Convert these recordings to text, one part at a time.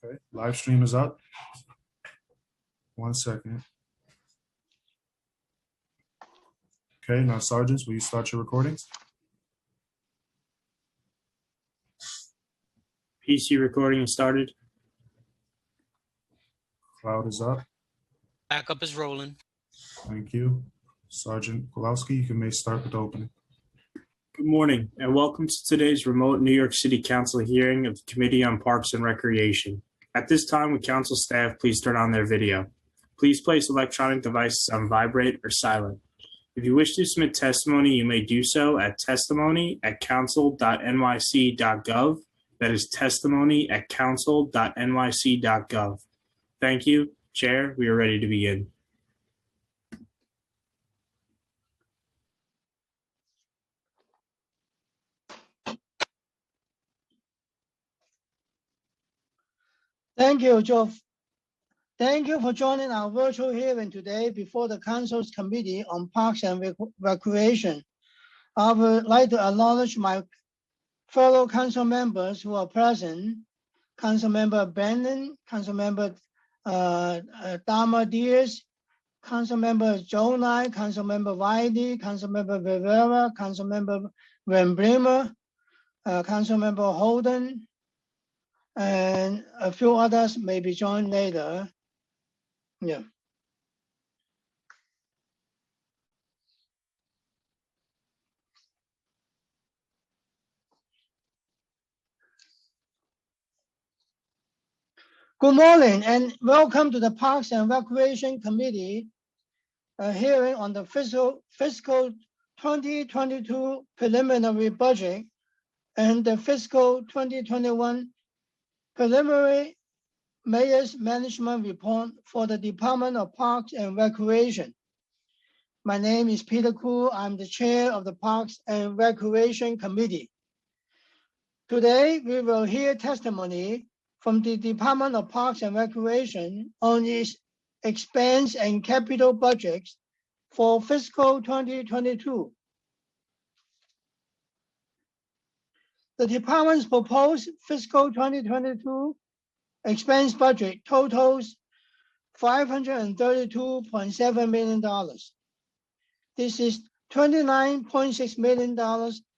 Okay, live stream is up. 1 second. Okay, now sergeants, will you start your recordings? PC recording is started. Cloud is up. Backup is rolling. Thank you. Sergeant Kowalski, you may start with the opening. Good morning and welcome to today's remote New York City Council hearing of the Committee on Parks and Recreation. At this time, would council staff please turn on their video. Please place electronic devices on vibrate or silent. If you wish to submit testimony, you may do so at testimony@council.nyc.gov. That is testimony@council.nyc.gov. Thank you. Chair, we are ready to begin. Thank you, Joe. Thank you for joining our virtual hearing today before the Council's Committee on Parks and Recreation. I would like to acknowledge my fellow council members who are present. Councilmember Brandon, Councilmember Dama Diaz, Councilmember Joe Nye, Councilmember Wiley, Councilmember Rivera, Councilmember Van Bremer, Councilmember Holden, and a few others may be joined later. Yeah. Good morning and welcome to the Parks and Recreation Committee hearing on the fiscal 2022 preliminary budget and the fiscal 2021 preliminary Mayor's Management Report for the Department of Parks and Recreation. My name is Peter Koo. I'm the chair of the Parks and Recreation Committee. Today, we will hear testimony from the Department of Parks and Recreation on its expense and capital budgets for fiscal 2022. The department's proposed fiscal 2022 expense budget totals $532.7 million. This is $29.6 million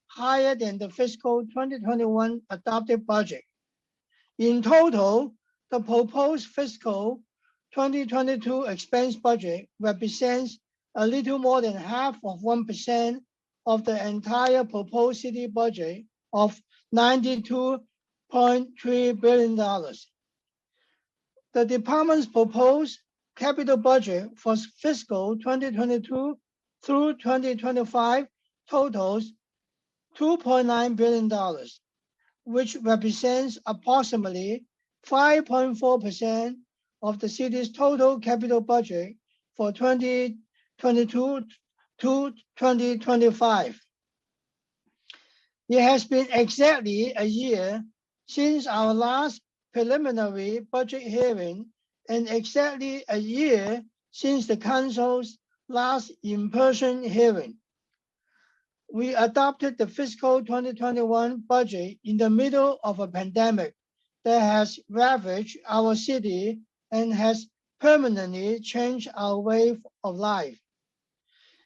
higher than the fiscal 2021 adopted budget. In total, the proposed fiscal 2022 expense budget represents a little more than half of 1% of the entire proposed city budget of $92.3 billion. The department's proposed capital budget for fiscal 2022 through 2025 totals $2.9 billion, which represents approximately 5.4% of the city's total capital budget for 2022 to 2025. It has been exactly a year since our last preliminary budget hearing and exactly a year since the Council's last in-person hearing. We adopted the fiscal 2021 budget in the middle of a pandemic that has ravaged our city and has permanently changed our way of life.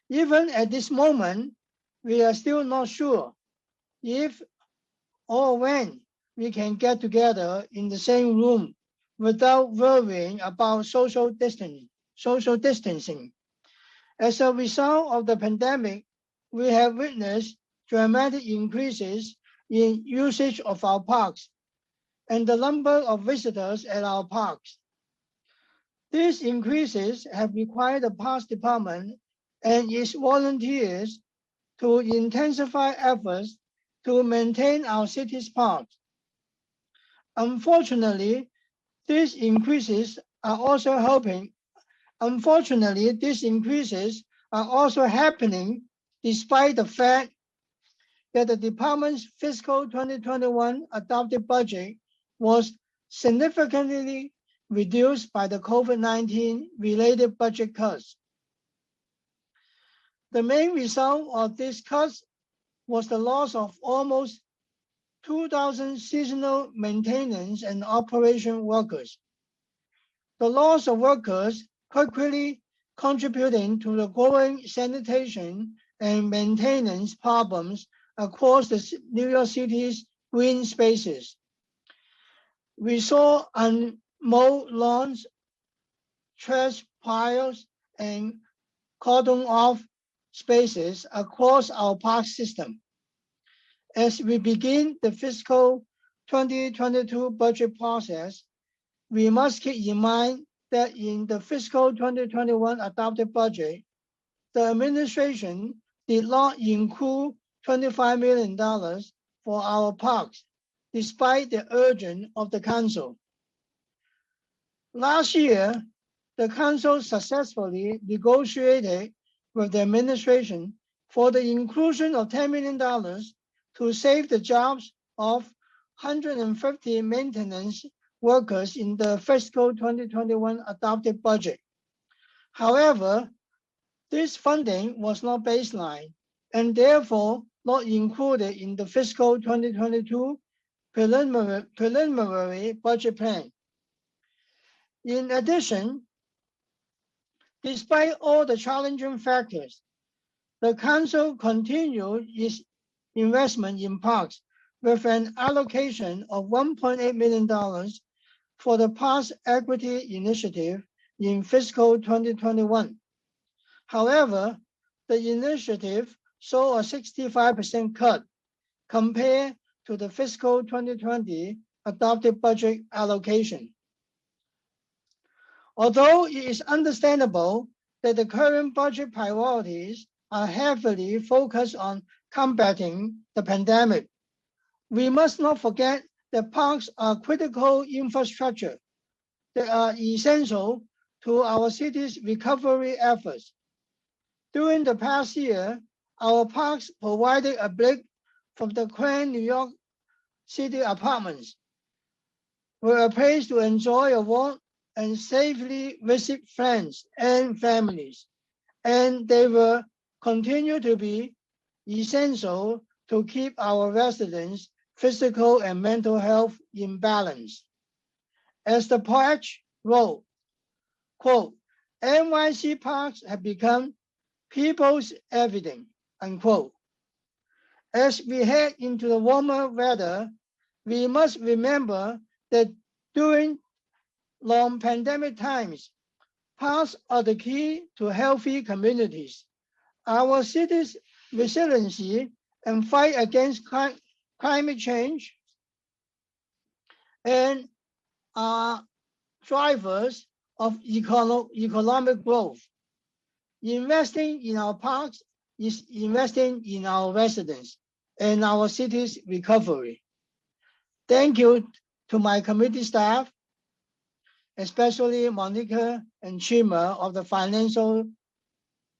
Even at this moment, we are still not sure if or when we can get together in the same room without worrying about social distancing. As a result of the pandemic, we have witnessed dramatic increases in usage of our parks and the number of visitors at our parks. These increases have required the Parks Department and its volunteers to intensify efforts to maintain our city's parks. Unfortunately, these increases are also happening despite the fact that the department's fiscal 2021 adopted budget was significantly reduced by the COVID-19 related budget cuts. The main result of these cuts was the loss of almost 2,000 seasonal maintenance and operation workers. The loss of workers quickly contributing to the growing sanitation and maintenance problems across the New York City's green spaces. We saw unmowed lawns, trash piles, and cordon off spaces across our park system. As we begin the fiscal 2022 budget process, we must keep in mind that in the fiscal 2021 adopted budget, the administration did not include $25 million for our parks, despite the urging of the council. Last year, the council successfully negotiated with the administration for the inclusion of $10 million to save the jobs of 150 maintenance workers in the fiscal 2021 adopted budget. However, this funding was not baseline and therefore not included in the fiscal 2022 preliminary budget plan. In addition, despite all the challenging factors, the council continued its investment in parks with an allocation of $1.8 million for the Parks Equity Initiative in fiscal 2021. However, the initiative saw a 65% cut compared to the fiscal 2020 adopted budget allocation. Although it is understandable that the current budget priorities are heavily focused on combating the pandemic, we must not forget that parks are critical infrastructure that are essential to our city's recovery efforts. During the past year, our parks provided a break from the cramped New York City apartments, were a place to enjoy a walk and safely visit friends and families, and they will continue to be essential to keep our residents' physical and mental health in balance. As the pledge wrote, quote, NYC parks have become people's everything, unquote. As we head into the warmer weather, we must remember that during long pandemic times, parks are the key to healthy communities. Our city's resiliency and fight against climate change and are drivers of economic growth. Investing in our parks is investing in our residents and our city's recovery. Thank you to my committee staff, especially Monica and Chima of the Financial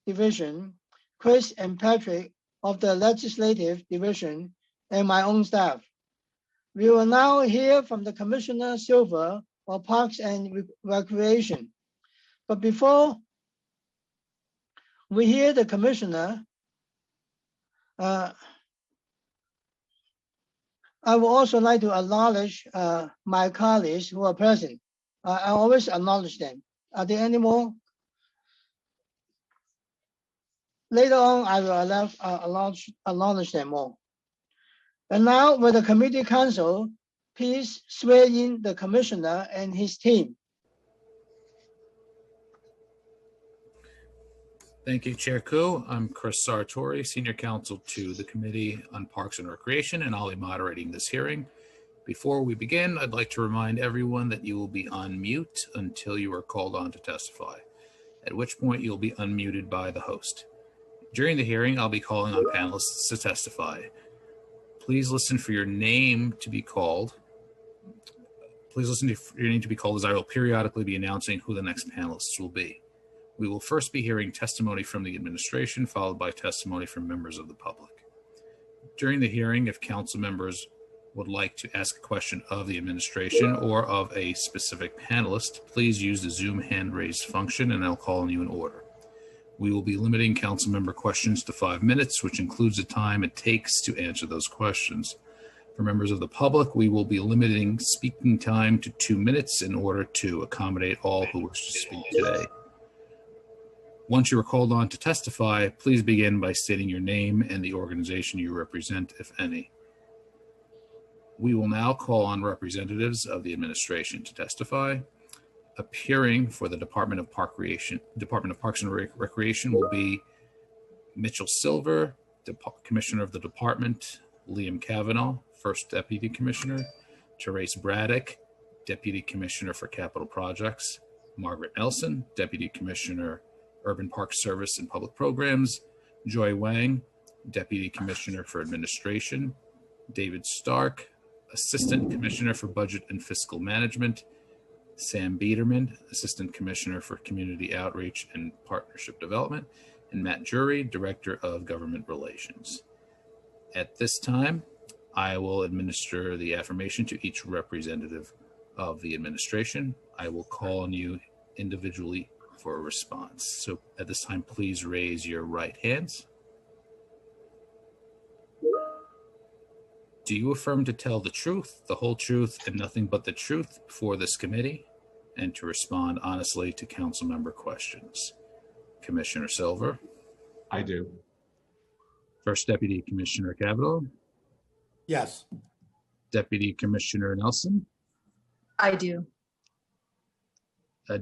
Division, Chris and Patrick of the Legislative Division, and my own staff. We will now hear from the Commissioner Silver of Parks and Recreation. But before we hear the Commissioner, I would also like to acknowledge my colleagues who are present. I always acknowledge them. Are there any more? Later on, I will acknowledge them all. And now, will the Committee Council please swear in the Commissioner and his team? Thank you, Chair Koo. I'm Chris Sartori, Senior Counsel to the Committee on Parks and Recreation, and I'll be moderating this hearing. Before we begin, I'd like to remind everyone that you will be on mute until you are called on to testify, at which point you'll be unmuted by the host. During the hearing, I'll be calling on panelists to testify. Please listen for your name to be called. Please listen for your name to be called, as I will periodically be announcing who the next panelists will be. We will first be hearing testimony from the administration, followed by testimony from members of the public. During the hearing, if council members would like to ask a question of the administration or of a specific panelist, please use the Zoom hand raise function and I'll call on you in order. We will be limiting council member questions to 5 minutes, which includes the time it takes to answer those questions. For members of the public, we will be limiting speaking time to 2 minutes in order to accommodate all who wish to speak today. Once you are called on to testify, please begin by stating your name and the organization you represent, if any. We will now call on representatives of the administration to testify. Appearing for the Department of Parks and Recreation will be Mitchell Silver, Commissioner of the Department, Liam Kavanaugh, First Deputy Commissioner, Therese Braddock, Deputy Commissioner for Capital Projects, Margaret Nelson, Deputy Commissioner, Urban Park Service and Public Programs, Joy Wang, Deputy Commissioner for Administration, David Stark, Assistant Commissioner for Budget and Fiscal Management, Sam Biederman, Assistant Commissioner for Community Outreach and Partnership Development, and Matt Jury, Director of Government Relations. At this time, I will administer the affirmation to each representative of the administration. I will call on you individually for a response. So at this time, please raise your right hands. Do you affirm to tell the truth, the whole truth, and nothing but the truth before this committee, and to respond honestly to council member questions? Commissioner Silver. I do. First Deputy Commissioner Kavanaugh. Yes. Deputy Commissioner Nelson. I do.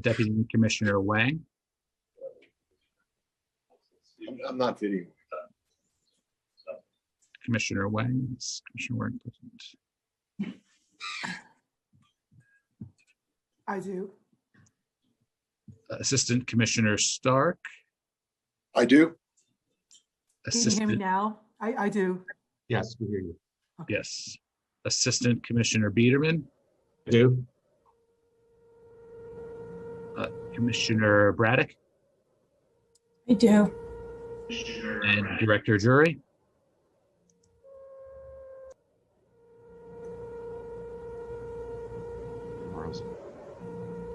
Deputy Commissioner Wang. I'm not video. Commissioner Wang. Yes, Commissioner Wang doesn't. I do. Assistant Commissioner Stark. I do. Can you hear me now? I do. Yes, we hear you. Yes. Assistant Commissioner Biederman. I do. Commissioner Braddock. I do. And Director Jury.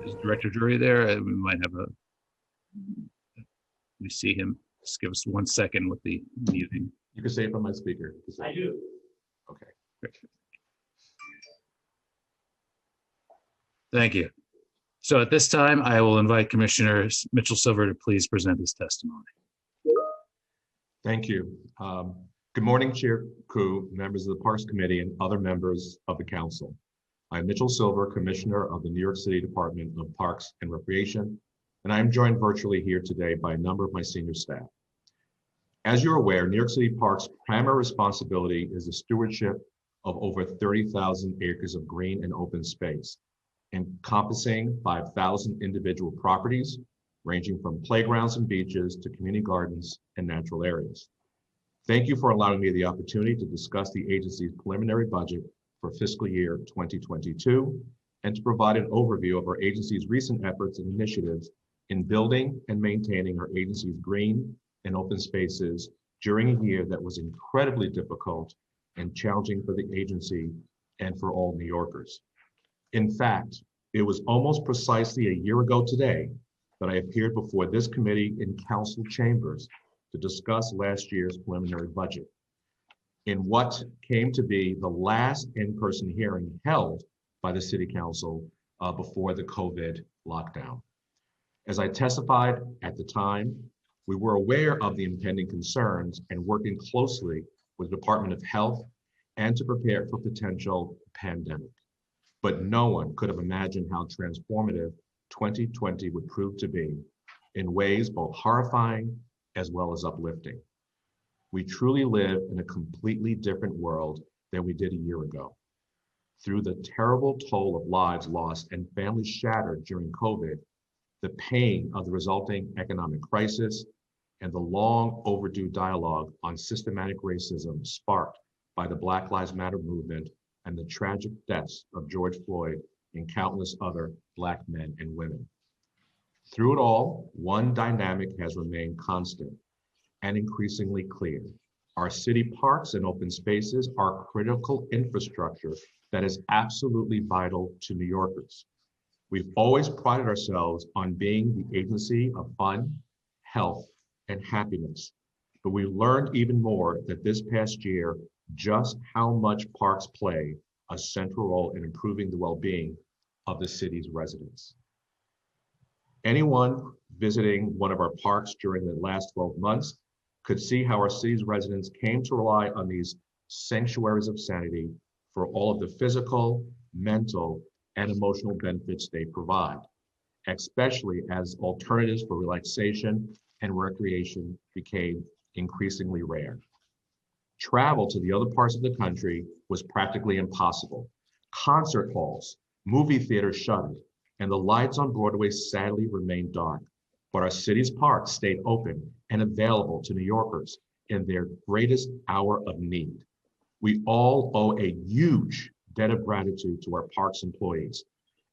Is Director Jury there? We might have a, we see him. Just give us 1 second with the muting. You can say it from my speaker. I do. Okay. Great. Thank you. So at this time, I will invite Commissioner Mitchell Silver to please present his testimony. Thank you. Good morning, Chair Koo, members of the Parks Committee, and other members of the council. I'm Mitchell Silver, Commissioner of the New York City Department of Parks and Recreation, and I am joined virtually here today by a number of my senior staff. As you're aware, New York City Parks' primary responsibility is the stewardship of over 30,000 acres of green and open space, encompassing 5,000 individual properties, ranging from playgrounds and beaches to community gardens and natural areas. Thank you for allowing me the opportunity to discuss the agency's preliminary budget for fiscal year 2022 and to provide an overview of our agency's recent efforts and initiatives in building and maintaining our agency's green and open spaces during a year that was incredibly difficult and challenging for the agency and for all New Yorkers. In fact, it was almost precisely a year ago today that I appeared before this committee in council chambers to discuss last year's preliminary budget in what came to be the last in-person hearing held by the City Council before the COVID lockdown. As I testified at the time, we were aware of the impending concerns and working closely with the Department of Health and to prepare for potential pandemic. But no one could have imagined how transformative 2020 would prove to be in ways both horrifying as well as uplifting. We truly live in a completely different world than we did a year ago. Through the terrible toll of lives lost and families shattered during COVID, the pain of the resulting economic crisis, and the long overdue dialogue on systematic racism sparked by the Black Lives Matter movement and the tragic deaths of George Floyd and countless other Black men and women. Through it all, one dynamic has remained constant and increasingly clear. Our city parks and open spaces are critical infrastructure that is absolutely vital to New Yorkers. We've always prided ourselves on being the agency of fun, health, and happiness. But we learned even more that this past year just how much parks play a central role in improving the well-being of the city's residents. Anyone visiting one of our parks during the last 12 months could see how our city's residents came to rely on these sanctuaries of sanity for all of the physical, mental, and emotional benefits they provide, especially as alternatives for relaxation and recreation became increasingly rare. Travel to the other parts of the country was practically impossible. Concert halls, movie theaters shuttered, and the lights on Broadway sadly remained dark. But our city's parks stayed open and available to New Yorkers in their greatest hour of need. We all owe a huge debt of gratitude to our parks employees,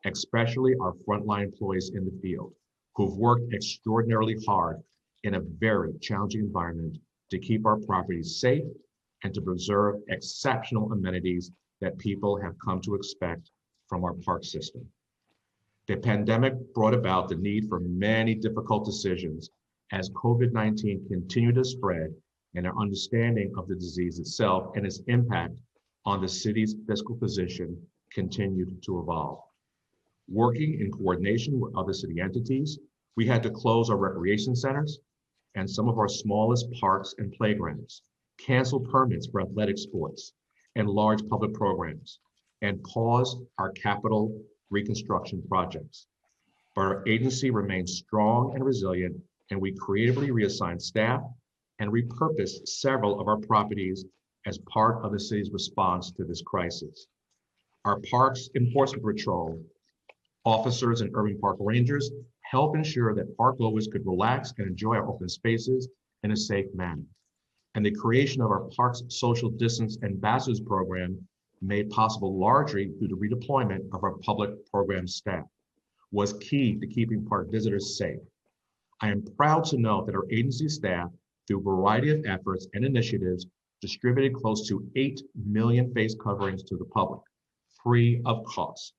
especially our frontline employees in the field, who've worked extraordinarily hard in a very challenging environment to keep our properties safe and to preserve exceptional amenities that people have come to expect from our park system. The pandemic brought about the need for many difficult decisions as COVID-19 continued to spread, and our understanding of the disease itself and its impact on the city's fiscal position continued to evolve. Working in coordination with other city entities, we had to close our recreation centers and some of our smallest parks and playgrounds, cancel permits for athletic sports and large public programs, and pause our capital reconstruction projects. But our agency remained strong and resilient, and we creatively reassigned staff and repurposed several of our properties as part of the city's response to this crisis. Our Parks Enforcement Patrol officers and urban park rangers help ensure that park goers could relax and enjoy our open spaces in a safe manner. And the creation of our Parks Social Distance Ambassadors program, made possible largely through the redeployment of our public program staff, was key to keeping park visitors safe. I am proud to note that our agency staff, through a variety of efforts and initiatives, distributed close to 8 million face coverings to the public, free of cost.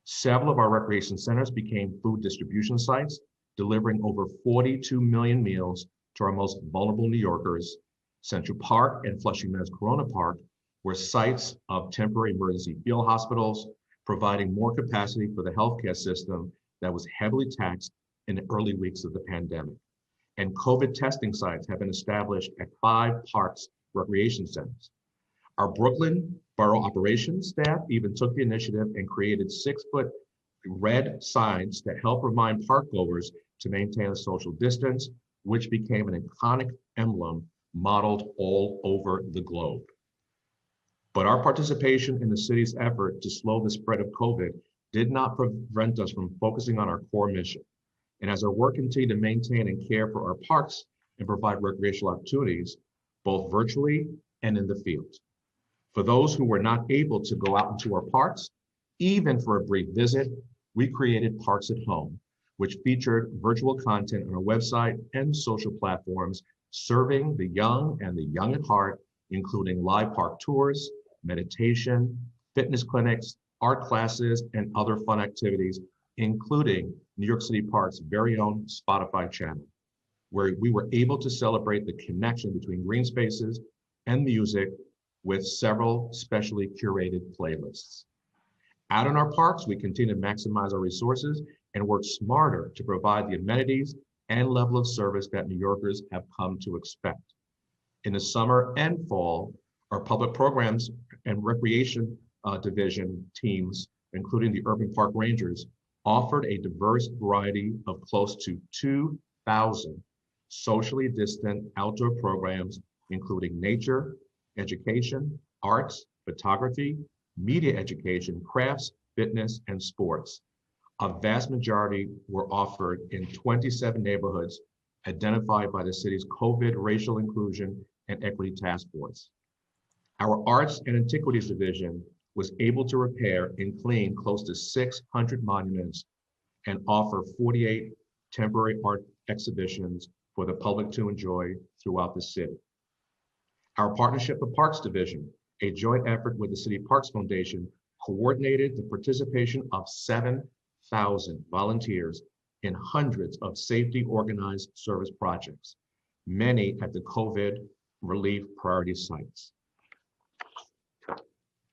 Several of our recreation centers became food distribution sites, delivering over 42 million meals to our most vulnerable New Yorkers. Central Park and Flushing Meadows Corona Park were sites of temporary emergency field hospitals, providing more capacity for the healthcare system that was heavily taxed in the early weeks of the pandemic. And COVID testing sites have been established at 5 parks recreation centers. Our Brooklyn Borough Operations staff even took the initiative and created 6-foot red signs to help remind park goers to maintain a social distance, which became an iconic emblem modeled all over the globe. But our participation in the city's effort to slow the spread of COVID did not prevent us from focusing on our core mission. And as our work continued to maintain and care for our parks and provide recreational opportunities, both virtually and in the field. For those who were not able to go out into our parks, even for a brief visit, we created Parks at Home, which featured virtual content on our website and social platforms, serving the young and the young at heart, including live park tours, meditation, fitness clinics, art classes, and other fun activities, including New York City Parks' very own Spotify channel, where we were able to celebrate the connection between green spaces and music with several specially curated playlists. Out in our parks, we continue to maximize our resources and work smarter to provide the amenities and level of service that New Yorkers have come to expect. In the summer and fall, our public programs and recreation division teams, including the Urban Park Rangers, offered a diverse variety of close to 2,000 socially distant outdoor programs, including nature, education, arts, photography, media education, crafts, fitness, and sports. A vast majority were offered in 27 neighborhoods identified by the city's COVID Racial Inclusion and Equity Task Force. Our Arts and Antiquities Division was able to repair and clean close to 600 monuments and offer 48 temporary art exhibitions for the public to enjoy throughout the city. Our Partnership of Parks Division, a joint effort with the City Parks Foundation, coordinated the participation of 7,000 volunteers in hundreds of safety organized service projects, many at the COVID relief priority sites.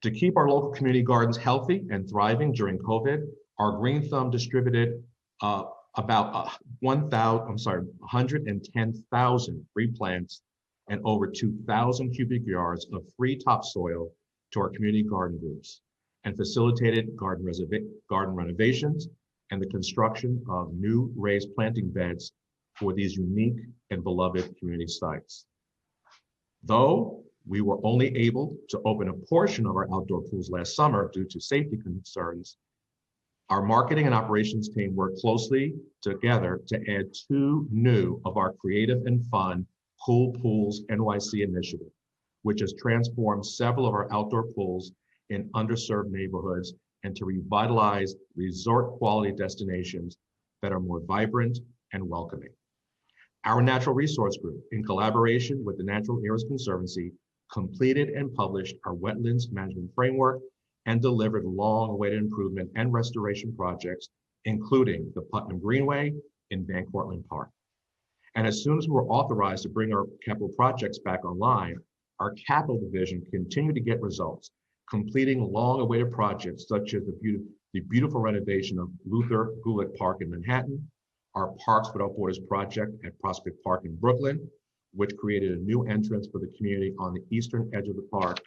To keep our local community gardens healthy and thriving during COVID, our Green Thumb distributed about 110,000 free plants and over 2,000 cubic yards of free topsoil to our community garden groups, and facilitated garden renovations and the construction of new raised planting beds for these unique and beloved community sites. Though we were only able to open a portion of our outdoor pools last summer due to safety concerns, our marketing and operations team worked closely together to add 2 new of our creative and fun Cool Pools NYC initiative, which has transformed several of our outdoor pools in underserved neighborhoods and to revitalize resort quality destinations that are more vibrant and welcoming. Our Natural Resource Group, in collaboration with the Natural Areas Conservancy, completed and published our Wetlands Management Framework and delivered long-awaited improvement and restoration projects, including the Putnam Greenway in Van Cortlandt Park. And as soon as we were authorized to bring our capital projects back online, our capital division continued to get results, completing long-awaited projects such as the beautiful renovation of Luther Gulick Park in Manhattan, our Parks Without Borders project at Prospect Park in Brooklyn, which created a new entrance for the community on the eastern edge of the park,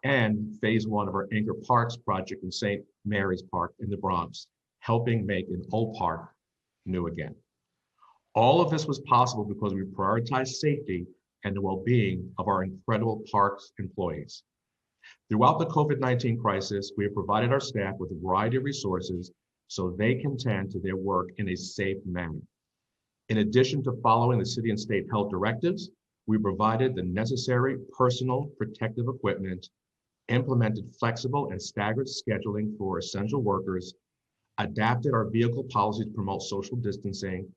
and phase 1 of our Anchor Parks project in St. Mary's Park in the Bronx, helping make an old park new again. All of this was possible because we prioritized safety and the well-being of our incredible parks employees. Throughout the COVID-19 crisis, we have provided our staff with a variety of resources so they can tend to their work in a safe manner. In addition to following the city and state health directives, we provided the necessary personal protective equipment, implemented flexible and staggered scheduling for essential workers, adapted our vehicle policy to promote social distancing,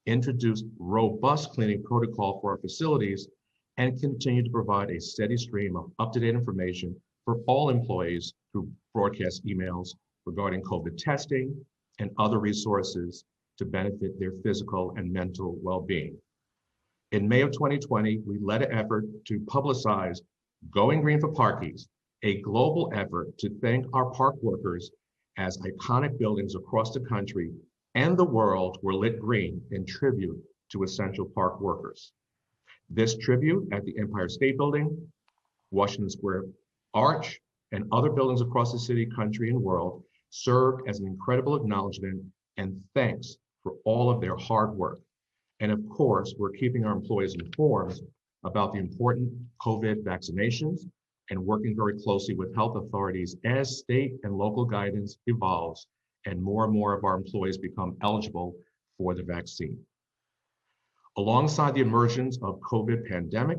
introduced robust cleaning protocol for our facilities, and continue to provide a steady stream of up-to-date information for all employees through broadcast emails regarding COVID testing and other resources to benefit their physical and mental well-being. In May of 2020, we led an effort to publicize Going Green for Parkies, a global effort to thank our park workers as iconic buildings across the country and the world were lit green in tribute to essential park workers. This tribute at the Empire State Building, Washington Square Arch, and other buildings across the city, country, and world served as an incredible acknowledgement and thanks for all of their hard work. And of course, we're keeping our employees informed about the important COVID vaccinations and working very closely with health authorities as state and local guidance evolves and more of our employees become eligible for the vaccine. Alongside the emergence of COVID pandemic,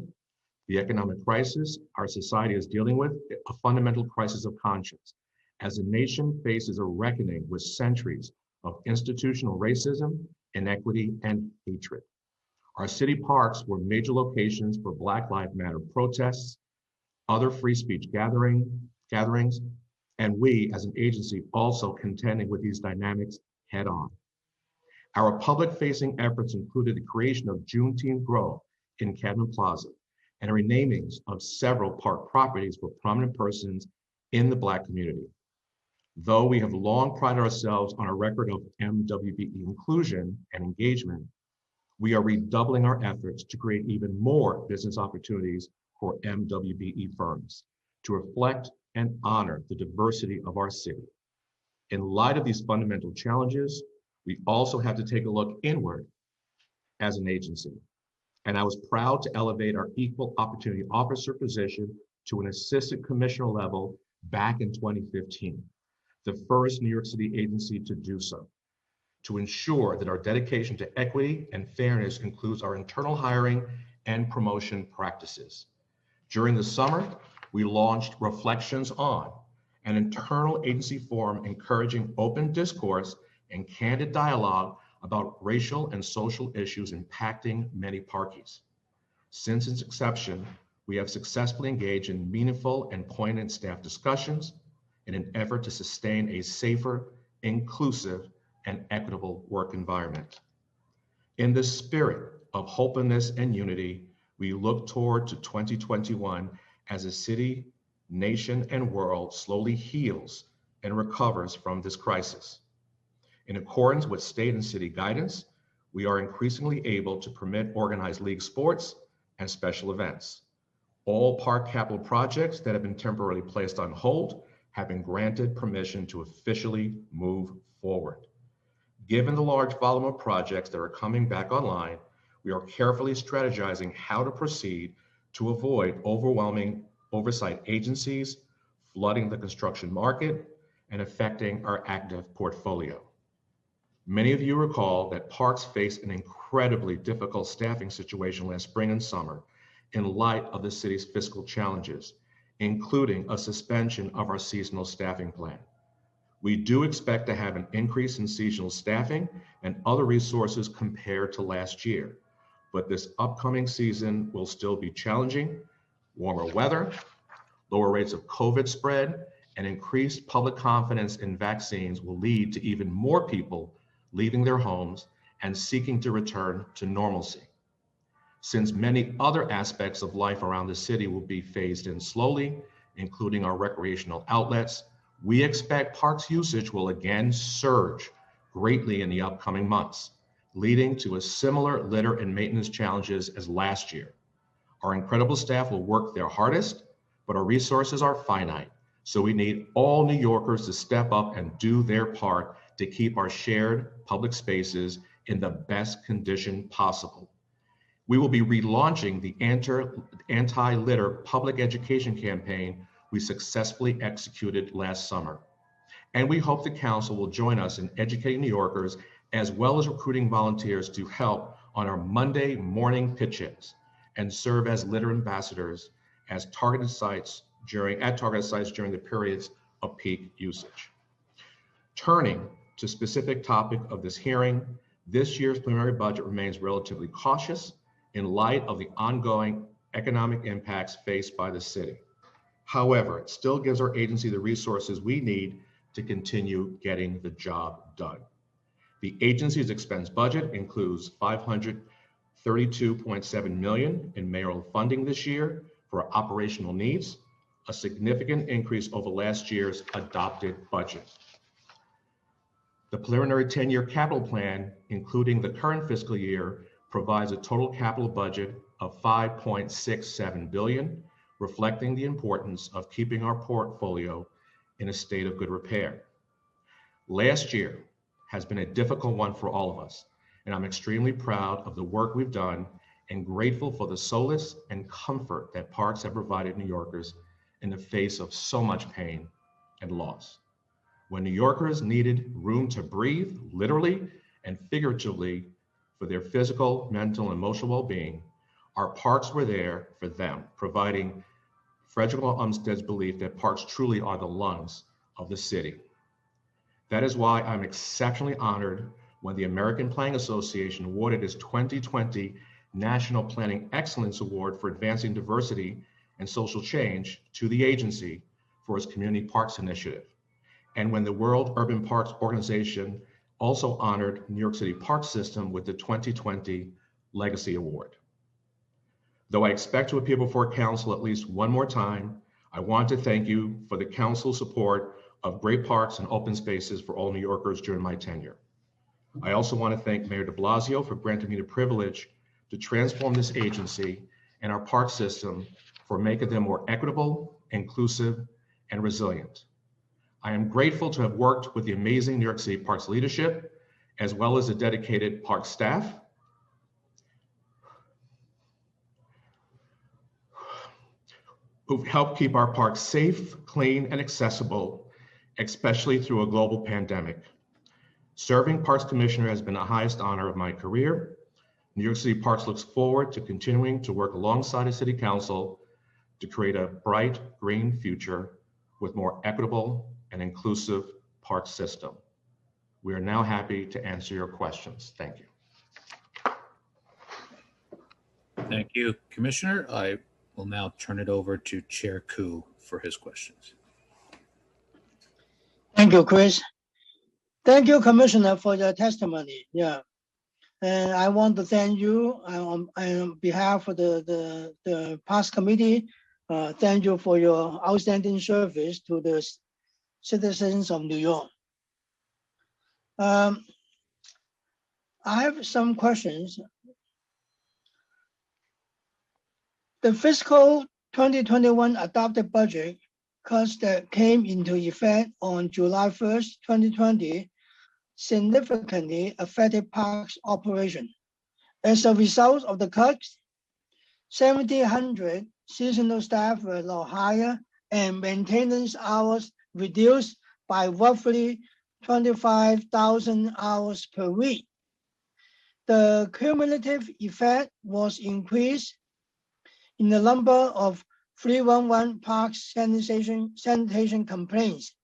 the economic crisis our society is dealing with, a fundamental crisis of conscience, as the nation faces a reckoning with centuries of institutional racism, inequity, and hatred. Our city parks were major locations for Black Lives Matter protests, other free speech gatherings, and we as an agency also contending with these dynamics head on. Our public-facing efforts included the creation of Juneteenth Grove in Cadman Plaza and renamings of several park properties for prominent persons in the Black community. Though we have long prided ourselves on a record of MWBE inclusion and engagement, we are redoubling our efforts to create even more business opportunities for MWBE firms to reflect and honor the diversity of our city. In light of these fundamental challenges, we also have to take a look inward as an agency. And I was proud to elevate our Equal Opportunity Officer position to an Assistant Commissioner level back in 2015, the first New York City agency to do so, to ensure that our dedication to equity and fairness includes our internal hiring and promotion practices. During the summer, we launched Reflections On, an internal agency forum encouraging open discourse and candid dialogue about racial and social issues impacting many parkies. Since its inception, we have successfully engaged in meaningful and poignant staff discussions in an effort to sustain a safer, inclusive, and equitable work environment. In the spirit of openness and unity, we look toward to 2021 as a city nation and world slowly heals and recovers from this crisis. In accordance with state and city guidance, we are increasingly able to permit organized league sports and special events. All park capital projects that have been temporarily placed on hold have been granted permission to officially move forward. Given the large volume of projects that are coming back online, we are carefully strategizing how to proceed to avoid overwhelming oversight agencies, flooding the construction market, and affecting our active portfolio. Many of you recall that parks faced an incredibly difficult staffing situation last spring and summer in light of the city's fiscal challenges, including a suspension of our seasonal staffing plan. We do expect to have an increase in seasonal staffing and other resources compared to last year, but this upcoming season will still be challenging. Warmer weather, lower rates of COVID spread, and increased public confidence in vaccines will lead to even more people leaving their homes and seeking to return to normalcy. Since many other aspects of life around the city will be phased in slowly, including our recreational outlets, we expect parks usage will again surge greatly in the upcoming months, leading to a similar litter and maintenance challenges as last year. Our incredible staff will work their hardest, but our resources are finite. So we need all New Yorkers to step up and do their part to keep our shared public spaces in the best condition possible. We will be relaunching the anti-litter public education campaign we successfully executed last summer. And we hope the council will join us in educating New Yorkers as well as recruiting volunteers to help on our Monday morning pitch-ins and serve as litter ambassadors at targeted sites during the periods of peak usage. Turning to specific topic of this hearing, this year's preliminary budget remains relatively cautious in light of the ongoing economic impacts faced by the city. However, it still gives our agency the resources we need to continue getting the job done. The agency's expense budget includes $532.7 million in mayoral funding this year for operational needs, a significant increase over last year's adopted budget. The preliminary 10-year capital plan, including the current fiscal year, provides a total capital budget of $5.67 billion, reflecting the importance of keeping our portfolio in a state of good repair. Last year has been a difficult one for all of us, and I'm extremely proud of the work we've done and grateful for the solace and comfort that parks have provided New Yorkers in the face of so much pain and loss. When New Yorkers needed room to breathe, literally and figuratively, for their physical, mental, and emotional well-being, our parks were there for them, providing Frederick Law Olmsted's belief that parks truly are the lungs of the city. That is why I'm exceptionally honored when the American Planning Association awarded its 2020 National Planning Excellence Award for Advancing Diversity and Social Change to the agency for its Community Parks Initiative. And when the World Urban Parks Organization also honored New York City Park System with the 2020 Legacy Award. Though I expect to appear before council at least one more time, I want to thank you for the council's support of great parks and open spaces for all New Yorkers during my tenure. I also want to thank Mayor de Blasio for granting me the privilege to transform this agency and our park system for making them more equitable, inclusive, and resilient. I am grateful to have worked with the amazing New York City Parks leadership, as well as the dedicated park staff, who've helped keep our parks safe, clean, and accessible, especially through a global pandemic. Serving Parks Commissioner has been the highest honor of my career. New York City Parks looks forward to continuing to work alongside the City Council to create a bright green future with more equitable and inclusive park system. We are now happy to answer your questions. Thank you. Thank you, Commissioner. I will now turn it over to Chair Koo for his questions. Thank you, Chris. Thank you, Commissioner, for your testimony. Yeah. And I want to thank you on behalf of the Parks Committee Thank you for your outstanding service to the citizens of New York. I have some questions. The fiscal 2021 adopted budget cuts that came into effect on July 1st, 2020, significantly affected parks operation. As a result of the cuts, 1,700 seasonal staff were no higher and maintenance hours reduced by roughly 25,000 hours per week. The cumulative effect was increased in the number of 311 park sanitation complaints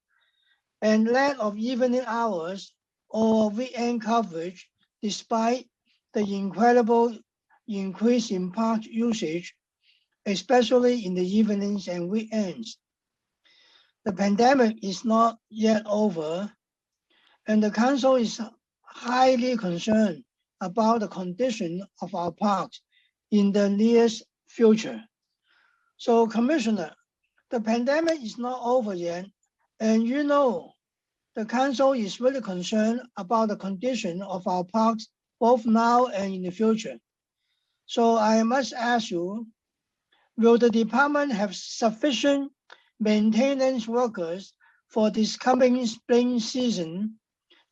and lack of evening hours or weekend coverage, despite the incredible increase in park usage, especially in the evenings and weekends. The pandemic is not yet over, and the council is highly concerned about the condition of our parks in the nearest future. So, Commissioner, the pandemic is not over yet, and you know the council is really concerned about the condition of our parks both now and in the future. So I must ask you, will the department have sufficient maintenance workers for this coming spring season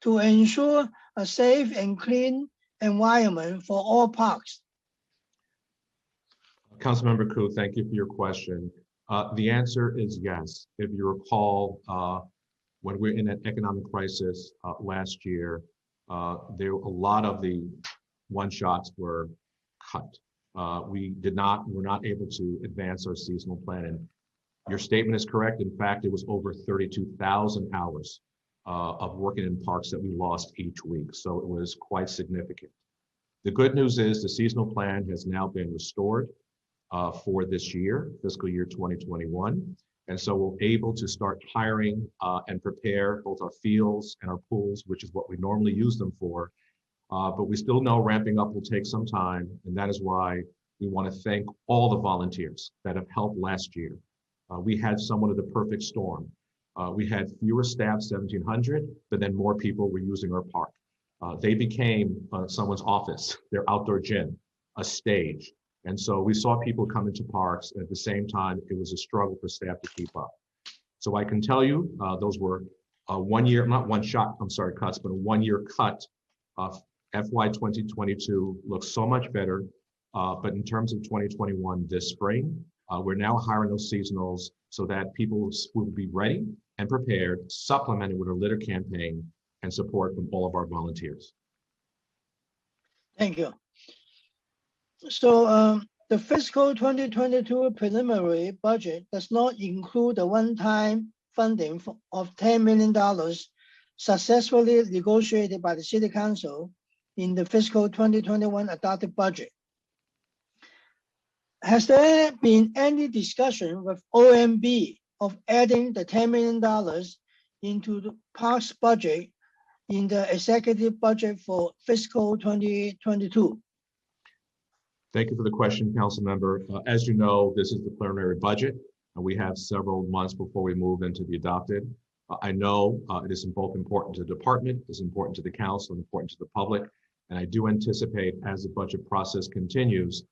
to ensure a safe and clean environment for all parks? Councilmember Koo, thank you for your question. The answer is yes. If you recall, when we're in an economic crisis last year, a lot of the one-shots were cut. Were not able to advance our seasonal plan. And your statement is correct. In fact, it was over 32,000 hours of working in parks that we lost each week. So it was quite significant. The good news is the seasonal plan has now been restored for this year, fiscal year 2021. And so we're able to start hiring and prepare both our fields and our pools, which is what we normally use them for. But we still know ramping up will take some time. And that is why we want to thank all the volunteers that have helped last year. We had somewhat of the perfect storm. We had fewer staff, 1,700, but then more people were using our park. They became someone's office, their outdoor gym, a stage. And so we saw people come into parks, and at the same time, it was a struggle for staff to keep up. So I can tell you, those were cuts, but a one-year cut. FY 2022 looks so much better, but in terms of 2021 this spring, we're now hiring those seasonals so that people will be ready and prepared, supplemented with a litter campaign and support from all of our volunteers. Thank you. So the fiscal 2022 preliminary budget does not include the one-time funding of $10 million successfully negotiated by the City Council in the fiscal 2021 adopted budget. Has there been any discussion with OMB of adding the $10 million into the parks budget in the executive budget for fiscal 2022? Thank you for the question, Council Member. As you know, this is the preliminary budget, and we have several months before we move into the adopted. I know it is both important to the department, it's important to the council, and important to the public. And I do anticipate as the budget process continues,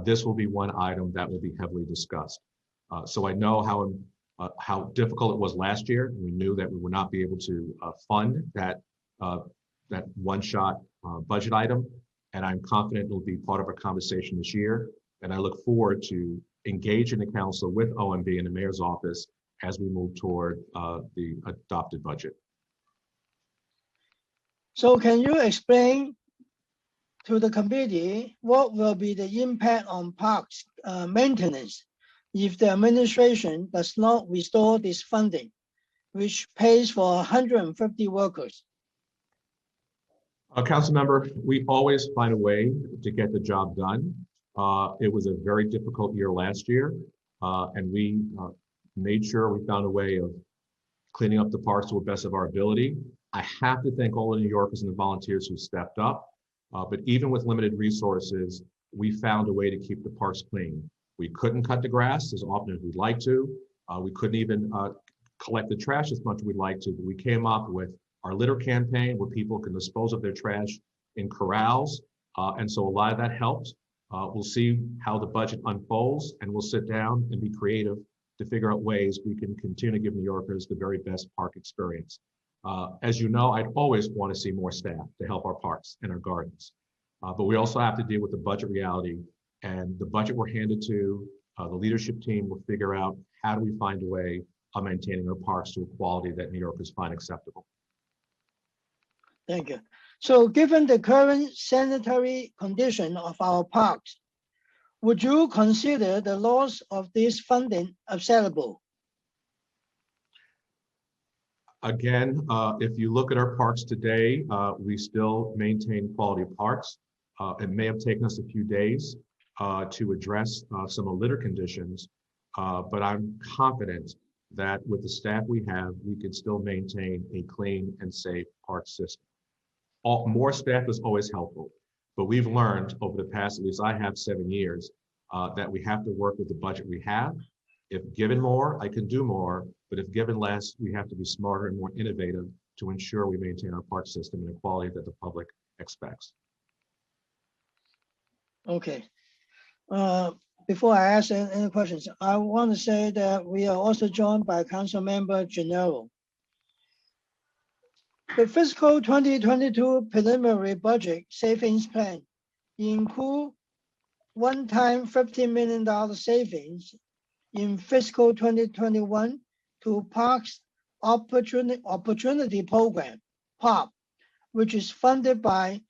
this will be one item that will be heavily discussed. So I know how difficult it was last year. We knew that we would not be able to fund that one-shot budget item. And I'm confident it will be part of our conversation this year. And I look forward to engaging the council with OMB and the mayor's office as we move toward the adopted budget. So can you explain to the committee what will be the impact on parks maintenance if the administration does not restore this funding, which pays for 150 workers? Council Member, we always find a way to get the job done. It was a very difficult year last year, and we made sure we found a way of cleaning up the parks to the best of our ability. I have to thank all the New Yorkers and the volunteers who stepped up, but even with limited resources, we found a way to keep the parks clean. We couldn't cut the grass as often as we'd like to. We couldn't even collect the trash as much as we'd like to, but we came up with our litter campaign where people can dispose of their trash in corrals. And so a lot of that helped. We'll see how the budget unfolds, and we'll sit down and be creative to figure out ways we can continue to give New Yorkers the very best park experience. As you know, I'd always want to see more staff to help our parks and our gardens. But we also have to deal with the budget reality, and the budget we're handed to, the leadership team will figure out how do we find a way of maintaining our parks to a quality that New Yorkers find acceptable. Thank you. So given the current sanitary condition of our parks, would you consider the loss of this funding acceptable? Again, if you look at our parks today, we still maintain quality parks. It may have taken us a few days to address some of the litter conditions, but I'm confident that with the staff we have, we can still maintain a clean and safe park system. More staff is always helpful, but we've learned over the past, at least I have 7 years, that we have to work with the budget we have. If given more, I can do more, but if given less, we have to be smarter and more innovative to ensure we maintain our park system in a quality that the public expects. Okay. Before I ask any questions, I want to say that we are also joined by Council Member Gennaro. The fiscal 2022 preliminary budget savings plan include one-time $15 million savings in fiscal 2021 to Parks Opportunity Program, POP, which is funded by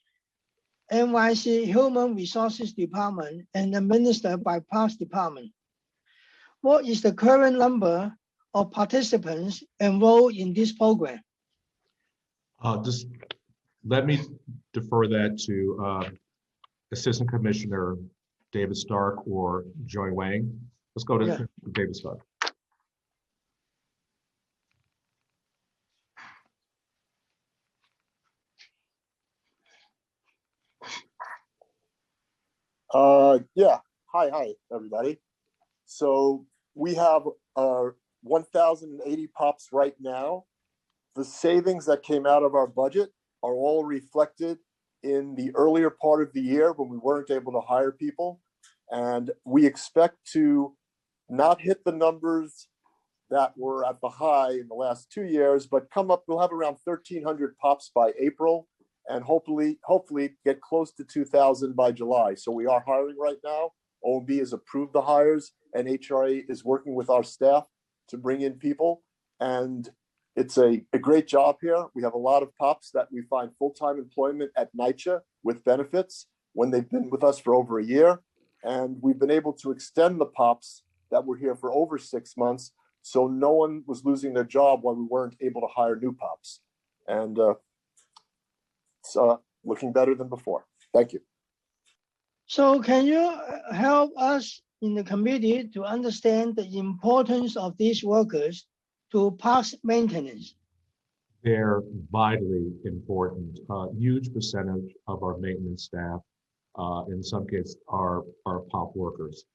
NYC Human Resources Department and administered by Parks Department. What is the current number of participants enrolled in this program? Just let me defer that to Assistant Commissioner David Stark or Joy Wang. Let's go to David Stark. Hi, everybody. So we have 1,080 POPs right now. The savings that came out of our budget are all reflected in the earlier part of the year when we weren't able to hire people. And we expect to not hit the numbers that were at the high in the last 2 years, but come up, we'll have around 1,300 POPs by April, and hopefully get close to 2,000 by July. So we are hiring right now. OMB has approved the hires, and HRA is working with our staff to bring in people. And it's a great job here. We have a lot of POPs that we find full-time employment at NYCHA with benefits when they've been with us for over a year. And we've been able to extend the POPs that were here for over 6 months, so no one was losing their job while we weren't able to hire new POPs. And it's looking better than before. Thank you. So can you help us in the committee to understand the importance of these workers to parks maintenance? They're vitally important. Huge percentage of our maintenance staff, in some cases, are POP workers.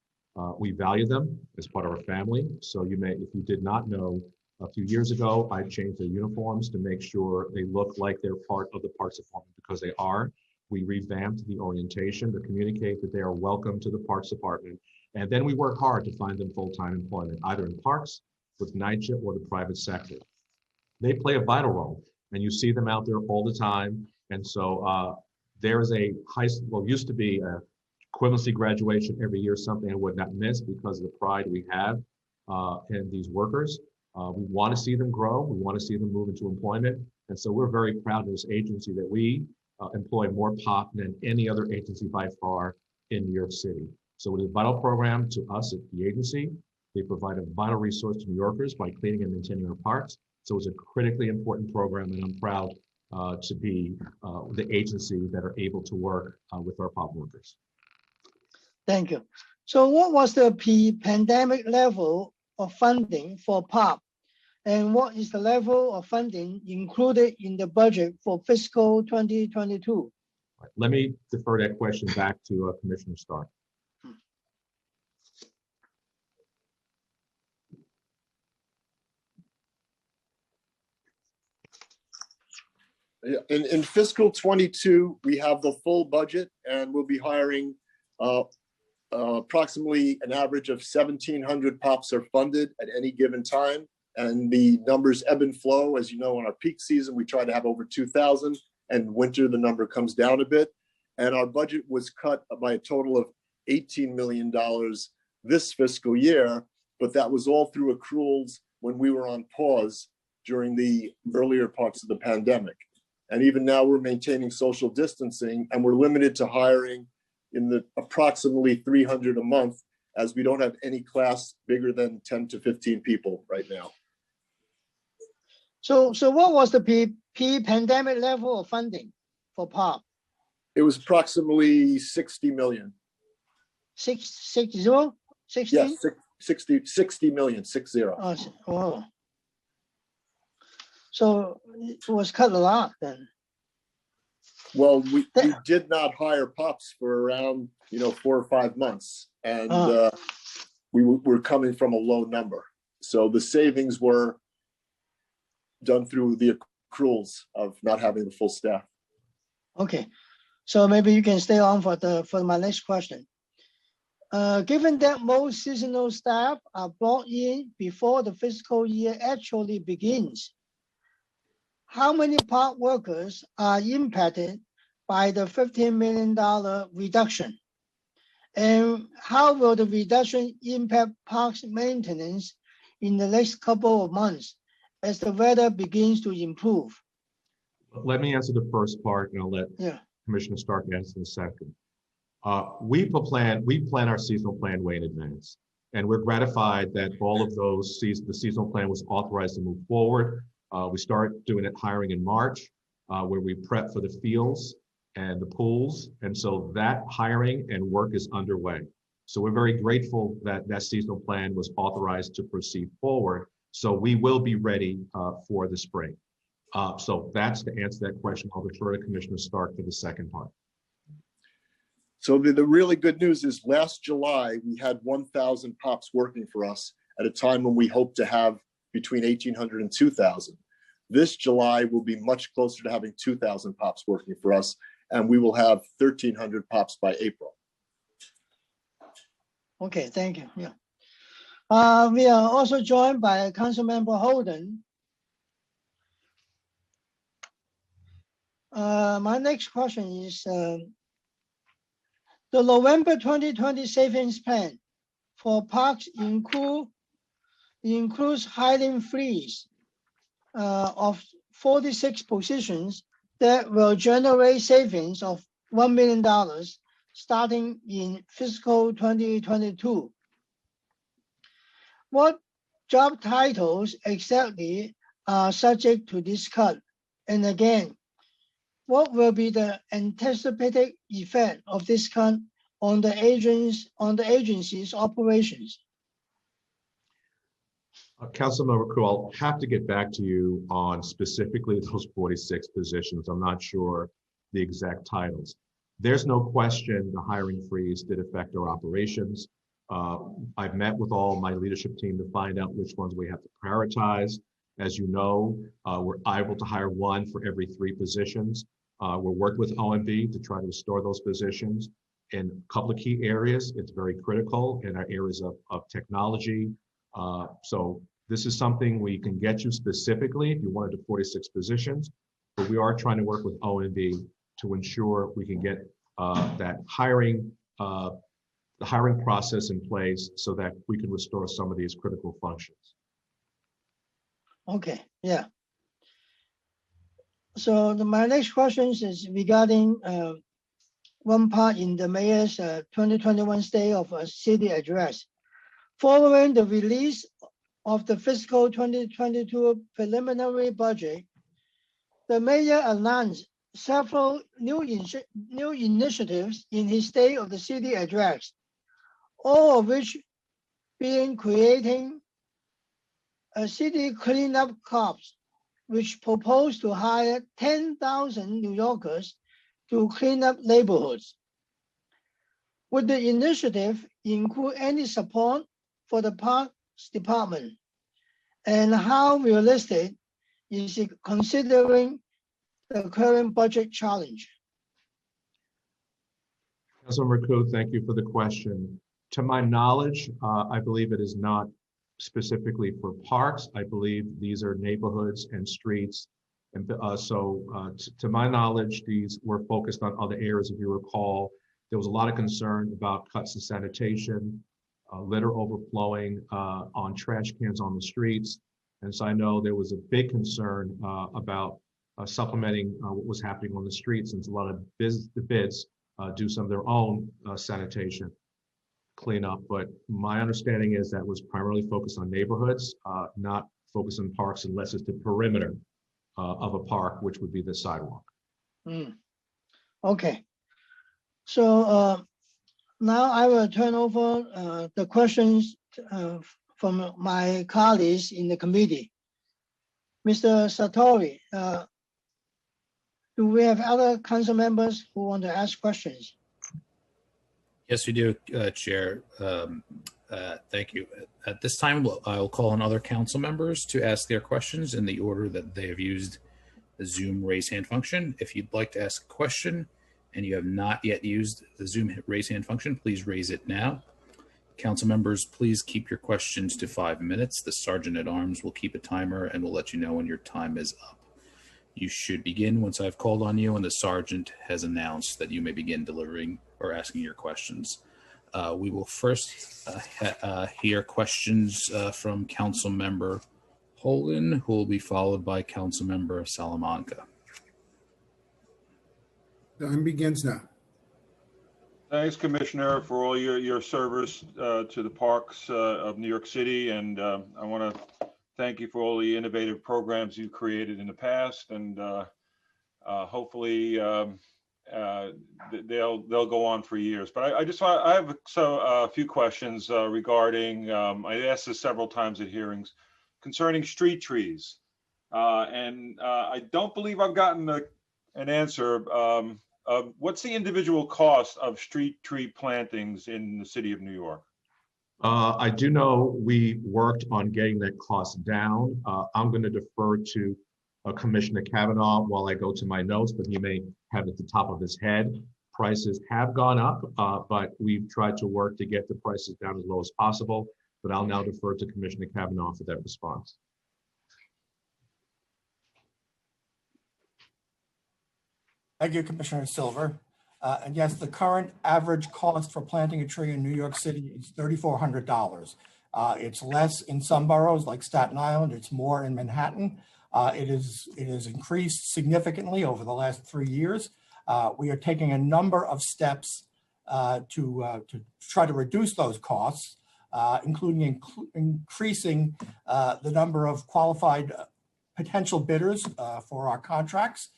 We value them as part of our family. So you may, if you did not know, a few years ago, I changed their uniforms to make sure they look like they're part of the Parks Department, because they are. We revamped the orientation to communicate that they are welcome to the Parks Department. And then we work hard to find them full-time employment, either in parks, with NYCHA, or the private sector. They play a vital role, and you see them out there all the time. And so there is a used to be a equivalency graduation every year, something I would not miss because of the pride we have in these workers. We want to see them grow. We want to see them move into employment. And so we're very proud of this agency that we employ more POP than any other agency by far in New York City. So it is a vital program to us at the agency. They provide a vital resource to New Yorkers by cleaning and maintaining our parks. So it's a critically important program, and I'm proud to be the agency that are able to work with our POP workers. Thank you. So what was the pre-pandemic level of funding for POP? And what is the level of funding included in the budget for fiscal 2022? Let me defer that question back to Commissioner Stark. Yeah, in fiscal '22, we have the full budget and we'll be hiring approximately an average of 1,700 POPs are funded at any given time. And the numbers ebb and flow. As you know, in our peak season, we try to have over 2,000, and winter, the number comes down a bit. And our budget was cut by a total of $18 million this fiscal year, but that was all through accruals when we were on pause during the earlier parts of the pandemic. And even now we're maintaining social distancing and we're limited to hiring in the approximately 300 a month, as we don't have any class bigger than 10 to 15 people right now. So what was the pre-pandemic level of funding for POP? It was approximately 60 million. 60? Yes, 60 million, 60. Oh. So it was cut a lot then. Well, we did not hire POPs for around 4 or 5 months, and we were coming from a low number. So the savings were done through the accruals of not having the full staff. Okay, so maybe you can stay on for my next question. Given that most seasonal staff are brought in before the fiscal year actually begins, how many POP workers are impacted by the $15 million reduction? And how will the reduction impact parks maintenance in the next couple of months as the weather begins to improve? Let me answer the first part, and I'll let Commissioner Stark answer the second. We plan our seasonal plan way in advance, and we're gratified that all of those the seasonal plan was authorized to move forward. We start doing it hiring in March, where we prep for the fields and the pools, and so that hiring and work is underway. So we're very grateful that that seasonal plan was authorized to proceed forward. So we will be ready for the spring. So that's to answer that question. I'll refer to Commissioner Stark for the second part. So the really good news is last July, we had 1,000 POPs working for us at a time when we hope to have between 1,800 and 2,000. This July will be much closer to having 2,000 POPs working for us, and we will have 1,300 POPs by April. Okay, thank you. Yeah. We are also joined by Councilmember Holden. My next question is, the November 2020 savings plan for parks includes hiring freeze of 46 positions that will generate savings of $1 million starting in fiscal 2022. What job titles exactly are subject to this cut? And again, what will be the anticipated effect of this cut on the agency's operations? Councilmember Crew, I'll have to get back to you on specifically those 46 positions. I'm not sure the exact titles. There's no question the hiring freeze did affect our operations. I've met with all my leadership team to find out which ones we have to prioritize. As you know, we're able to hire 1 for every 3 positions. We're working with OMB to try to restore those positions. In a couple of key areas, it's very critical in our areas of technology. So this is something we can get you specifically if you wanted to 46 positions, but we are trying to work with OMB to ensure we can get that the hiring process in place so that we can restore some of these critical functions. Okay, yeah. So my next question is regarding one part in the mayor's 2021 State of City Address. Following the release of the fiscal 2022 preliminary budget, the mayor announced several new initiatives in his State of the City Address, all of which being creating a city cleanup corps, which proposed to hire 10,000 New Yorkers to clean up neighborhoods. Would the initiative include any support for the Parks Department? And how realistic is it considering the current budget challenge? Councilmember Ku, thank you for the question. To my knowledge, I believe it is not specifically for parks. I believe these are neighborhoods and streets. And to my knowledge, these were focused on other areas. If you recall, there was a lot of concern about cuts in sanitation, litter overflowing on trash cans on the streets. And so I know there was a big concern about supplementing what was happening on the streets, since a lot of the bids do some of their own sanitation cleanup. But my understanding is that was primarily focused on neighborhoods, not focused on parks unless it's the perimeter of a park, which would be the sidewalk. Okay. So now I will turn over the questions from my colleagues in the committee. Mr. Sartori, do we have other council members who want to ask questions? Yes, we do, Chair. Thank you. At this time, I'll call on other council members to ask their questions in the order that they have used the Zoom raise hand function. If you'd like to ask a question and you have not yet used the Zoom raise hand function, please raise it now. Council members, please keep your questions to 5 minutes. The Sergeant at Arms will keep a timer and will let you know when your time is up. You should begin once I've called on you and the Sergeant has announced that you may begin delivering or asking your questions. We will first hear questions from Council Member Holen, who will be followed by Council Member Salamanca. Time begins now. Thanks, Commissioner, for all your service to the parks of New York City. And I want to thank you for all the innovative programs you've created in the past. And hopefully they'll go on for years. But I have a few questions regarding, I asked this several times at hearings, concerning street trees. And I don't believe I've gotten an answer. What's the individual cost of street tree plantings in the city of New York? I do know we worked on getting that cost down. I'm going to defer to Commissioner Kavanaugh while I go to my notes, but he may have it at the top of his head. Prices have gone up, but we've tried to work to get the prices down as low as possible. But I'll now defer to Commissioner Kavanaugh for that response. Thank you, Commissioner Silver. And yes, the current average cost for planting a tree in New York City is $3,400. It's less in some boroughs like Staten Island. It's more in Manhattan. It has increased significantly over the last 3 years. We are taking a number of steps to try to reduce those costs, including increasing the number of qualified potential bidders for our contracts.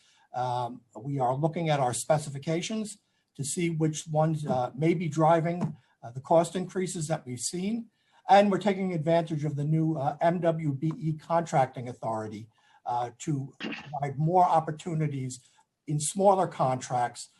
We are looking at our specifications to see which ones may be driving the cost increases that we've seen. And we're taking advantage of the new MWBE contracting authority to provide more opportunities in smaller contracts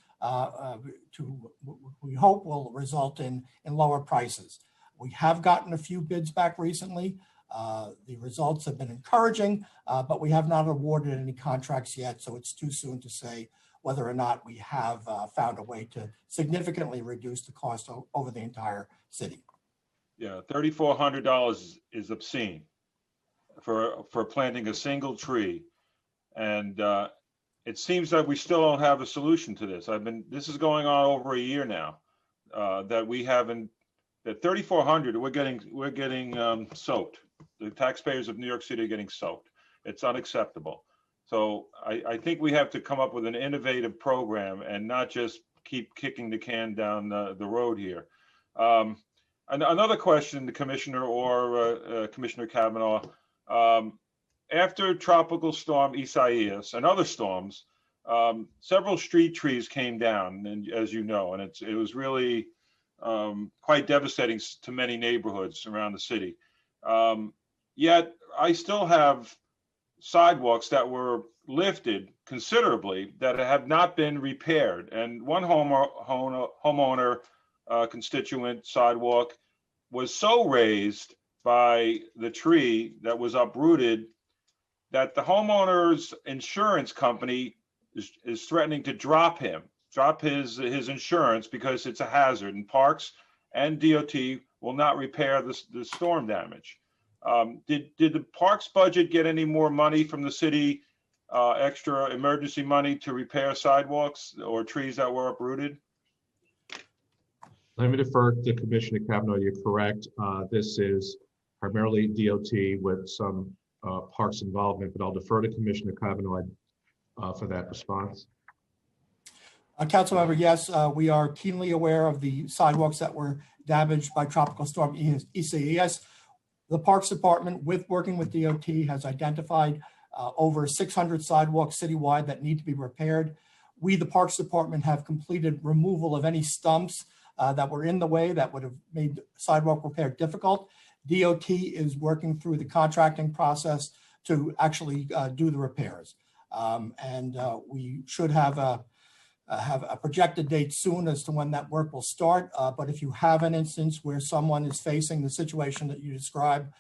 we hope will result in lower prices. We have gotten a few bids back recently. The results have been encouraging, but we have not awarded any contracts yet, so it's too soon to say whether or not we have found a way to significantly reduce the cost over the entire city. Yeah, $3,400 is obscene for planting a single tree, and it seems that we still don't have a solution to this. This is going on over a year now that we haven't. That $3,400, we're getting soaked. The taxpayers of New York City are getting soaked. It's unacceptable. So I think we have to come up with an innovative program and not just keep kicking the can down the road here. Another question, the Commissioner or Commissioner Kavanaugh, after Tropical Storm Isaias and other storms, several street trees came down, and as you know, and it was really quite devastating to many neighborhoods around the city. Yet I still have sidewalks that were lifted considerably that have not been repaired. And one homeowner constituent sidewalk was so raised by the tree that was uprooted that the homeowner's insurance company is threatening to drop his insurance because it's a hazard, and Parks and DOT will not repair the storm damage. Did the Parks budget get any more money from the city, extra emergency money to repair sidewalks or trees that were uprooted? Let me defer to Commissioner Kavanaugh. You're correct. This is primarily DOT with some Parks involvement, but I'll defer to Commissioner Kavanaugh for that response. Councilmember, yes, we are keenly aware of the sidewalks that were damaged by Tropical Storm Isaias. The Parks Department, working with DOT, has identified over 600 sidewalks citywide that need to be repaired. We, the Parks Department, have completed removal of any stumps that were in the way that would have made sidewalk repair difficult. DOT is working through the contracting process to actually do the repairs. We should have a projected date soon as to when that work will start. But if you have an instance where someone is facing the situation that you described,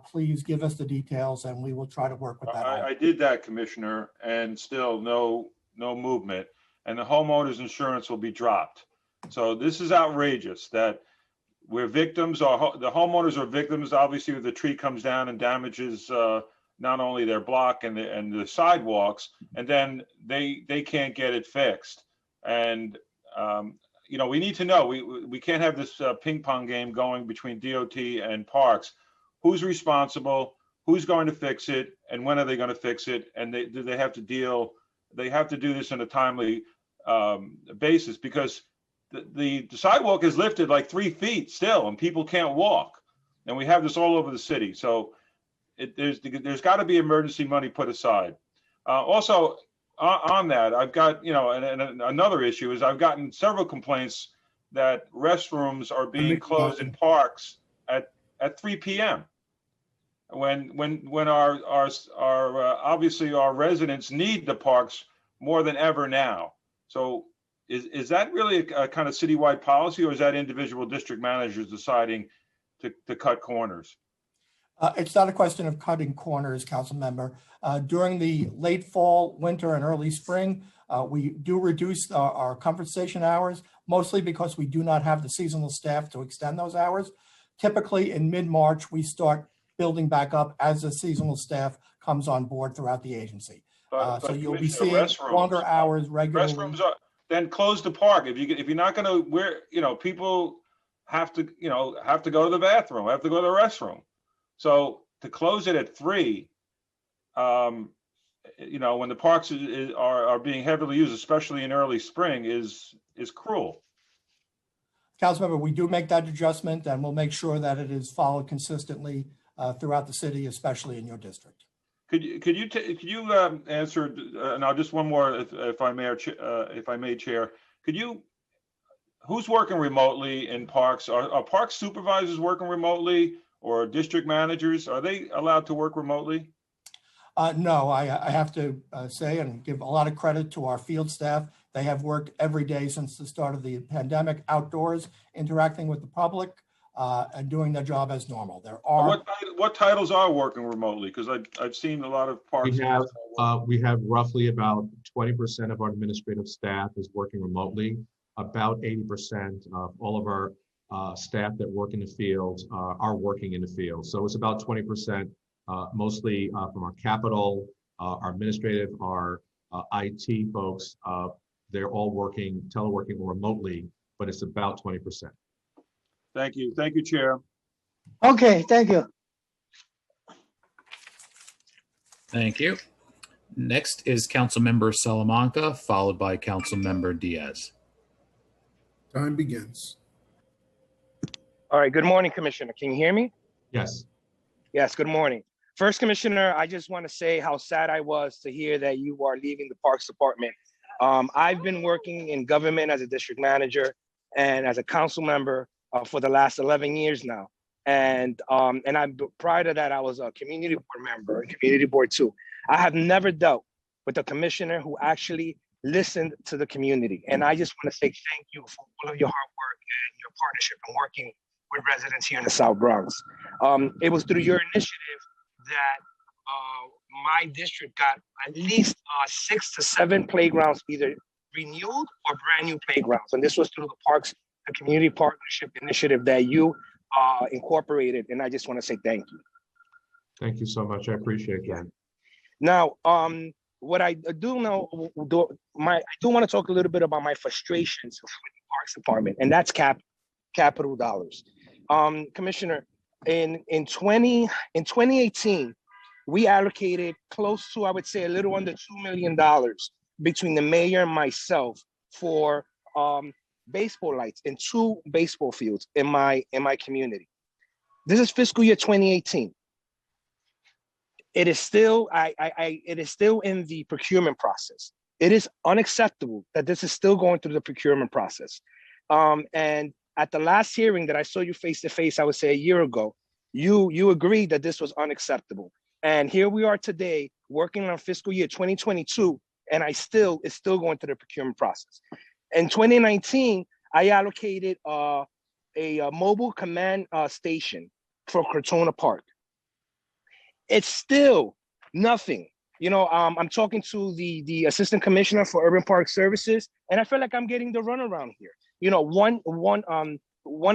please give us the details and we will try to work with that. I did that, Commissioner, and still no movement, and the homeowner's insurance will be dropped. So this is outrageous that we're victims, the homeowners are victims. Obviously, if the tree comes down and damages not only their block and the sidewalks, and then they can't get it fixed. And we need to know, we can't have this ping pong game going between DOT and Parks. Who's responsible? Who's going to fix it? And when are they going to fix it? And do they have to do this in a timely basis, because the sidewalk is lifted like 3 feet still, and people can't walk. And we have this all over the city. So there's got to be emergency money put aside. Also, on that, I've got, and another issue is I've gotten several complaints that restrooms are being closed in parks at 3 p.m. when our obviously our residents need the parks more than ever now. So is that really a kind of citywide policy, or is that individual district managers deciding to cut corners? It's not a question of cutting corners, council member. During the late fall, winter, and early spring, we do reduce our comfort station hours, mostly because we do not have the seasonal staff to extend those hours. Typically in mid-March, we start building back up as the seasonal staff comes on board throughout the agency. So you'll be seeing longer hours regularly. Restrooms then close the park. If you're not going to, people have to go to the bathroom, have to go to the restroom. So to close it at 3, when the parks are being heavily used, especially in early spring, is cruel. Councilmember, we do make that adjustment, and we'll make sure that it is followed consistently throughout the city, especially in your district. Could you answer? Now, just one more, if I may, Chair. Who's working remotely in parks? Are park supervisors working remotely, or district managers? Are they allowed to work remotely? No, I have to say and give a lot of credit to our field staff. They have worked every day since the start of the pandemic, outdoors, interacting with the public, and doing their job as normal. There are what titles are working remotely? Because I've seen a lot of parks. We have roughly about 20% of our administrative staff is working remotely. About 80% of all of our staff that work in the field are working in the field. So it's about 20%, mostly from our capital, our administrative, our IT folks. They're all teleworking remotely, but it's about 20%. Thank you. Thank you, Chair. Okay, thank you. Thank you. Next is Councilmember Salamanca, followed by Councilmember Diaz. Time begins. All right. Good morning, Commissioner. Can you hear me? Yes. Yes. Good morning. First, Commissioner, I just want to say how sad I was to hear that you are leaving the Parks Department. I've been working in government as a district manager and as a council member for the last 11 years now. And prior to that, I was a community board member, community board too. I have never dealt with a commissioner who actually listened to the community. And I just want to say thank you for all of your hard work and your partnership and working with residents here in the South Bronx. It was through your initiative that my district got at least 6 to 7 playgrounds, either renewed or brand new playgrounds. And this was through the community partnership initiative that you incorporated. And I just want to say thank you. Thank you so much. I appreciate that. Now, what I do know, I do want to talk a little bit about my frustrations with the Parks Department, and that's capital dollars. Commissioner, in 2018, we allocated close to, I would say, a little under $2 million between the mayor and myself for baseball lights in 2 baseball fields in my community. This is fiscal year 2018. It is still, it is still in the procurement process. It is unacceptable that this is still going through the procurement process. And at the last hearing that I saw you face to face, I would say a year ago, you agreed that this was unacceptable. And here we are today working on fiscal year 2022, and it's still going through the procurement process. In 2019, I allocated a mobile command station for Crotona Park. It's still nothing. You know, I'm talking to the assistant commissioner for urban park services, and I feel like I'm getting the runaround here. You know, one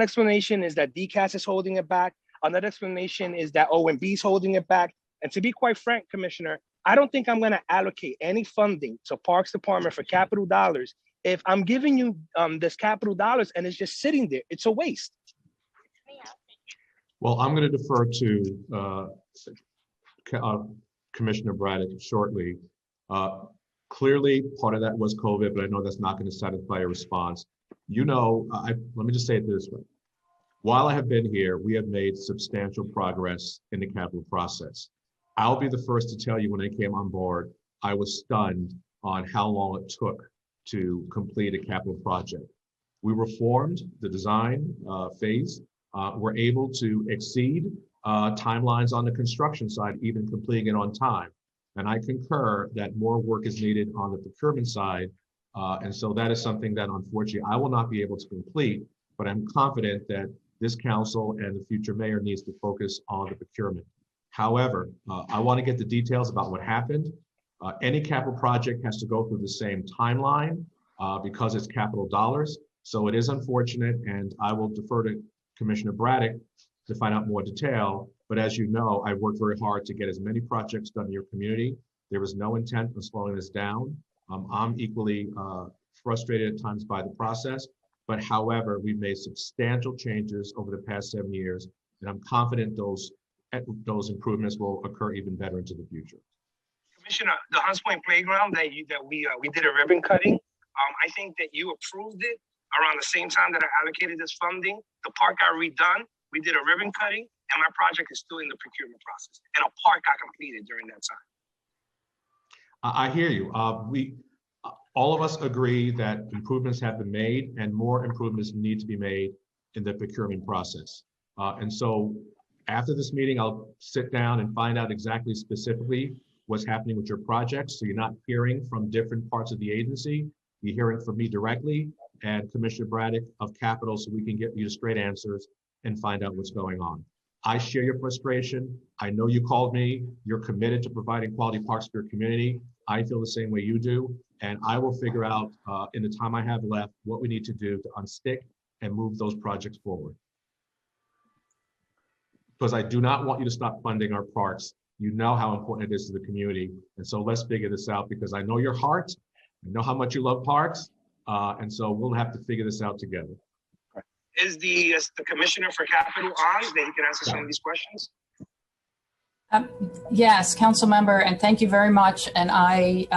explanation is that DCAS is holding it back. Another explanation is that OMB is holding it back. And to be quite frank, Commissioner, I don't think I'm going to allocate any funding to Parks Department for capital dollars if I'm giving you this capital dollars and it's just sitting there. It's a waste. Well, I'm going to defer to Commissioner Braddock shortly. Clearly, part of that was COVID, but I know that's not going to satisfy a response. You know, let me just say it this way. While I have been here, we have made substantial progress in the capital process. I'll be the first to tell you when I came on board, I was stunned on how long it took to complete a capital project. We reformed the design phase. We're able to exceed timelines on the construction side, even completing it on time. And I concur that more work is needed on the procurement side. And so that is something that unfortunately I will not be able to complete, but I'm confident that this council and the future mayor needs to focus on the procurement. However, I want to get the details about what happened. Any capital project has to go through the same timeline because it's capital dollars. So it is unfortunate, and I will defer to Commissioner Braddock to find out more detail. But as you know, I worked very hard to get as many projects done in your community. There was no intent of slowing this down. I'm equally frustrated at times by the process, but however, we've made substantial changes over the past 7 years, and I'm confident those improvements will occur even better into the future. Commissioner, the Hunts Point Playground that we did a ribbon cutting, I think that you approved it around the same time that I allocated this funding. The park got redone, we did a ribbon cutting, and my project is still in the procurement process, and a park got completed during that time. I hear you. All of us agree that improvements have been made and more improvements need to be made in the procurement process. And so after this meeting, I'll sit down and find out exactly specifically what's happening with your project. So you're not hearing from different parts of the agency. You're hearing from me directly and Commissioner Braddock of Capital, so we can get you straight answers and find out what's going on. I share your frustration. I know you called me. You're committed to providing quality parks for your community. I feel the same way you do. And I will figure out in the time I have left what we need to do to unstick and move those projects forward. Because I do not want you to stop funding our parks. You know how important it is to the community. And so let's figure this out, because I know your heart. I know how much you love parks. And so we'll have to figure this out together. Is the Commissioner for Capital on, that he can answer some of these questions? Yes, Council Member, and thank you very much. And I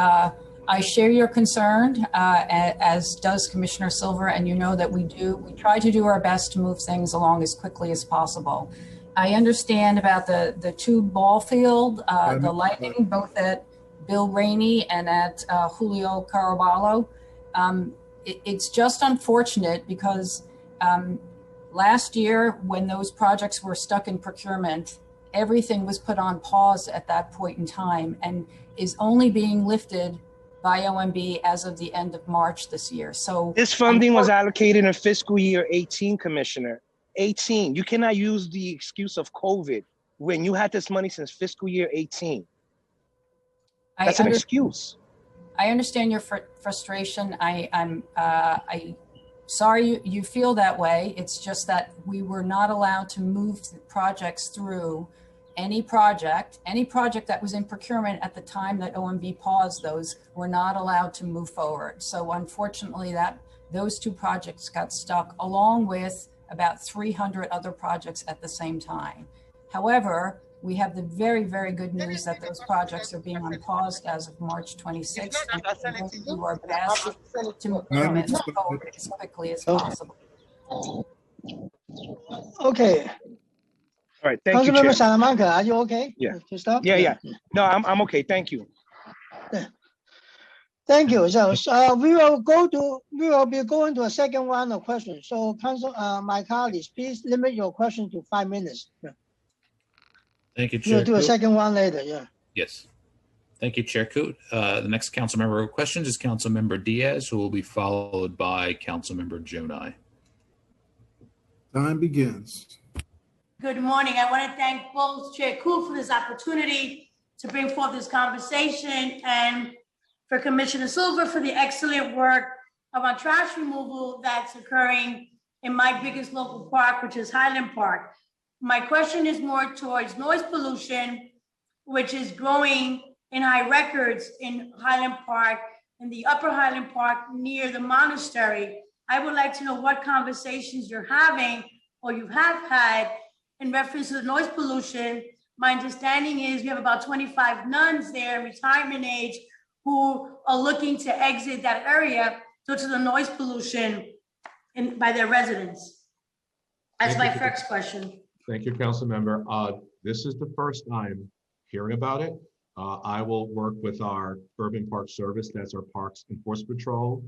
share your concern, as does Commissioner Silver, and you know that we try to do our best to move things along as quickly as possible. I understand about the two ball field, the lighting, both at Bill Rainey and at Julio Caraballo. It's just unfortunate because last year when those projects were stuck in procurement, everything was put on pause at that point in time and is only being lifted by OMB as of the end of March this year. So this funding was allocated in fiscal year 18, Commissioner. 18. You cannot use the excuse of COVID when you had this money since fiscal year 18. That's an excuse. I understand your frustration. I'm sorry you feel that way. It's just that we were not allowed to move projects through. Any project that was in procurement at the time that OMB paused those were not allowed to move forward. So unfortunately those two projects got stuck along with about 300 other projects at the same time. However, we have the very, very good news that those projects are being unpaused as of March 26th. And we're going to do our best to move them forward as quickly as possible. Okay. All right, thank you, Councilmember Chair. Salamanca, are you okay? Yeah. To stop? Yeah. No, I'm okay. Thank you. Thank you. So we will be going to a second round of questions. So my colleagues, please limit your question to 5 minutes. Yeah. Thank you, Chair. We'll do a second one later. Yeah. Yes. Thank you, Chair Coote. The next council member with questions is Councilmember Diaz, who will be followed by Councilmember Jonai. Time begins. Good morning. I want to thank both Chair Coote for this opportunity to bring forth this conversation, and for Commissioner Silver for the excellent work around trash removal that's occurring in my biggest local park, which is Highland Park. My question is more towards noise pollution, which is growing in high records in Highland Park, in the upper Highland Park near the monastery. I would like to know what conversations you're having or you have had in reference to the noise pollution. My understanding is we have about 25 nuns there, retirement age, who are looking to exit that area due to the noise pollution by their residents. That's my first question. Thank you, Council Member. This is the first time hearing about it. I will work with our Urban Park Service, that's our Parks Enforcement Patrol,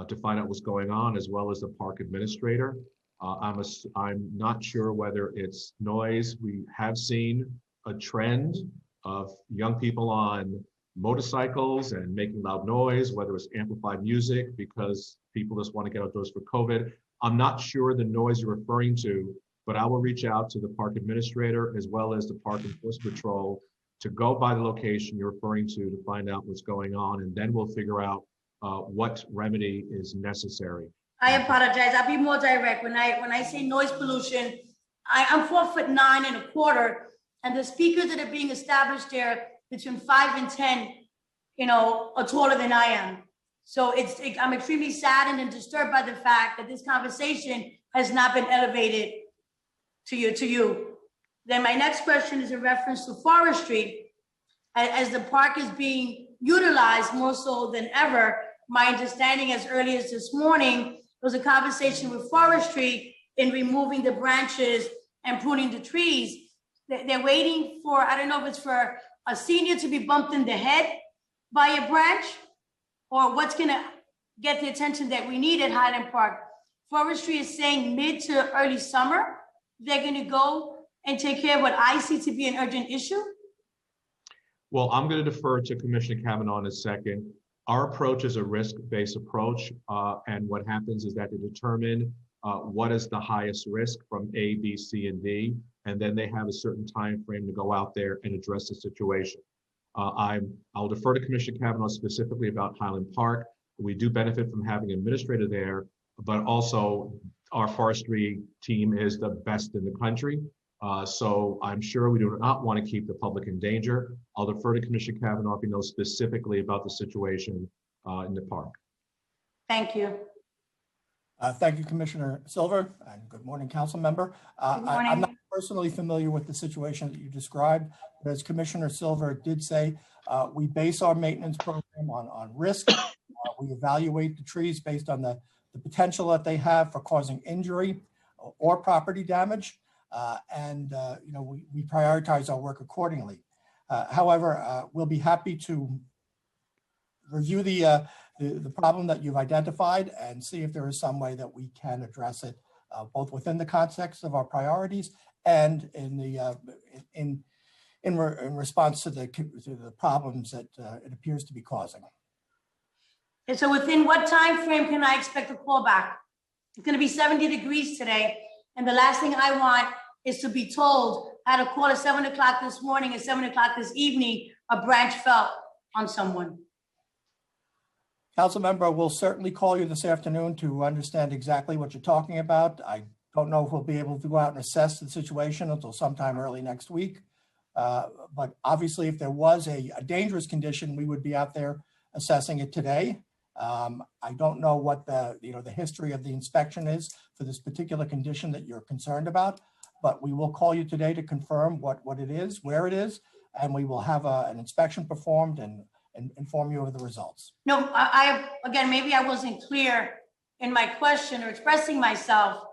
to find out what's going on, as well as the park administrator. I'm not sure whether it's noise. We have seen a trend of young people on motorcycles and making loud noise, whether it's amplified music because people just want to get outdoors for COVID. I'm not sure the noise you're referring to, but I will reach out to the park administrator as well as the Park Enforcement Patrol to go by the location you're referring to find out what's going on, and then we'll figure out what remedy is necessary. I apologize. I'll be more direct. When I say noise pollution, I'm 4'9" and a quarter, and the speakers that are being established there between 5 and 10, are taller than I am. So I'm extremely saddened and disturbed by the fact that this conversation has not been elevated to you. Then my next question is in reference to forestry. As the park is being utilized more so than ever, my understanding as early as this morning, there was a conversation with forestry in removing the branches and pruning the trees. They're waiting for, I don't know if it's for a senior to be bumped in the head by a branch, or what's gonna get the attention that we need at Highland Park. Forestry is saying mid to early summer, they're gonna go and take care of what I see to be an urgent issue. Well, I'm going to defer to Commissioner Kavanaugh in a second. Our approach is a risk-based approach, and what happens is that they determine what is the highest risk from A, B, C, and D, and then they have a certain time frame to go out there and address the situation. I'll defer to Commissioner Kavanaugh specifically about Highland Park. We do benefit from having an administrator there, but also our forestry team is the best in the country. So I'm sure we do not want to keep the public in danger. I'll defer to Commissioner Kavanaugh if he knows specifically about the situation in the park. Thank you. Thank you, Commissioner Silver, and good morning, Council Member. I'm not personally familiar with the situation that you described, but as Commissioner Silver did say, we base our maintenance program on risk. We evaluate the trees based on the potential that they have for causing injury or property damage. We prioritize our work accordingly. However, we'll be happy to review the problem that you've identified and see if there is some way that we can address it, both within the context of our priorities and in response to the problems that it appears to be causing. And so within what time frame can I expect a call back? It's going to be 70 degrees today, and the last thing I want is to be told I had a call at 7 o'clock this morning, at 7 o'clock this evening, a branch fell. on someone. Councilmember, we'll certainly call you this afternoon to understand exactly what you're talking about. I don't know if we'll be able to go out and assess the situation until sometime early next week. But obviously, if there was a dangerous condition, we would be out there assessing it today. I don't know what the history of the inspection is for this particular condition that you're concerned about, but we will call you today to confirm what it is, where it is, and we will have an inspection performed and inform you of the results. No, again, maybe I wasn't clear in my question or expressing myself.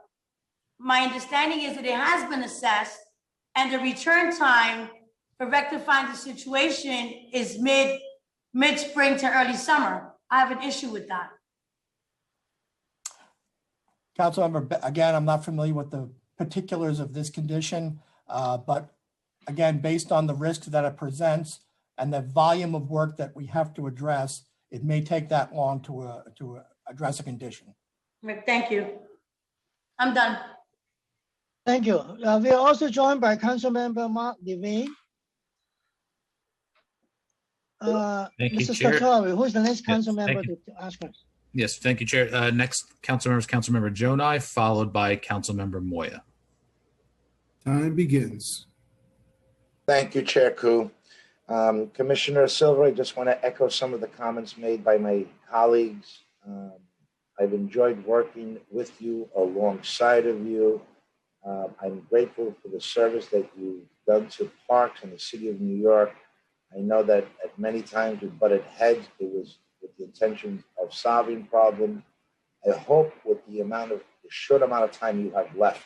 My understanding is that it has been assessed and the return time for rectifying the situation is mid-spring to early summer. I have an issue with that. Councilmember, again, I'm not familiar with the particulars of this condition, but again, based on the risks that it presents and the volume of work that we have to address, it may take that long to address a condition. Thank you. I'm done. Thank you. We are also joined by Councilmember Mark Devine. Thank you, Mr. Chair. Sartori, who's the next Yes, council member thank you. to ask us? Yes, thank you, Chair. Next council member is Councilmember Jonai, followed by Councilmember Moya. Time begins. Thank you, Chair Koo. Commissioner Silver, I just want to echo some of the comments made by my colleagues. I've enjoyed working with you, alongside of you. I'm grateful for the service that you've done to parks in the city of New York. I know that at many times we butted heads. It was with the intention of solving problems. I hope with the short amount of time you have left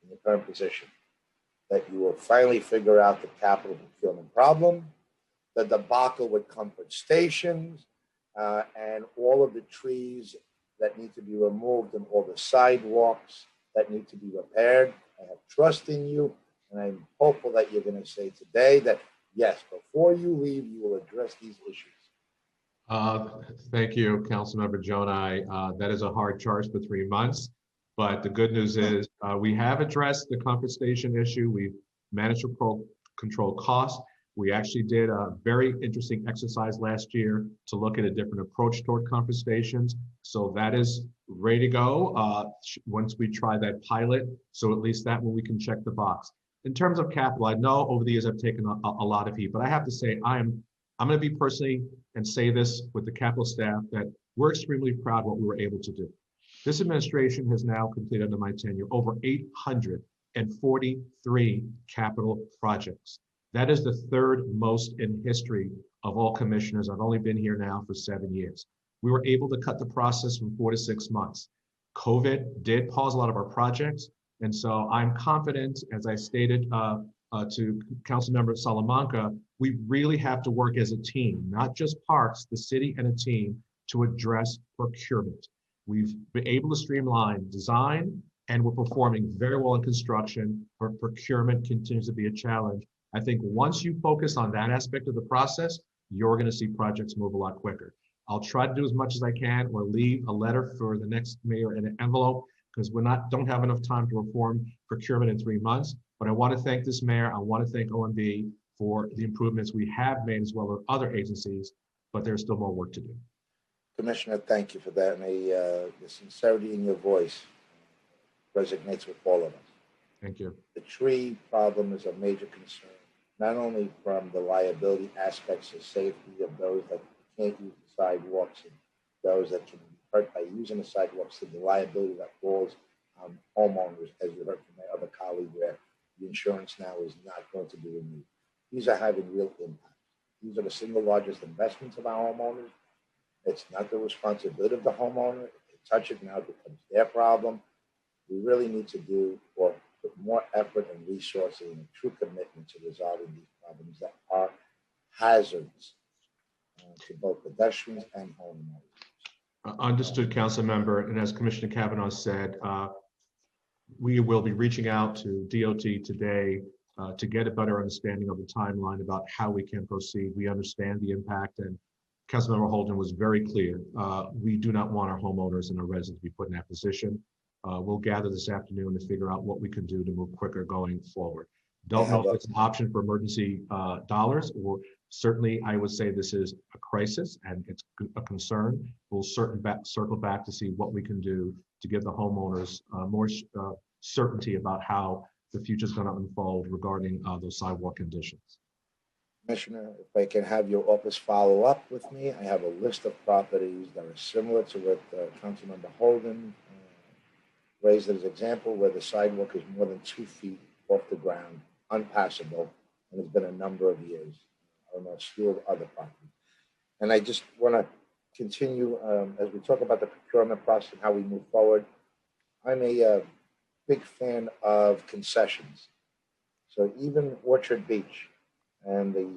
in the current position, that you will finally figure out the capital procurement problem, the debacle with Comfort Stations, and all of the trees that need to be removed and all the sidewalks that need to be repaired. I have trust in you, and I'm hopeful that you're going to say today that, yes, before you leave, you will address these issues. Thank you, Councilmember Jonai. That is a hard charge for 3 months, but the good news is we have addressed the Comfort Station issue. We've managed to control costs. We actually did a very interesting exercise last year to look at a different approach toward Comfort Stations. So that is ready to go once we try that pilot. So at least that one we can check the box. In terms of capital, I know over the years I've taken a lot of heat, but I have to say I'm going to be personally and say this with the capital staff that we're extremely proud of what we were able to do. This administration has now completed under my tenure over 843 capital projects. That is the third most in history of all commissioners. I've only been here now for 7 years. We were able to cut the process from 4 to 6 months. COVID did pause a lot of our projects. And so I'm confident, as I stated to Councilmember Salamanca, we really have to work as a team, not just parks, the city and a team, to address procurement. We've been able to streamline design, and we're performing very well in construction, but procurement continues to be a challenge. I think once you focus on that aspect of the process, you're going to see projects move a lot quicker. I'll try to do as much as I can or leave a letter for the next mayor in an envelope, because don't have enough time to reform procurement in 3 months. But I want to thank this mayor. I want to thank OMB for the improvements we have made, as well as other agencies, but there's still more work to do. Commissioner, thank you for that. And the sincerity in your voice resonates with all of us. Thank you. The tree problem is a major concern, not only from the liability aspects of safety of those that can't use the sidewalks and those that can be hurt by using the sidewalks, to the liability that falls on homeowners, as you heard from my other colleague, where the insurance now is not going to be renewed. These are having real impact. These are the single largest investments of our homeowners. It's not the responsibility of the homeowner. If they touch it, now it becomes their problem. We really need to put more effort and resources and a true commitment to resolving these problems that are hazards to both pedestrians and homeowners. Understood, Council Member. And as Commissioner Kavanaugh said, we will be reaching out to DOT today to get a better understanding of the timeline about how we can proceed. We understand the impact, and Councilmember Holden was very clear. We do not want our homeowners and our residents to be put in that position. We'll gather this afternoon to figure out what we can do to move quicker going forward. Don't know if it's an option for emergency dollars, or Certainly, I would say this is a crisis and it's a concern. We'll circle back to see what we can do to give the homeowners more certainty about how the future is going to unfold regarding those sidewalk conditions. Commissioner, if I can have your office follow up with me, I have a list of properties that are similar to what Councilmember Holden raised as an example, where the sidewalk is more than 2 feet off the ground, unpassable, and it's been a number of years on a slew of other properties. And I just want to continue as we talk about the procurement process and how we move forward. I'm a big fan of concessions. So even Orchard Beach and the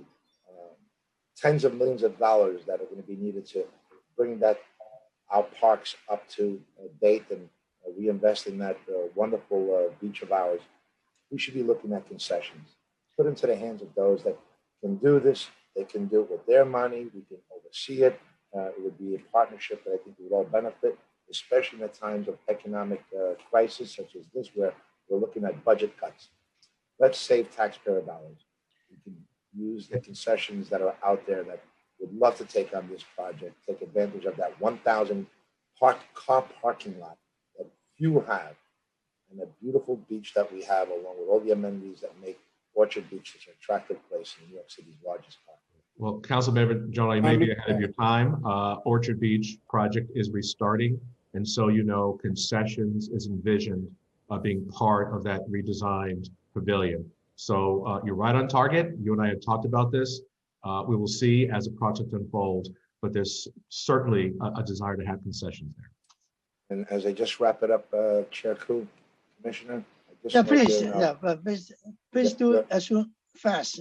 tens of millions of dollars that are going to be needed to bring our parks up to date and reinvest in that wonderful beach of ours, we should be looking at concessions. Put into the hands of those that can do this. They can do it with their money. We can oversee it. It would be a partnership that I think we would all benefit, especially in the times of economic crisis such as this, where we're looking at budget cuts. Let's save taxpayer dollars. We can use the concessions that are out there that would love to take on this project, take advantage of that 1,000 car parking lot that few have, and the beautiful beach that we have, along with all the amenities that make Orchard Beach such an attractive place in New York City's largest park. Well, Councilmember Jonah, you may be ahead of your time. Orchard Beach project is restarting, and so you know concessions is envisioned being part of that redesigned pavilion. So you're right on target. You and I had talked about this. We will see as the project unfolds, but there's certainly a desire to have concessions there. And as I just wrap it up, Chair Koo, Commissioner. Please do it as soon fast.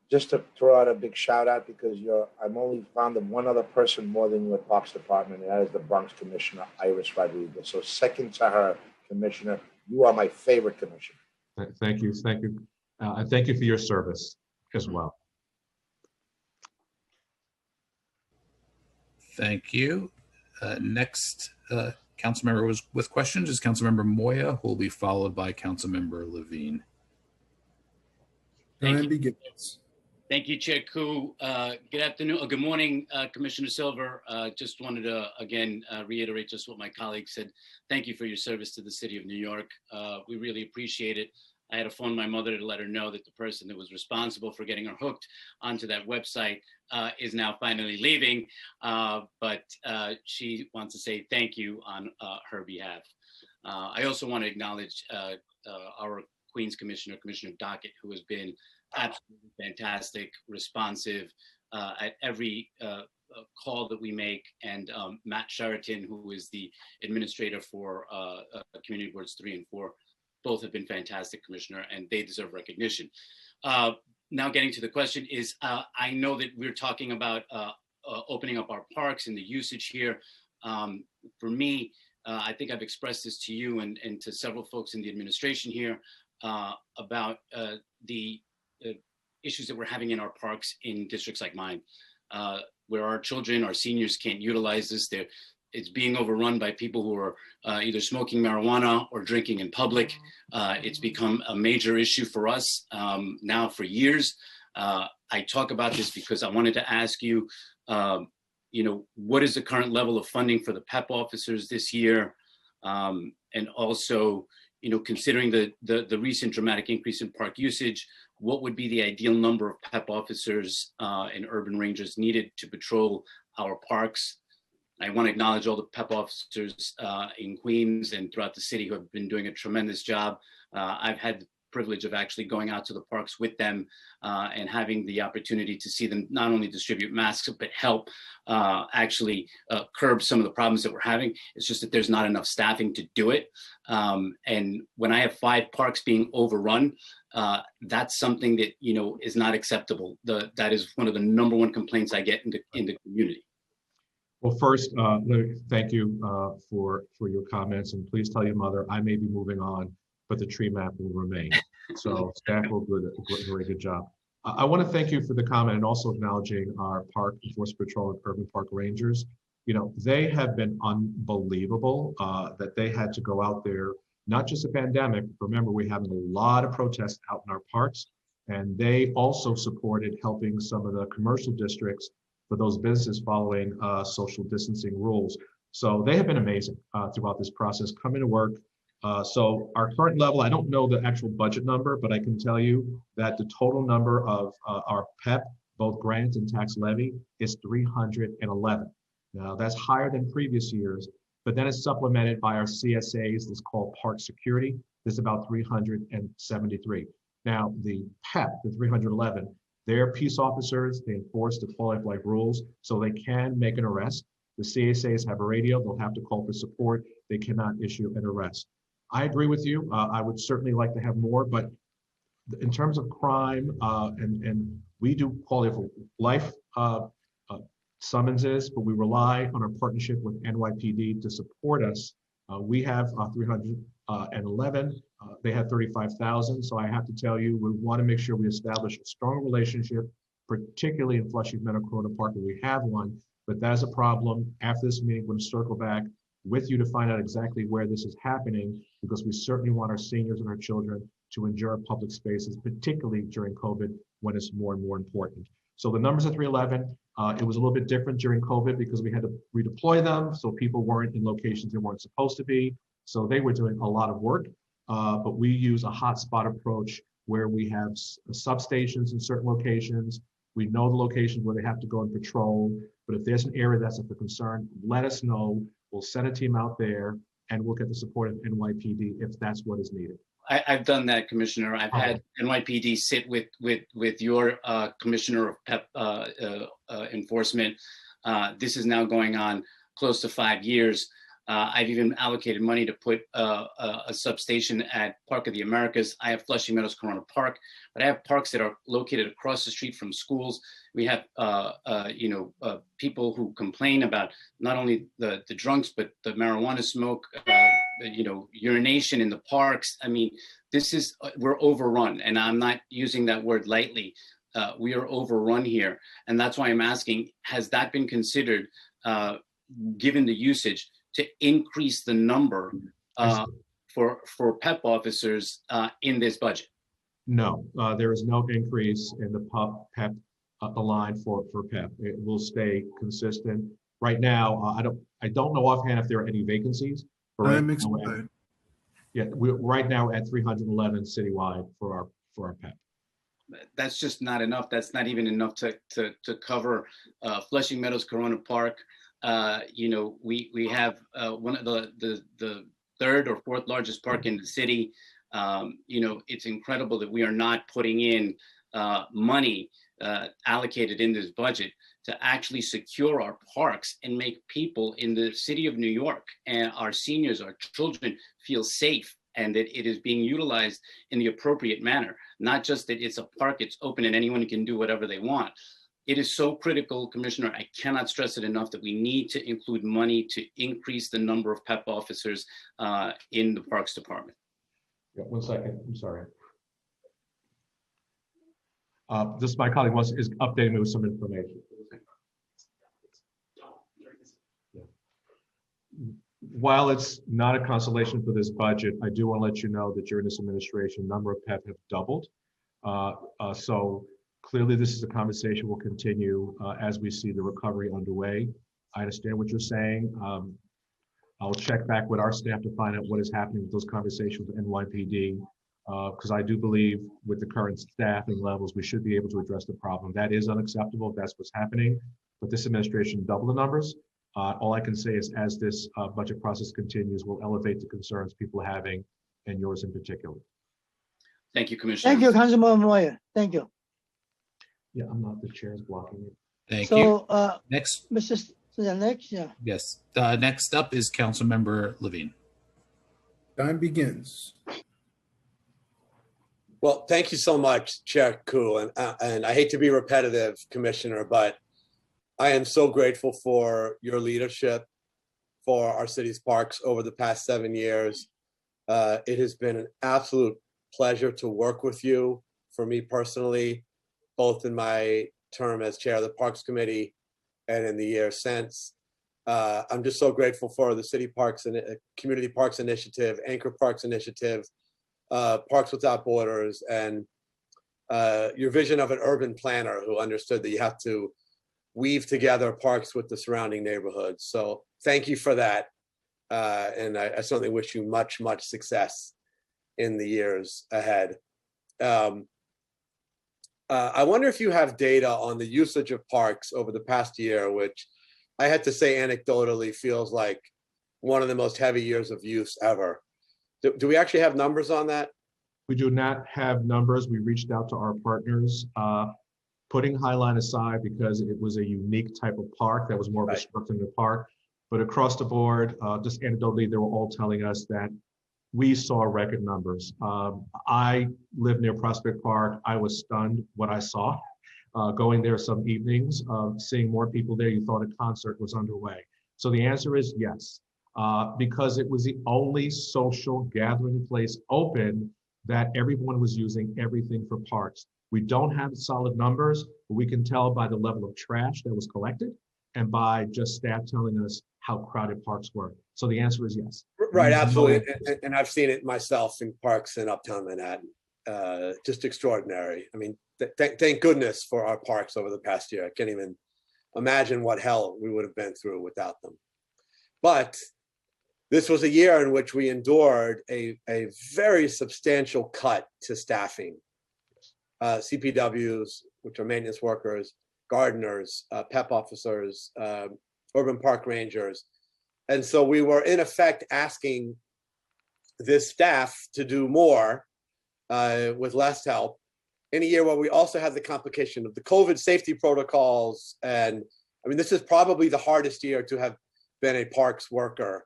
Just to throw out a big shout out, because I'm only fond of one other person more than your Parks Department, and that is the Bronx Commissioner, Iris Rodriguez. So second to her, Commissioner, you are my favorite commissioner. Thank you. And thank you for your service as well. Thank you. Next Councilmember with questions is Councilmember Moya, who will be followed by Councilmember Levine. Thank you, Chair Koo. Good afternoon, or good morning, Commissioner Silver. Just wanted to, again, reiterate just what my colleague said. Thank you for your service to the city of New York. We really appreciate it. I had to phone my mother to let her know that the person that was responsible for getting her hooked onto that website is now finally leaving, but she wants to say thank you on her behalf. I also want to acknowledge our Queens Commissioner, Commissioner Dockett, who has been absolutely fantastic, responsive at every call that we make, and Matt Sheraton, who is the administrator for Community Boards 3 and 4. Both have been fantastic, Commissioner, and they deserve recognition. Now getting to the question is, I know that we're talking about opening up our parks and the usage here. For me, I think I've expressed this to you and to several folks in the administration here about the issues that we're having in our parks in districts like mine, where our children, our seniors can't utilize this. It's being overrun by people who are either smoking marijuana or drinking in public. It's become a major issue for us now for years. I talk about this because I wanted to ask you, what is the current level of funding for the PEP officers this year? And also, considering the recent dramatic increase in park usage, what would be the ideal number of PEP officers and urban rangers needed to patrol our parks? I want to acknowledge all the PEP officers in Queens and throughout the city who have been doing a tremendous job. I've had the privilege of actually going out to the parks with them and having the opportunity to see them not only distribute masks, but help actually curb some of the problems that we're having. It's just that there's not enough staffing to do it. And when I have 5 parks being overrun, that's something that, is not acceptable. That is one of the #1 complaints I get in the community. Well, first, thank you for your comments, and please tell your mother I may be moving on, but the tree map will remain. So staff will do a very good job. I want to thank you for the comment and also acknowledging our Park Enforcement Patrol and Urban Park Rangers. They have been unbelievable that they had to go out there, not just a pandemic. Remember, we're having a lot of protests out in our parks. And they also supported helping some of the commercial districts for those businesses following social distancing rules. So they have been amazing throughout this process, coming to work. So our current level, I don't know the actual budget number, but I can tell you that the total number of our PEP, both grant and tax levy, is 311. Now that's higher than previous years, but then it's supplemented by our CSAs, that's called Park Security. There's about 373. Now the PEP, the 311, they're peace officers. They enforce the quality of life rules, so they can make an arrest. The CSAs have a radio. They'll have to call for support. They cannot issue an arrest. I agree with you. I would certainly like to have more, but in terms of crime, and we do quality of life summonses, but we rely on our partnership with NYPD to support us. We have 311. They had 35,000. So I have to tell you, we want to make sure we establish a strong relationship, particularly in Flushing Meadow Corona Park, where we have one. But that is a problem. After this meeting, we're going to circle back with you to find out exactly where this is happening, because we certainly want our seniors and our children to enjoy our public spaces, particularly during COVID, when it's more and more important. So the numbers are 311. It was a little bit different during COVID because we had to redeploy them, so people weren't in locations they weren't supposed to be. So they were doing a lot of work, but we use a hotspot approach where we have substations in certain locations. We know the locations where they have to go and patrol, but if there's an area that's of concern, let us know. We'll send a team out there and we'll get the support of NYPD if that's what is needed. I've done that, Commissioner. I've had NYPD sit with your Commissioner of PEP enforcement. This is now going on close to 5 years. I've even allocated money to put a substation at Park of the Americas. I have Flushing Meadows Corona Park, but I have parks that are located across the street from schools. We have people who complain about not only the drunks, but the marijuana smoke, urination in the parks. I mean, we're overrun, and I'm not using that word lightly. We are overrun here, and that's why I'm asking, has that been considered, given the usage, to increase the number for PEP officers in this budget? No, there is no increase in the PEP line for PEP. It will stay consistent. Right now, I don't know offhand if there are any vacancies. But we're right now at 311 citywide for our PEP. That's just not enough. That's not even enough to cover Flushing Meadows Corona Park. We have one of the third or fourth largest park in the city. It's incredible that we are not putting in money allocated in this budget to actually secure our parks and make people in the city of New York and our seniors, our children, feel safe, and that it is being utilized in the appropriate manner. Not just that it's a park, it's open and anyone can do whatever they want. It is so critical, Commissioner, I cannot stress it enough, that we need to include money to increase the number of PEP officers in the Parks Department. Yeah, 1 second, I'm sorry. This my colleague is updating me with some information. While it's not a consolation for this budget, I do want to let you know that during this administration, number of PEP have doubled. So clearly this is a conversation we'll continue as we see the recovery underway. I understand what you're saying. I'll check back with our staff to find out what is happening with those conversations with NYPD, because I do believe with the current staffing levels, we should be able to address the problem. That is unacceptable if that's what's happening, but this administration doubled the numbers. All I can say is as this budget process continues, we'll elevate the concerns people are having, and yours in particular. Thank you, Commissioner. Thank you, Councilman Moyer. Thank you. Yeah, I'm not, the chair is blocking it. Thank you. Next. Next, yeah. Yes. Next up is Councilmember Levine. Time begins. Well, thank you so much, Chair Koo. And I hate to be repetitive, Commissioner, but I am so grateful for your leadership for our city's parks over the past 7 years. It has been an absolute pleasure to work with you, for me personally, both in my term as chair of the Parks Committee and in the year since. I'm just so grateful for the City Parks and Community Parks Initiative, Anchor Parks Initiative, Parks Without Borders, and your vision of an urban planner who understood that you have to weave together parks with the surrounding neighborhoods. So thank you for that. And I certainly wish you much, much success in the years ahead. I wonder if you have data on the usage of parks over the past year, which I had to say anecdotally feels like one of the most heavy years of use ever. Do we actually have numbers on that? We do not have numbers. We reached out to our partners, putting Highline aside because it was a unique type of park that was more of a structured park. But across the board, just anecdotally, they were all telling us that we saw record numbers. I live near Prospect Park. I was stunned what I saw. Going there some evenings, seeing more people there, you thought a concert was underway. So the answer is yes, because it was the only social gathering place open that everyone was using everything for parks. We don't have solid numbers, but we can tell by the level of trash that was collected and by just staff telling us how crowded parks were. So the answer is yes. Right, absolutely. And I've seen it myself in parks in Uptown Manhattan. Just extraordinary. I mean, thank goodness for our parks over the past year. I can't even imagine what hell we would have been through without them. But this was a year in which we endured a very substantial cut to staffing. CPWs, which are maintenance workers, gardeners, PEP officers, urban park rangers. And so we were in effect asking this staff to do more with less help in a year where we also had the complication of the COVID safety protocols. And I mean, this is probably the hardest year to have been a parks worker,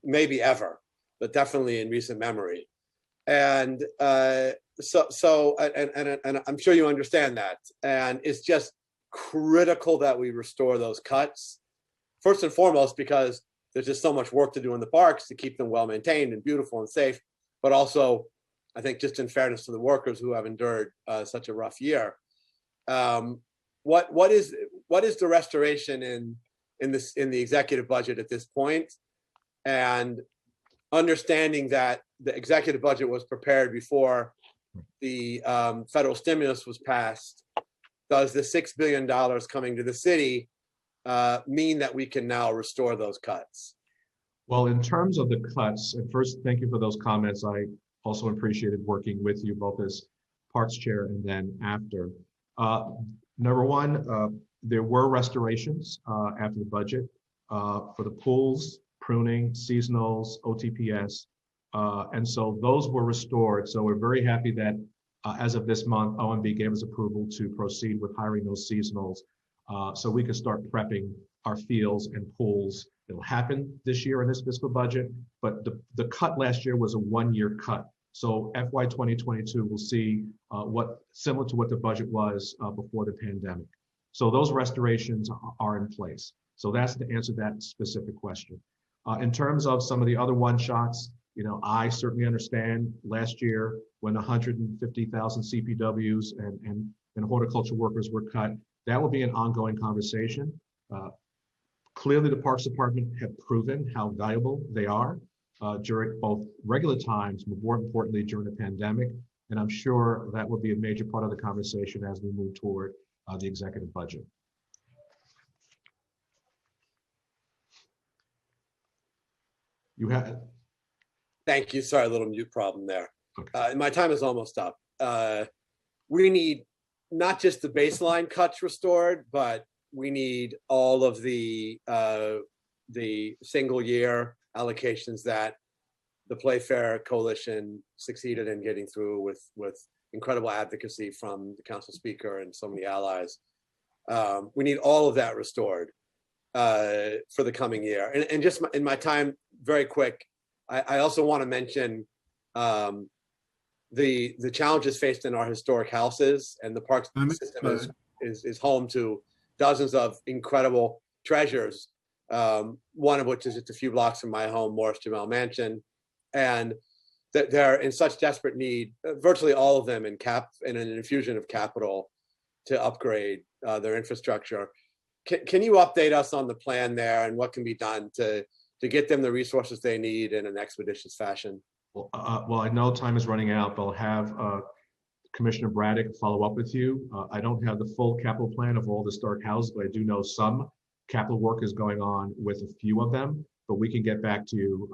maybe ever, but definitely in recent memory. And so I'm sure you understand that. And it's just critical that we restore those cuts. First and foremost, because there's just so much work to do in the parks to keep them well maintained and beautiful and safe, but also, I think, just in fairness to the workers who have endured such a rough year. What is the restoration in the executive budget at this point? And understanding that the executive budget was prepared before the federal stimulus was passed, does the $6 billion coming to the city mean that we can now restore those cuts? Well, in terms of the cuts, and first, thank you for those comments. I also appreciated working with you both as Parks Chair and then after. Number one, there were restorations after the budget for the pools, pruning, seasonals, OTPS. And so those were restored. So we're very happy that as of this month, OMB gave us approval to proceed with hiring those seasonals so we can start prepping our fields and pools. It'll happen this year in this fiscal budget, but the cut last year was a one-year cut. So FY 2022 will see similar to what the budget was before the pandemic. So those restorations are in place. So that's to answer that specific question. In terms of some of the other one-shots, I certainly understand last year when 150,000 CPWs and horticulture workers were cut, that will be an ongoing conversation. Clearly, the Parks Department have proven how valuable they are during both regular times, but more importantly, during the pandemic. And I'm sure that will be a major part of the conversation as we move toward the executive budget. You have. Thank you. Sorry, a little mute problem there. Okay. My time is almost up. We need not just the baseline cuts restored, but we need all of the single year allocations that the Playfair Coalition succeeded in getting through with incredible advocacy from the council speaker and so many allies. We need all of that restored for the coming year. And just in my time, very quick, I also want to mention the challenges faced in our historic houses, and the parks system is home to dozens of incredible treasures. One of which is just a few blocks from my home, Morris Jamel Mansion, and they're in such desperate need, virtually all of them in an infusion of capital to upgrade their infrastructure. Can you update us on the plan there and what can be done to get them the resources they need in an expeditious fashion? Well, I know time is running out. They'll have Commissioner Braddock follow up with you. I don't have the full capital plan of all the historic houses, but I do know some capital work is going on with a few of them, but we can get back to you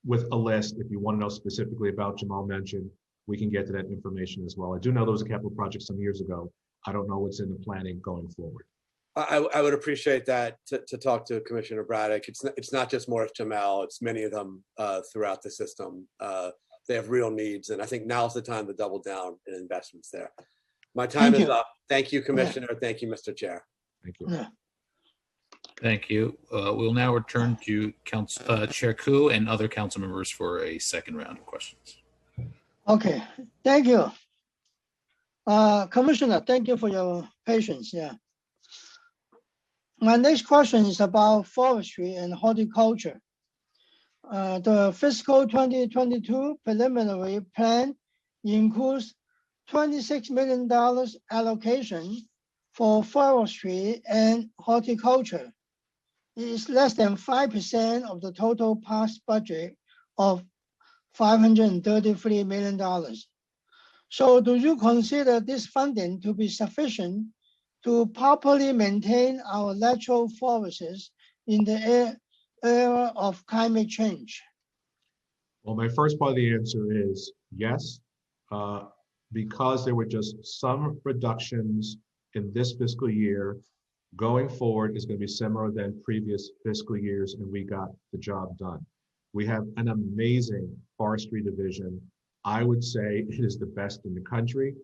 with a list. If you want to know specifically about Jamal mentioned, we can get to that information as well. I do know there was a capital project some years ago. I don't know what's in the planning going forward. I would appreciate that to talk to Commissioner Braddock. It's not just Morris Jamal, it's many of them throughout the system. They have real needs, and I think now's the time to double down in investments there. My time is up. Thank you, Commissioner. Thank you, Mr. Chair. Thank you. Yeah. Thank you. We'll now return to Chair Koo and other council members for a second round of questions. Okay, thank you. Commissioner, thank you for your patience. Yeah. My next question is about forestry and horticulture. The fiscal 2022 preliminary plan includes $26 million allocation for forestry and horticulture. It is less than 5% of the total past budget of $533 million. So do you consider this funding to be sufficient to properly maintain our natural forests in the era of climate change? Well, my first part of the answer is yes, because there were just some reductions in this fiscal year. Going forward is going to be similar than previous fiscal years, and we got the job done. We have an amazing forestry division. I would say it is the best in the country.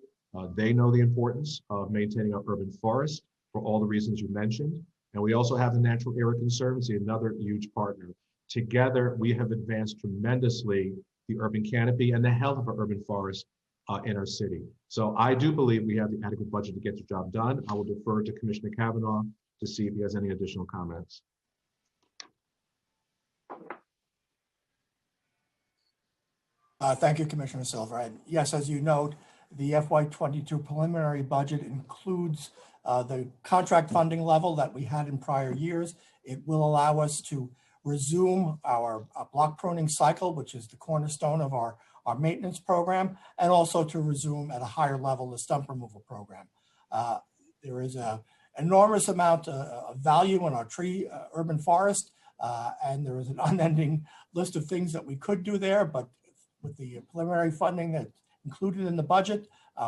They know the importance of maintaining our urban forest for all the reasons you mentioned. And we also have the Natural Area Conservancy, another huge partner. Together, we have advanced tremendously the urban canopy and the health of our urban forest in our city. So I do believe we have the adequate budget to get the job done. I will defer to Commissioner Kavanaugh to see if he has any additional comments. Thank you, Commissioner Silver. And yes, as you note, the FY22 preliminary budget includes the contract funding level that we had in prior years. It will allow us to resume our block pruning cycle, which is the cornerstone of our maintenance program, and also to resume at a higher level the stump removal program. There is an enormous amount of value in our urban forest, and there is an unending list of things that we could do there, but with the preliminary funding that's included in the budget,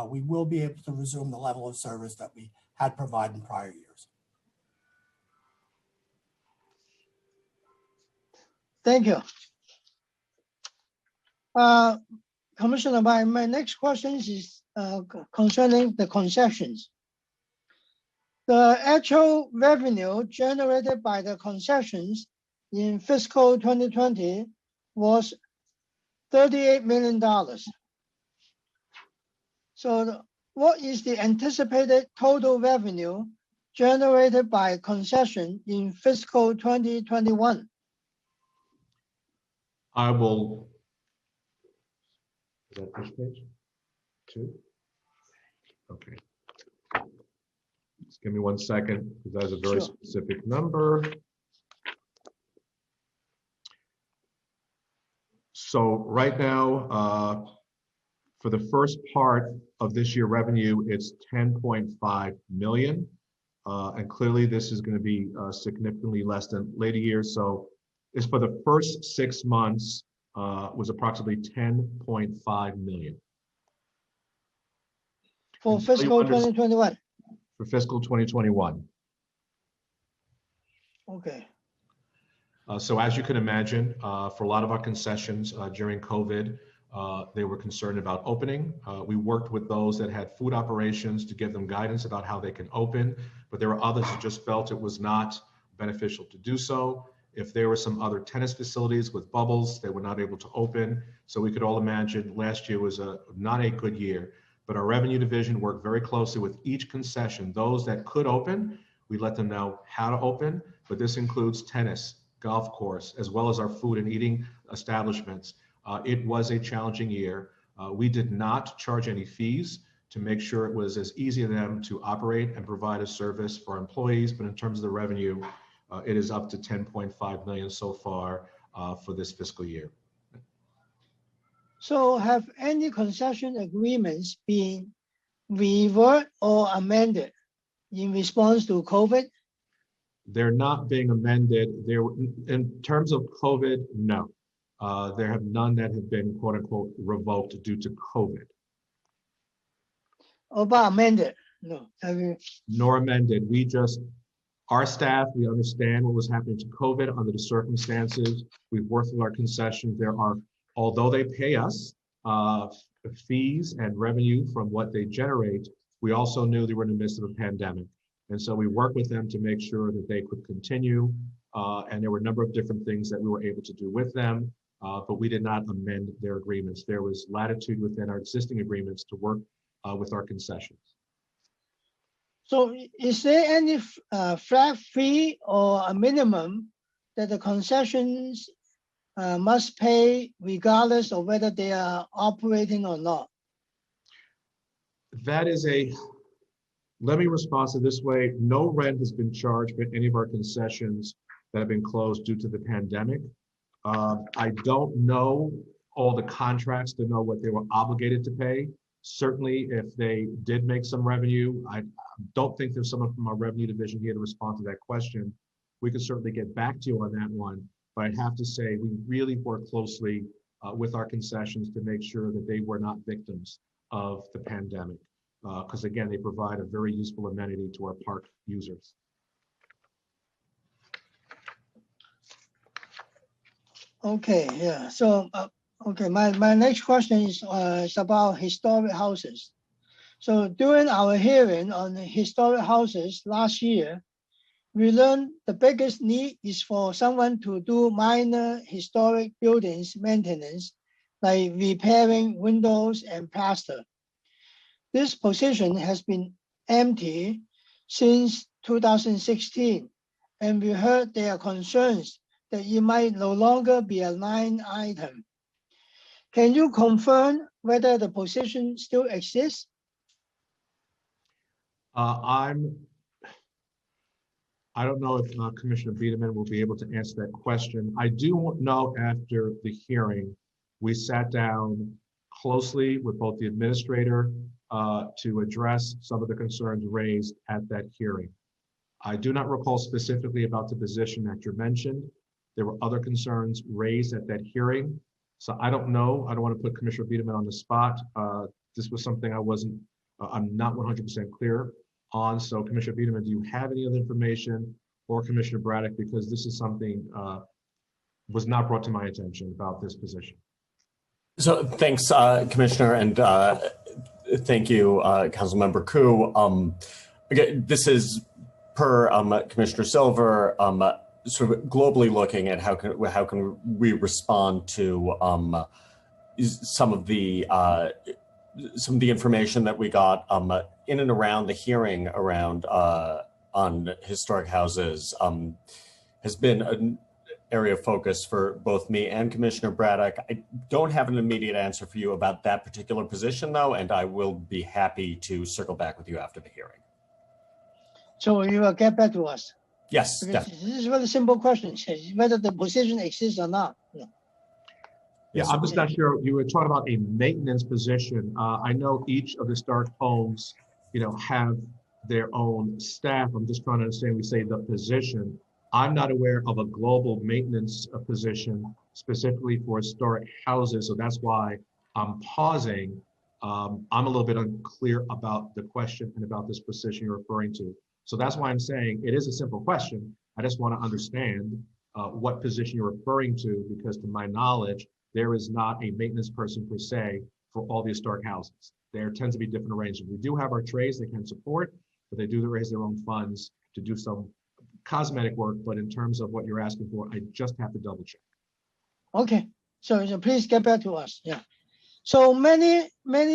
we will be able to resume the level of service that we had provided in prior years. Thank you. Commissioner, my next question is concerning the concessions. The actual revenue generated by the concessions in fiscal 2020 was $38 million. So what is the anticipated total revenue generated by concession in fiscal 2021? I will, is that first page? 2? Okay. Just give me 1 second, because that is a very specific number. So right now, for the first part of this year revenue, it's 10.5 million. And clearly this is going to be significantly less than later years. So it's for the first 6 months was approximately 10.5 million. For fiscal 2021? For fiscal 2021. Okay. So as you can imagine, for a lot of our concessions during COVID, they were concerned about opening. We worked with those that had food operations to give them guidance about how they can open, but there were others who just felt it was not beneficial to do so. If there were some other tennis facilities with bubbles, they were not able to open. So we could all imagine last year was not a good year, but our revenue division worked very closely with each concession. Those that could open, we let them know how to open, but this includes tennis, golf course, as well as our food and eating establishments. It was a challenging year. We did not charge any fees to make sure it was as easy for them to operate and provide a service for employees, but in terms of the revenue, it is up to 10.5 million so far for this fiscal year. So have any concession agreements been reworked or amended in response to COVID? They're not being amended. In terms of COVID, no. There have none that have been quote unquote revoked due to COVID. About amended? No. Nor amended. Our staff, we understand what was happening to COVID under the circumstances. We've worked with our concessions. Although they pay us fees and revenue from what they generate, we also knew they were in the midst of a pandemic. And so we worked with them to make sure that they could continue. And there were a number of different things that we were able to do with them, but we did not amend their agreements. There was latitude within our existing agreements to work with our concessions. So is there any flat fee or a minimum that the concessions must pay regardless of whether they are operating or not? Let me respond to this way. No rent has been charged for any of our concessions that have been closed due to the pandemic. I don't know all the contracts to know what they were obligated to pay. Certainly, if they did make some revenue, I don't think there's someone from our revenue division here to respond to that question. We could certainly get back to you on that one, but I'd have to say we really work closely with our concessions to make sure that they were not victims of the pandemic. Because again, they provide a very useful amenity to our park users. Okay, yeah. So, okay, my next question is about historic houses. So during our hearing on the historic houses last year, we learned the biggest need is for someone to do minor historic buildings maintenance, like repairing windows and plaster. This position has been empty since 2016, and we heard there are concerns that it might no longer be a line item. Can you confirm whether the position still exists? I don't know if Commissioner Biederman will be able to answer that question. I do know after the hearing, we sat down closely with both the administrator to address some of the concerns raised at that hearing. I do not recall specifically about the position that you mentioned. There were other concerns raised at that hearing. So I don't know. I don't want to put Commissioner Biederman on the spot. This was something I'm not 100% clear on. So Commissioner Biederman, do you have any other information, or Commissioner Braddock, because this is something was not brought to my attention about this position. So thanks, Commissioner, and thank you, Councilmember Koo. Again, this is per Commissioner Silver, sort of globally looking at how can we respond to some of the information that we got in and around the hearing around on historic houses has been an area of focus for both me and Commissioner Braddock. I don't have an immediate answer for you about that particular position, though, and I will be happy to circle back with you after the hearing. So you will get back to us? Yes, because definitely. this is a very simple question, whether the position exists or not. Yeah, I'm just not sure. You were talking about a maintenance position. I know each of the historic homes, have their own staff. I'm just trying to understand. We say the position. I'm not aware of a global maintenance position specifically for historic houses, so that's why I'm pausing. I'm a little bit unclear about the question and about this position you're referring to. So that's why I'm saying it is a simple question. I just want to understand what position you're referring to, because to my knowledge, there is not a maintenance person per se for all the historic houses. There tends to be different arrangements. We do have our trades they can support, but they do raise their own funds to do some cosmetic work. But in terms of what you're asking for, I just have to double check. Okay, so please get back to us. Yeah. So many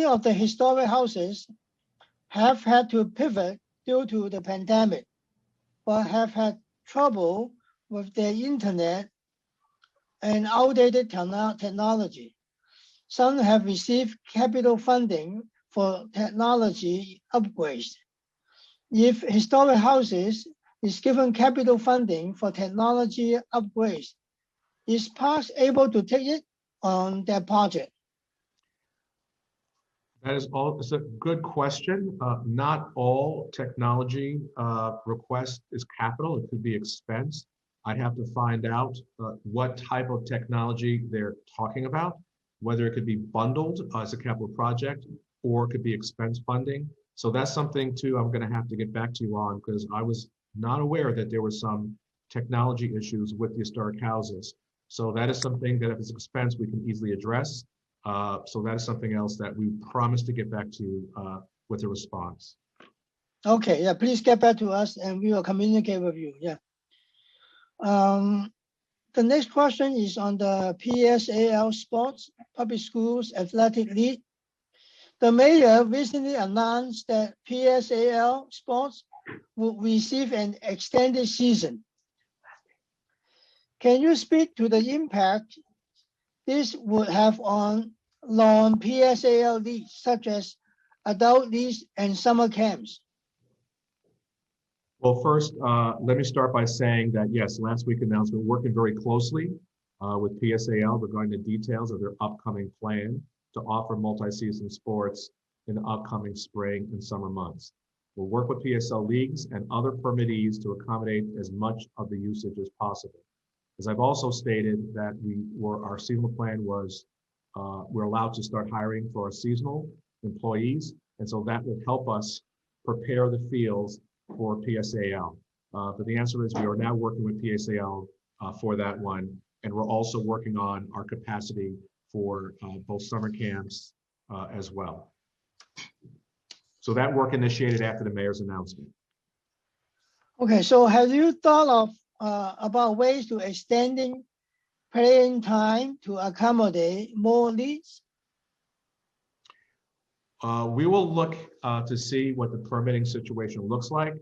of the historic houses have had to pivot due to the pandemic, but have had trouble with their internet and outdated technology. Some have received capital funding for technology upgrades. If historic houses is given capital funding for technology upgrades, is Parks able to take it on their project? That is all. It's a good question. Not all technology request is capital. It could be expense. I'd have to find out what type of technology they're talking about, whether it could be bundled as a capital project or it could be expense funding. So that's something too I'm going to have to get back to you on, because I was not aware that there were some technology issues with the historic houses. So that is something that if it's expense, we can easily address. So that is something else that we promise to get back to you with a response. Okay, yeah, please get back to us and we will communicate with you. Yeah. The next question is on the PSAL Sports Public Schools Athletic League. The mayor recently announced that PSAL Sports will receive an extended season. Can you speak to the impact this would have on non-PSAL leagues, such as adult leagues and summer camps? Well, first, let me start by saying that, yes, last week announced we're working very closely with PSAL regarding the details of their upcoming plan to offer multi-season sports in the upcoming spring and summer months. We'll work with PSL leagues and other permittees to accommodate as much of the usage as possible. As I've also stated that our seasonal plan was, we're allowed to start hiring for our seasonal employees. And so that will help us prepare the fields for PSAL. But the answer is we are now working with PSAL for that one. And we're also working on our capacity for both summer camps as well. So that work initiated after the mayor's announcement. Okay, so have you thought of about ways to extending playing time to accommodate more leagues? We will look to see what the permitting situation looks like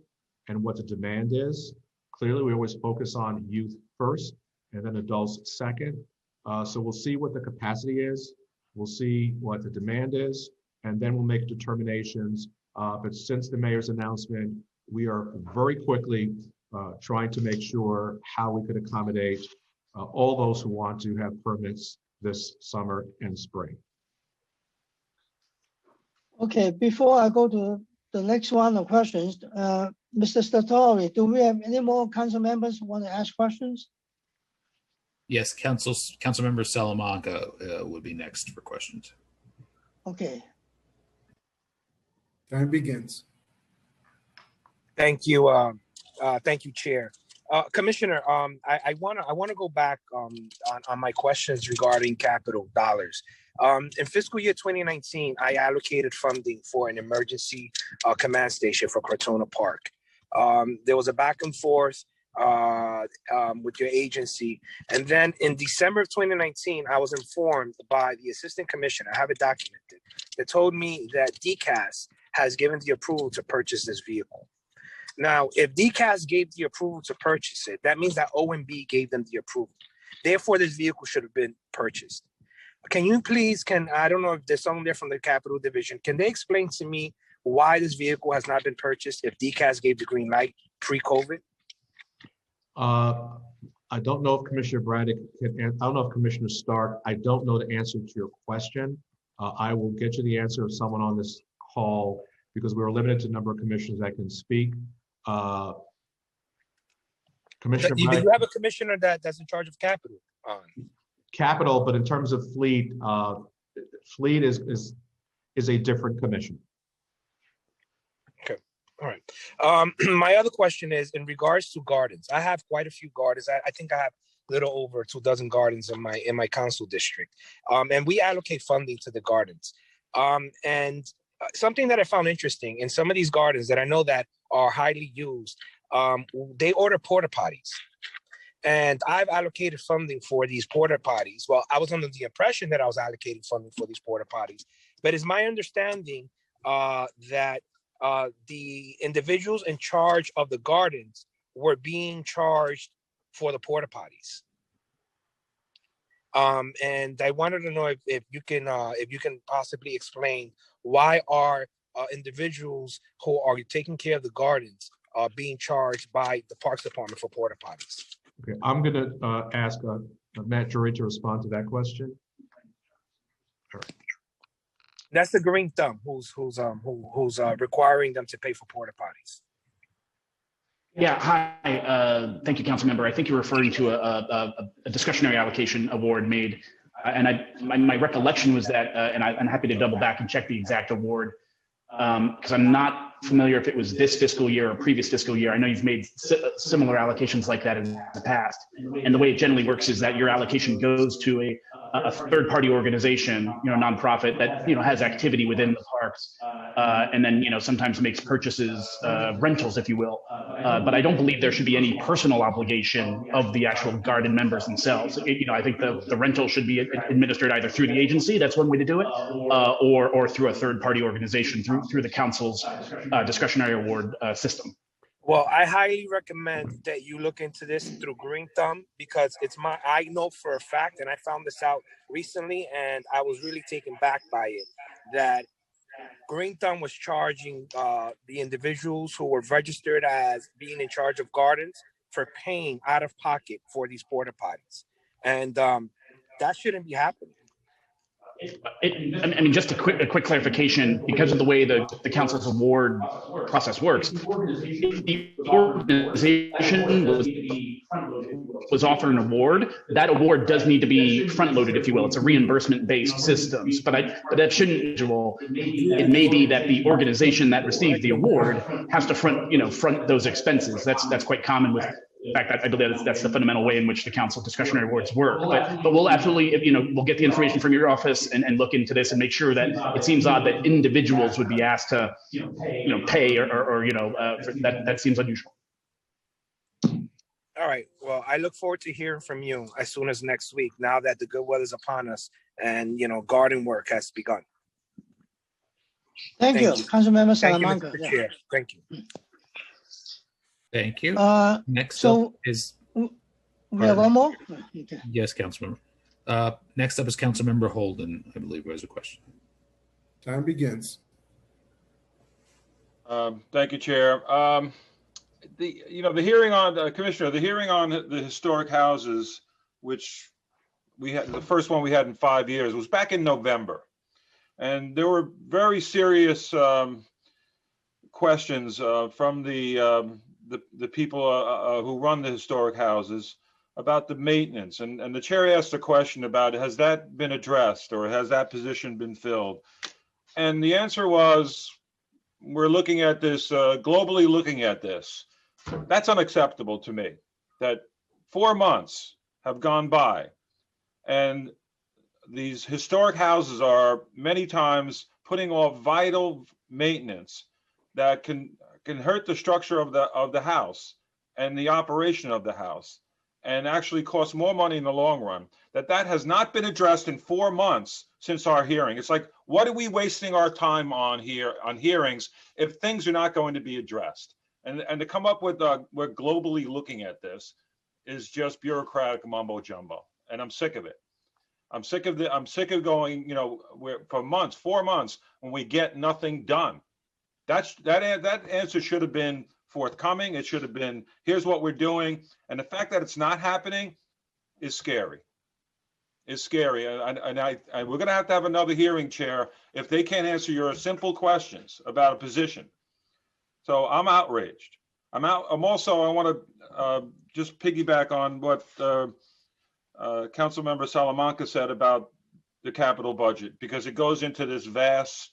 and what the demand is. Clearly, we always focus on youth first and then adults second. So we'll see what the capacity is. We'll see what the demand is, and then we'll make determinations. But since the mayor's announcement, we are very quickly trying to make sure how we could accommodate all those who want to have permits this summer and spring. Okay, before I go to the next one of questions, Mr. Statori, do we have any more council members who want to ask questions? Yes, Councilmember Salamanca would be next for questions. Okay. Time begins. Thank you. Thank you, Chair. Commissioner, I want to go back on my questions regarding capital dollars. In fiscal year 2019, I allocated funding for an emergency command station for Crotona Park. There was a back and forth with your agency. And then in December of 2019, I was informed by the assistant commissioner, I have it documented, that told me that DCAS has given the approval to purchase this vehicle. Now, if DCAS gave the approval to purchase it, that means that OMB gave them the approval. Therefore, this vehicle should have been purchased. Can you please, I don't know if there's someone there from the Capital Division, can they explain to me why this vehicle has not been purchased if DCAS gave the green light pre-COVID? I don't know if Commissioner Braddock can, I don't know if Commissioner Stark, I don't know the answer to your question. I will get you the answer of someone on this call because we're limited to the number of commissioners that can speak. Commissioner You Braddock, have a commissioner that's in charge of capital. capital, but in terms of fleet, fleet is a different commission. Okay, all right. My other question is in regards to gardens. I have quite a few gardens. I think I have a little over 24 gardens in my council district, and we allocate funding to the gardens. And something that I found interesting in some of these gardens that I know that are highly used, they order porta potties. And I've allocated funding for these porta potties. Well, I was under the impression that I was allocating funding for these porta potties, but it's my understanding that the individuals in charge of the gardens were being charged for the porta potties. And I wanted to know if you can possibly explain why are individuals who are taking care of the gardens being charged by the Parks Department for porta potties. Okay, I'm going to ask Matt Jury to respond to that question. All right. That's the Green Thumb who's requiring them to pay for porta potties. Yeah, hi. Thank you, council member. I think you're referring to a discretionary allocation award made. And my recollection was that, and I'm happy to double back and check the exact award, because I'm not familiar if it was this fiscal year or previous fiscal year. I know you've made similar allocations like that in the past. And the way it generally works is that your allocation goes to a third-party organization, nonprofit that, has activity within the parks, and then, sometimes makes purchases, rentals, if you will. But I don't believe there should be any personal obligation of the actual garden members themselves. I think the rental should be administered either through the agency, that's one way to do it, or through a third-party organization, through the council's discretionary award system. Well, I highly recommend that you look into this through Green Thumb, because I know for a fact, and I found this out recently, and I was really taken back by it, that Green Thumb was charging the individuals who were registered as being in charge of gardens for paying out of pocket for these porta potties. And that shouldn't be happening. Just a quick clarification, because of the way the council's award process works, if the organization was offered an award, that award does need to be front-loaded, if you will. It's a reimbursement-based system, but that shouldn't. It may be that the organization that received the award has to front those expenses. That's quite common with. In fact, I believe that's the fundamental way in which the council discretionary awards work. But we'll absolutely, we'll get the information from your office and look into this and make sure that it seems odd that individuals would be asked to, pay or that seems unusual. All right. Well, I look forward to hearing from you as soon as next week, now that the good weather's upon us and, garden work has begun. Thank you. Councilmember Salamanca. Thank you, Mr. Chair. Thank you. Thank you. Next so up is. We have one more? Okay. Yes, Councilmember. Next up is Councilmember Holden, I believe, has a question. Time begins. Thank you, Chair. The hearing on Commissioner, the hearing on the historic houses, which we had, the first one we had in 5 years, was back in November, and there were very serious questions from the people who run the historic houses about the maintenance. And the chair asked a question about, has that been addressed or has that position been filled? And the answer was, we're looking at this, globally looking at this. That's unacceptable to me, that 4 months have gone by and these historic houses are many times putting off vital maintenance that can hurt the structure of the house and the operation of the house, and actually cost more money in the long run. That has not been addressed in 4 months since our hearing. It's like, what are we wasting our time on here on hearings if things are not going to be addressed? And to come up with we're globally looking at this is just bureaucratic mumbo jumbo, and I'm sick of it. I'm sick of going, for months, 4 months, when we get nothing done. That answer should have been forthcoming. It should have been, here's what we're doing. And the fact that it's not happening is scary. It's scary. And we're going to have another hearing, Chair, if they can't answer your simple questions about a position. So I'm outraged. I'm also, I want to just piggyback on what Councilmember Salamanca said about the capital budget, because it goes into this vast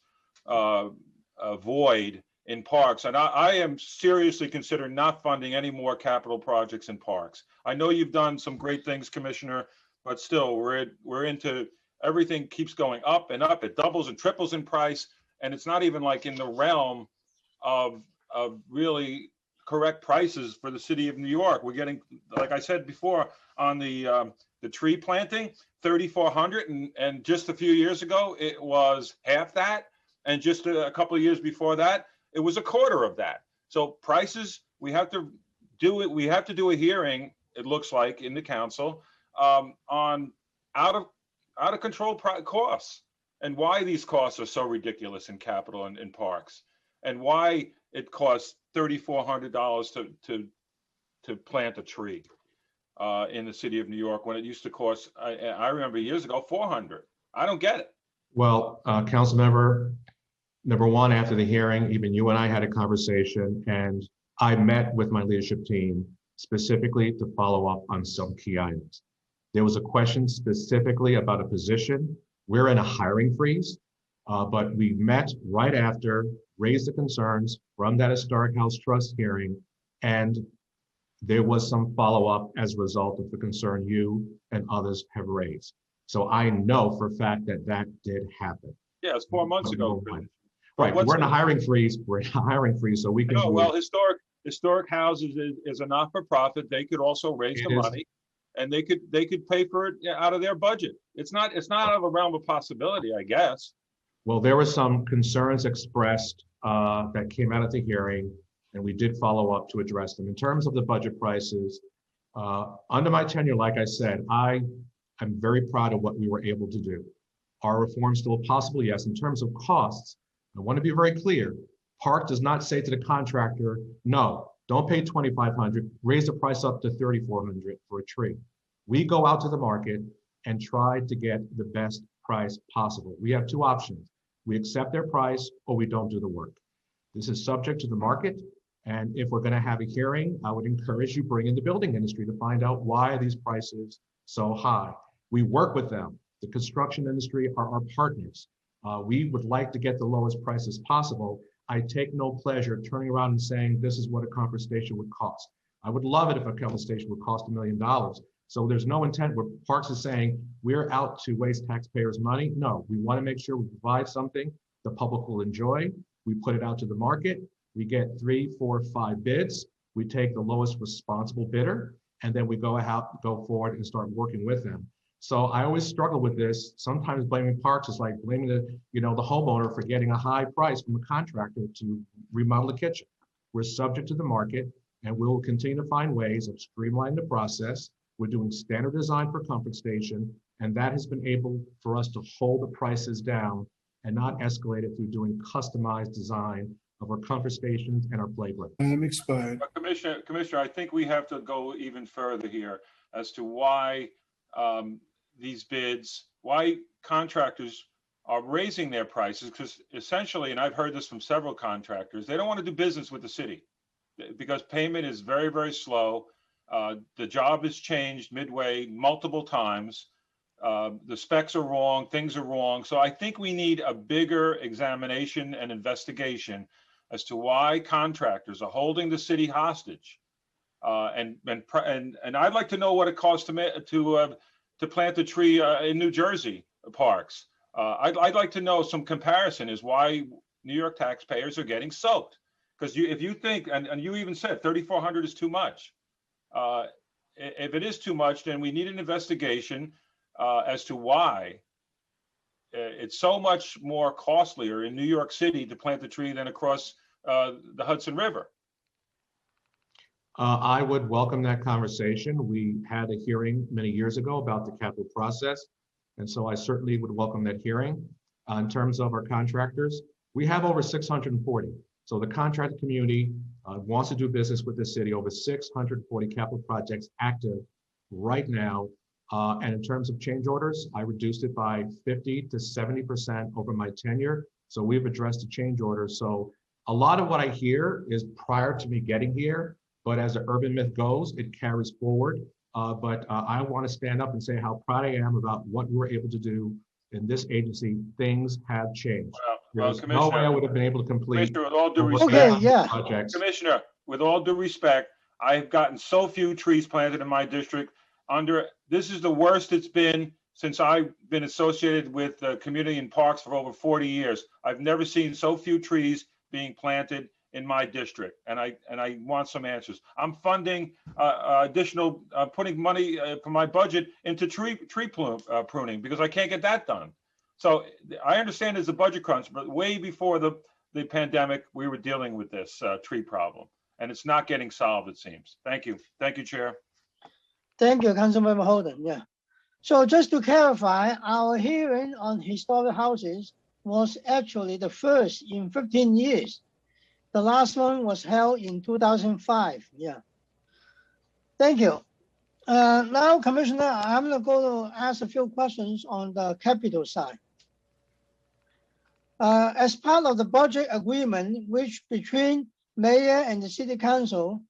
void in parks. And I am seriously considering not funding any more capital projects in parks. I know you've done some great things, Commissioner, but still we're into, everything keeps going up and up. It doubles and triples in price. And it's not even like in the realm of really correct prices for the city of New York. We're getting, like I said before, on the tree planting, $3,400, and just a few years ago it was half that, and just a couple of years before that it was a quarter of that. So prices, we have to do it. We have to do a hearing, it looks like, in the council on out of control costs, and why these costs are so ridiculous in capital and in parks, and why it costs $3,400 to plant a tree in the city of New York when it used to cost, I remember years ago, $400. I don't get it. Well, council member, number one, after the hearing, even you and I had a conversation, and I met with my leadership team specifically to follow up on some key items. There was a question specifically about a position. We're in a hiring freeze, but we met right after, raised the concerns from that Historic House Trust hearing, and there was some follow-up as a result of the concern you and others have raised. So I know for a fact that that did happen. Yeah, it's 4 months ago. Right, we're in a hiring freeze. We're in a hiring freeze, so we can. No, well, historic houses is a not-for-profit. They could also raise the money, and they could pay for it out of their budget. It's not out of a realm of possibility, I guess. Well, there were some concerns expressed that came out at the hearing, and we did follow up to address them. In terms of the budget prices, under my tenure, like I said, I am very proud of what we were able to do. Are reforms still possible? Yes. In terms of costs, I want to be very clear. Park does not say to the contractor, no, don't pay $2,500, raise the price up to $3,400 for a tree. We go out to the market and try to get the best price possible. We have two options. We accept their price or we don't do the work. This is subject to the market. And if we're going to have a hearing, I would encourage you bring in the building industry to find out why are these prices so high. We work with them. The construction industry are our partners. We would like to get the lowest prices possible. I take no pleasure turning around and saying this is what a comfort station would cost. I would love it if a comfort station would cost $1 million. So there's no intent where Parks is saying we're out to waste taxpayers' money. No, we want to make sure we provide something the public will enjoy. We put it out to the market. We get 3, 4, 5 bids. We take the lowest responsible bidder, and then we go forward and start working with them. So I always struggle with this. Sometimes blaming Parks is like blaming the homeowner for getting a high price from a contractor to remodel the kitchen. We're subject to the market, and we'll continue to find ways of streamlining the process. We're doing standard design for comfort station, and that has been able for us to hold the prices down and not escalate it through doing customized design of our comfort stations and our playground. Time expired. But Commissioner, I think we have to go even further here as to why these bids, why contractors are raising their prices, because essentially, and I've heard this from several contractors, they don't want to do business with the city because payment is very, very slow. The job has changed midway multiple times. The specs are wrong, things are wrong. So I think we need a bigger examination and investigation as to why contractors are holding the city hostage. And I'd like to know what it costs to plant a tree in New Jersey parks. I'd like to know some comparison as why New York taxpayers are getting soaked. Because if you think, and you even said $3,400 is too much. If it is too much, then we need an investigation as to why it's so much more costlier in New York City to plant the tree than across the Hudson River. I would welcome that conversation. We had a hearing many years ago about the capital process, and so I certainly would welcome that hearing. In terms of our contractors, we have over 640. So the contractor community wants to do business with the city, over 640 capital projects active right now. And in terms of change orders, I reduced it by 50 to 70% over my tenure. So we've addressed the change orders. So a lot of what I hear is prior to me getting here, but as the urban myth goes, it carries forward. But I want to stand up and say how proud I am about what we were able to do in this agency. Things have changed. There's no way I would have been able to complete. Commissioner, with all due respect, Commissioner, with all due respect, I've gotten so few trees planted in my district. This is the worst it's been since I've been associated with the community and parks for over 40 years. I've never seen so few trees being planted in my district, and I want some answers. I'm funding additional, putting money from my budget into tree pruning because I can't get that done. So I understand there's a budget crunch, but way before the pandemic, we were dealing with this tree problem, and it's not getting solved, it seems. Thank you, Chair. Thank you, Councilmember Holden. Yeah. So just to clarify, our hearing on historic houses was actually the first in 15 years. The last one was held in 2005. Yeah. Thank you. Now, Commissioner, I'm going to ask a few questions on the capital side. As part of the budget agreement, which between mayor and the city council,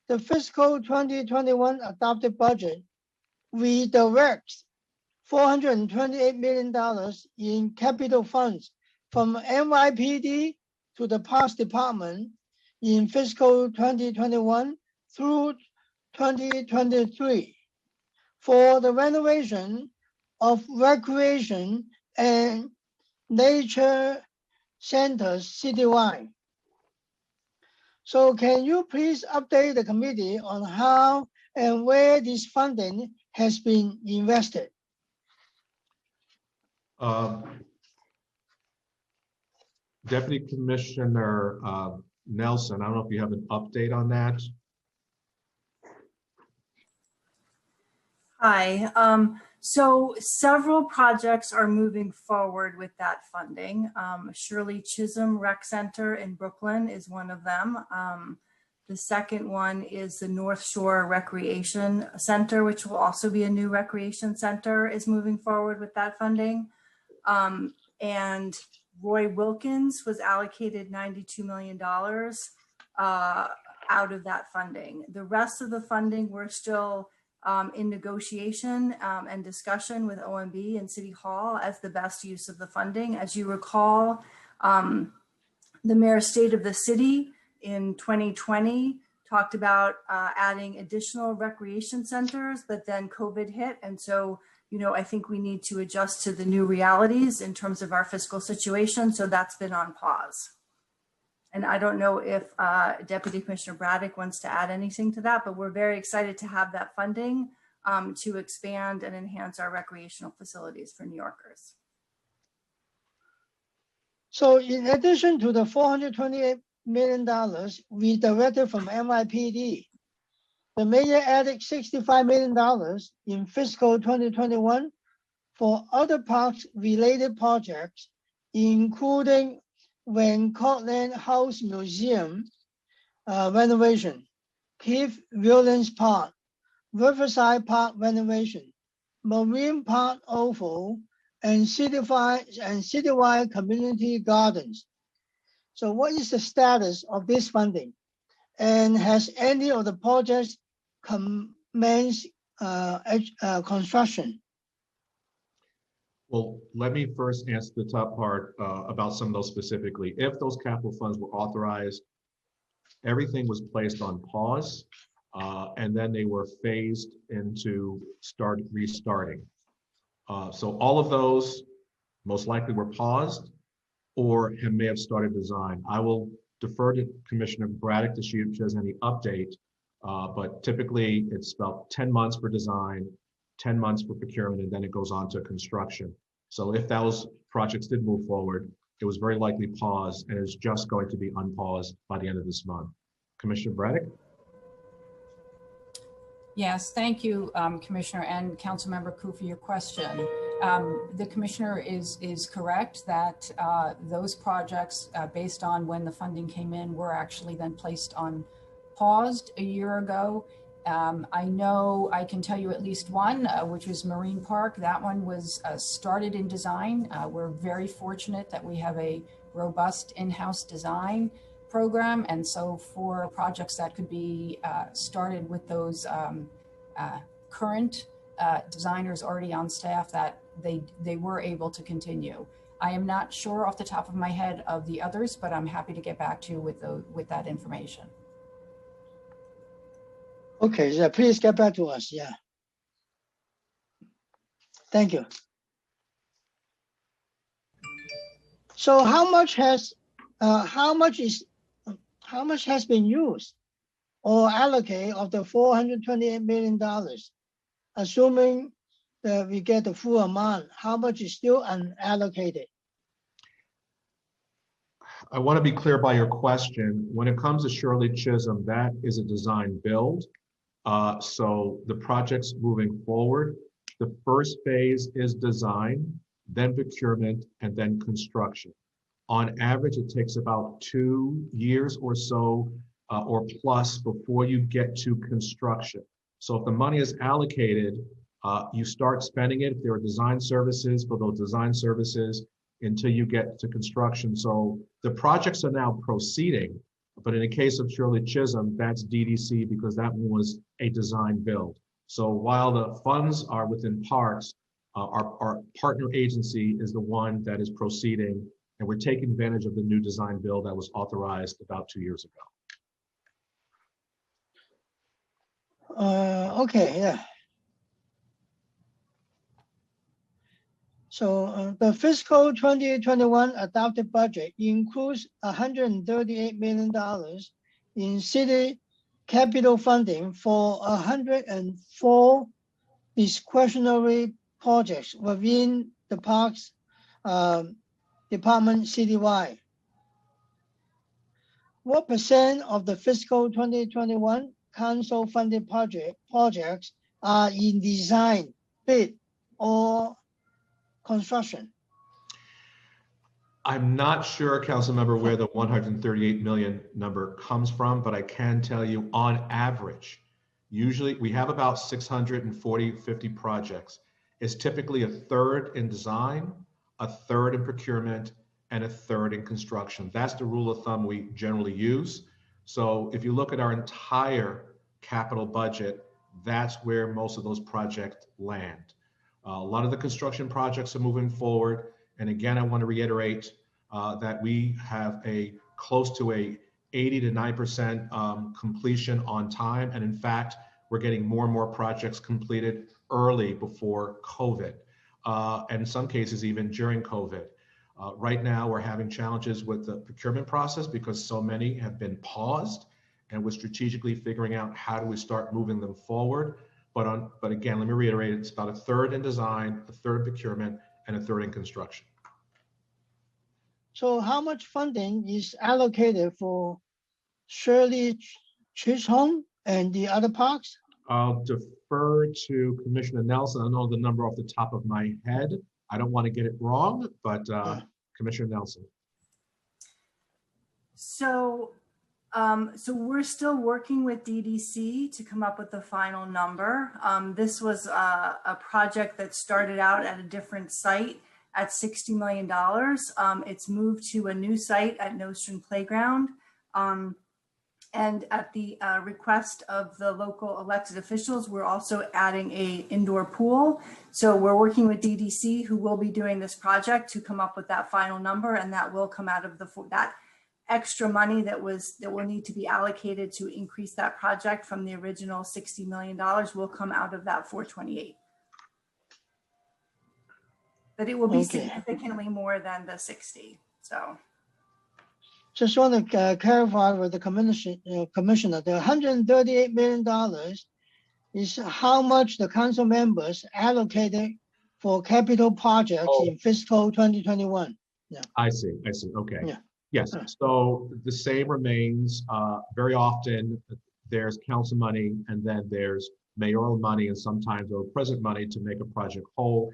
the fiscal 2021 adopted budget redirects $428 million in capital funds from NYPD to the Parks Department in fiscal 2021 through 2023 for the renovation of recreation and nature centers citywide. So can you please update the committee on how and where this funding has been invested? Deputy Commissioner Nelson, I don't know if you have an update on that. Hi. So several projects are moving forward with that funding. Shirley Chisholm Rec Center in Brooklyn is one of them. The second one is the North Shore Recreation Center, which will also be a new recreation center, is moving forward with that funding. And Roy Wilkins was allocated $92 million out of that funding. The rest of the funding, we're still in negotiation and discussion with OMB and City Hall as the best use of the funding. As you recall, the Mayor's State of the City in 2020 talked about adding additional recreation centers, but then COVID hit. And so, you know, I think we need to adjust to the new realities in terms of our fiscal situation. So that's been on pause. And I don't know if Deputy Commissioner Braddock wants to add anything to that, but we're very excited to have that funding to expand and enhance our recreational facilities for New Yorkers. So in addition to the $428 million redirected from NYPD, the mayor added $65 million in fiscal 2021 for other parks-related projects, including Van Cortlandt House Museum renovation, Keith Williams Park, Riverside Park renovation, Marine Park Oval, and citywide community gardens. So what is the status of this funding? And has any of the projects commenced construction? Well, let me first answer the top part about some of those specifically. If those capital funds were authorized, everything was placed on pause, and then they were phased into restarting. So all of those most likely were paused or may have started design. I will defer to Commissioner Braddock to see if she has any update, but typically it's about 10 months for design, 10 months for procurement, and then it goes on to construction. So if those projects did move forward, it was very likely paused and is just going to be unpaused by the end of this month. Commissioner Braddock? Yes, thank you, Commissioner and Councilmember Koo, for your question. The Commissioner is correct that those projects, based on when the funding came in, were actually then placed on paused a year ago. I know I can tell you at least one, which was Marine Park. That one was started in design. We're very fortunate that we have a robust in-house design program. And so for projects that could be started with those current designers already on staff, that they were able to continue. I am not sure off the top of my head of the others, but I'm happy to get back to you with that information. Okay, yeah, please get back to us. Yeah. Thank you. So how much has been used or allocated of the $428 million? Assuming that we get the full amount, how much is still unallocated? I want to be clear by your question. When it comes to Shirley Chisholm, that is a design build. So the project's moving forward. The first phase is design, then procurement, and then construction. On average, it takes about 2 years or so or plus before you get to construction. So if the money is allocated, you start spending it. If there are design services, for those design services, until you get to construction. So the projects are now proceeding, but in the case of Shirley Chisholm, that's DDC because that one was a design build. So while the funds are within Parks, our partner agency is the one that is proceeding, and we're taking advantage of the new design build that was authorized about 2 years ago. Okay, yeah. So the fiscal 2021 adopted budget includes $138 million in city capital funding for 104 discretionary projects within the Parks Department citywide. What percent of the fiscal 2021 council funded projects are in design, bid, or construction? I'm not sure, Councilmember, where the 138 million number comes from, but I can tell you on average, usually we have about 50 projects. It's typically a third in design, a third in procurement, and a third in construction. That's the rule of thumb we generally use. So if you look at our entire capital budget, that's where most of those projects land. A lot of the construction projects are moving forward. And again, I want to reiterate that we have close to a 80 to 9% completion on time. And in fact, we're getting more and more projects completed early before COVID, and in some cases even during COVID. Right now, we're having challenges with the procurement process because so many have been paused, and we're strategically figuring out how do we start moving them forward. But again, let me reiterate, it's about a third in design, a third procurement, and a third in construction. So how much funding is allocated for Shirley Chisholm and the other parks? I'll defer to Commissioner Nelson. I don't know the number off the top of my head. I don't want to get it wrong, but Commissioner Nelson. So we're still working with DDC to come up with the final number. This was a project that started out at a different site at $60 million. It's moved to a new site at Nostrand Playground. And at the request of the local elected officials, we're also adding an indoor pool. So we're working with DDC, who will be doing this project, to come up with that final number, and that will come out of that extra money that will need to be allocated to increase that project from the original $60 million will come out of that 428. But it will be significantly more than the 60. So. Just want to clarify with the commissioner, the $138 million is how much the council members allocated for capital projects in fiscal 2021. Yeah. I see. Okay. Yeah. Yes. So the same remains. Very often there's council money and then there's mayoral money and sometimes or present money to make a project whole.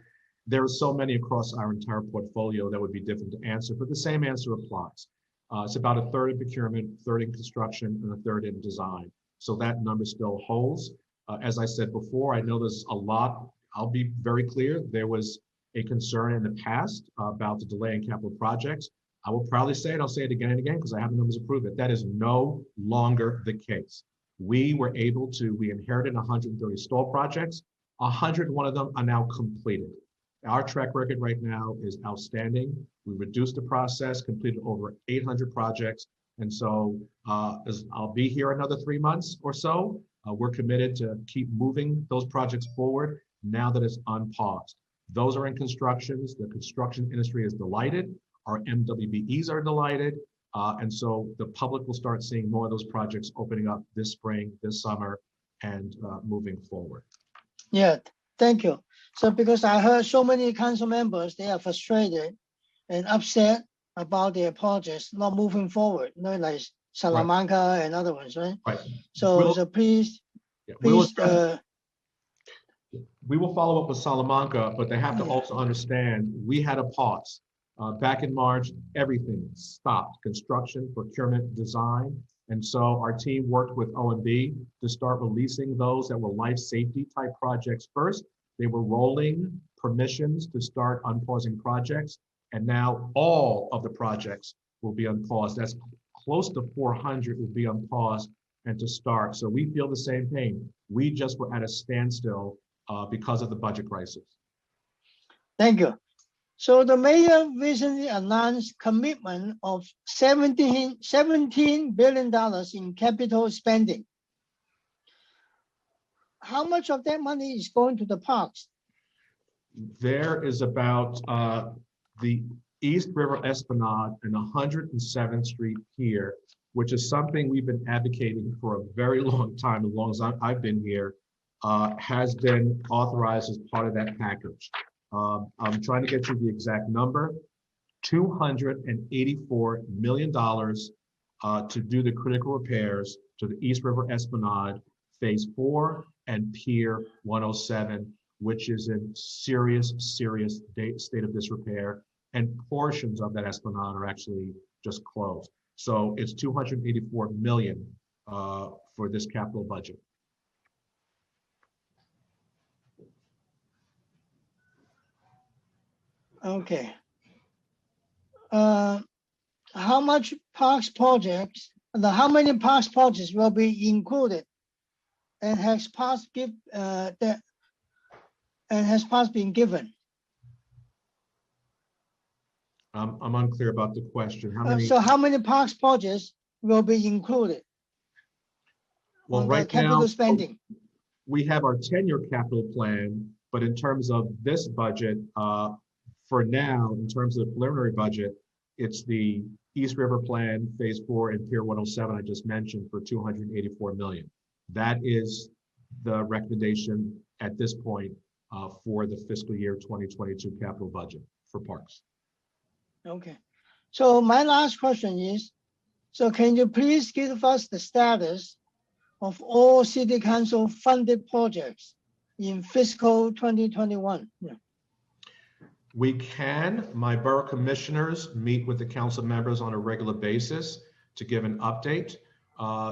There are so many across our entire portfolio that would be different to answer, but the same answer applies. It's about a third in procurement, a third in construction, and a third in design. So that number still holds. As I said before, I know there's a lot. I'll be very clear. There was a concern in the past about the delay in capital projects. I will proudly say it. I'll say it again and again because I have the numbers to prove it. That is no longer the case. We inherited 130 stall projects. 101 of them are now completed. Our track record right now is outstanding. We reduced the process, completed over 800 projects. And so I'll be here another 3 months or so. We're committed to keep moving those projects forward now that it's unpaused. Those are in constructions. The construction industry is delighted. Our MWBEs are delighted. And so the public will start seeing more of those projects opening up this spring, this summer, and moving forward. Yeah, thank you. So because I heard so many council members, they are frustrated and upset about their projects not moving forward, like Salamanca and other ones, right? Right. So please, we will follow up with Salamanca, but they have to also understand we had a pause. Back in March, everything stopped, construction, procurement, design. And so our team worked with OMB to start releasing those that were life safety type projects first. They were rolling permissions to start unpausing projects. And now all of the projects will be on pause. That's close to 400 will be on pause and to start. So we feel the same pain. We just were at a standstill because of the budget crisis. Thank you. So the mayor recently announced commitment of $17 billion in capital spending. How much of that money is going to the parks? There is about the East River Esplanade and 107th Street here, which is something we've been advocating for a very long time, as long as I've been here, has been authorized as part of that package. I'm trying to get you the exact number, $284 million to do the critical repairs to the East River Esplanade, Phase 4 and Pier 107, which is in serious state of disrepair, and portions of that Esplanade are actually just closed. So it's $284 million for this capital budget. Okay. How much parks projects, how many parks projects will be included? And has parks been given? I'm unclear about the question. How many? So how many parks projects will be included? Well, right capital now, spending. We have our 10-year capital plan, but in terms of this budget, for now, in terms of the preliminary budget, it's the East River Plan, Phase 4 and Pier 107 I just mentioned for $284 million. That is the recommendation at this point for the fiscal year 2022 capital budget for parks. Okay. So my last question is, so can you please give us the status of all city council funded projects in fiscal 2021? Yeah. We can. My borough commissioners meet with the council members on a regular basis to give an update.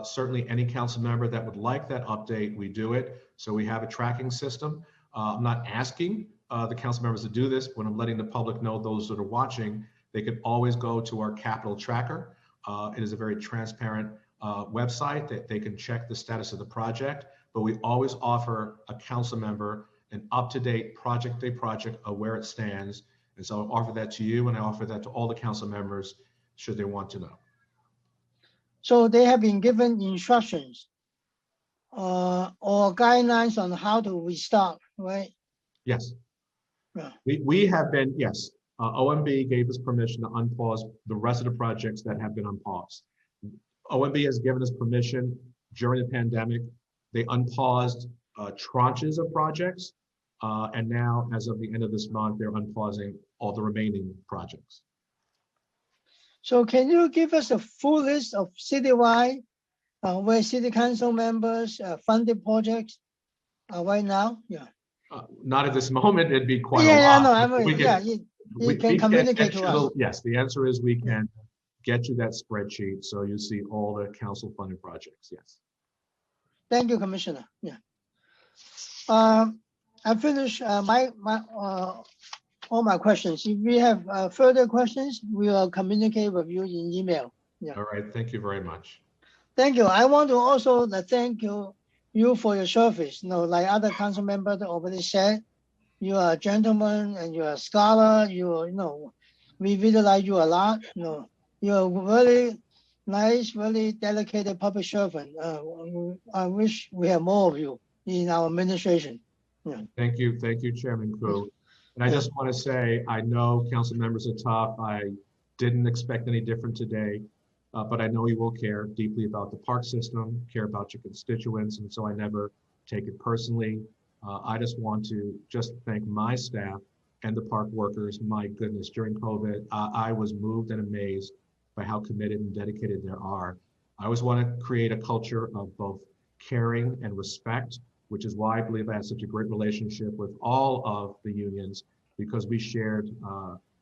Certainly any council member that would like that update, we do it. So we have a tracking system. I'm not asking the council members to do this, but I'm letting the public know, those that are watching, they could always go to our capital tracker. It is a very transparent website that they can check the status of the project, but we always offer a council member an up-to-date project of where it stands. And so I'll offer that to you, and I offer that to all the council members should they want to know. So they have been given instructions or guidelines on how to restart, right? Yes. Yeah. We have been, yes. OMB gave us permission to unpause the rest of the projects that have been unpaused. OMB has given us permission during the pandemic. They unpaused tranches of projects. And now, as of the end of this month, they're unpausing all the remaining projects. So can you give us a full list of citywide where city council members funded projects right now? Yeah. Not at this moment. It'd be quite a Yeah, lot. no, I mean, We can- yeah, you we can communicate to us. Yes, the answer is we can get you that spreadsheet so you see all the council funded projects. Yes. Thank you, Commissioner. Yeah. I finished all my questions. If we have further questions, we will communicate with you in email. Yeah. All right. Thank you very much. Thank you. I want to also thank you for your service. You know, like other council members already said, you are a gentleman and you're a scholar. You know, we really like you a lot. You know, you're a very nice, really dedicated public servant. I wish we have more of you in our administration. Yeah. Thank you, Chairman Koo. And I just want to say, I know council members are tough. I didn't expect any different today, but I know you will care deeply about the park system, care about your constituents, and so I never take it personally. I just want to thank my staff and the park workers. My goodness, during COVID, I was moved and amazed by how committed and dedicated they are. I always want to create a culture of both caring and respect, which is why I believe I have such a great relationship with all of the unions, because we shared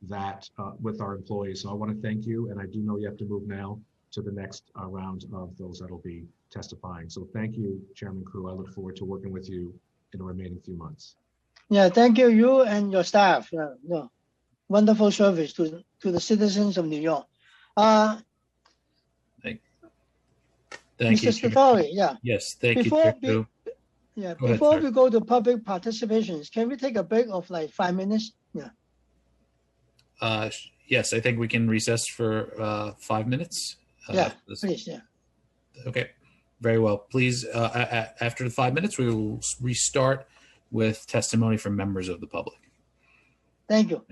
that with our employees. So I want to thank you, and I do know you have to move now to the next round of those that'll be testifying. So thank you, Chairman Koo. I look forward to working with you in the remaining few months. Yeah, thank you, you and your staff. No. wonderful service to the citizens of New York. Thank you, Mr. Chair. Statori, yeah. Yes, thank you, Before, Chair be- Koo. yeah, Go ahead, before sir. we go to public participations, can we take a break of like 5 minutes? Yeah. Yes, I think we can recess for 5 minutes. Yeah, please, yeah. Okay, very well. Please, after the 5 minutes, we will restart with testimony from members of the public. Thank you.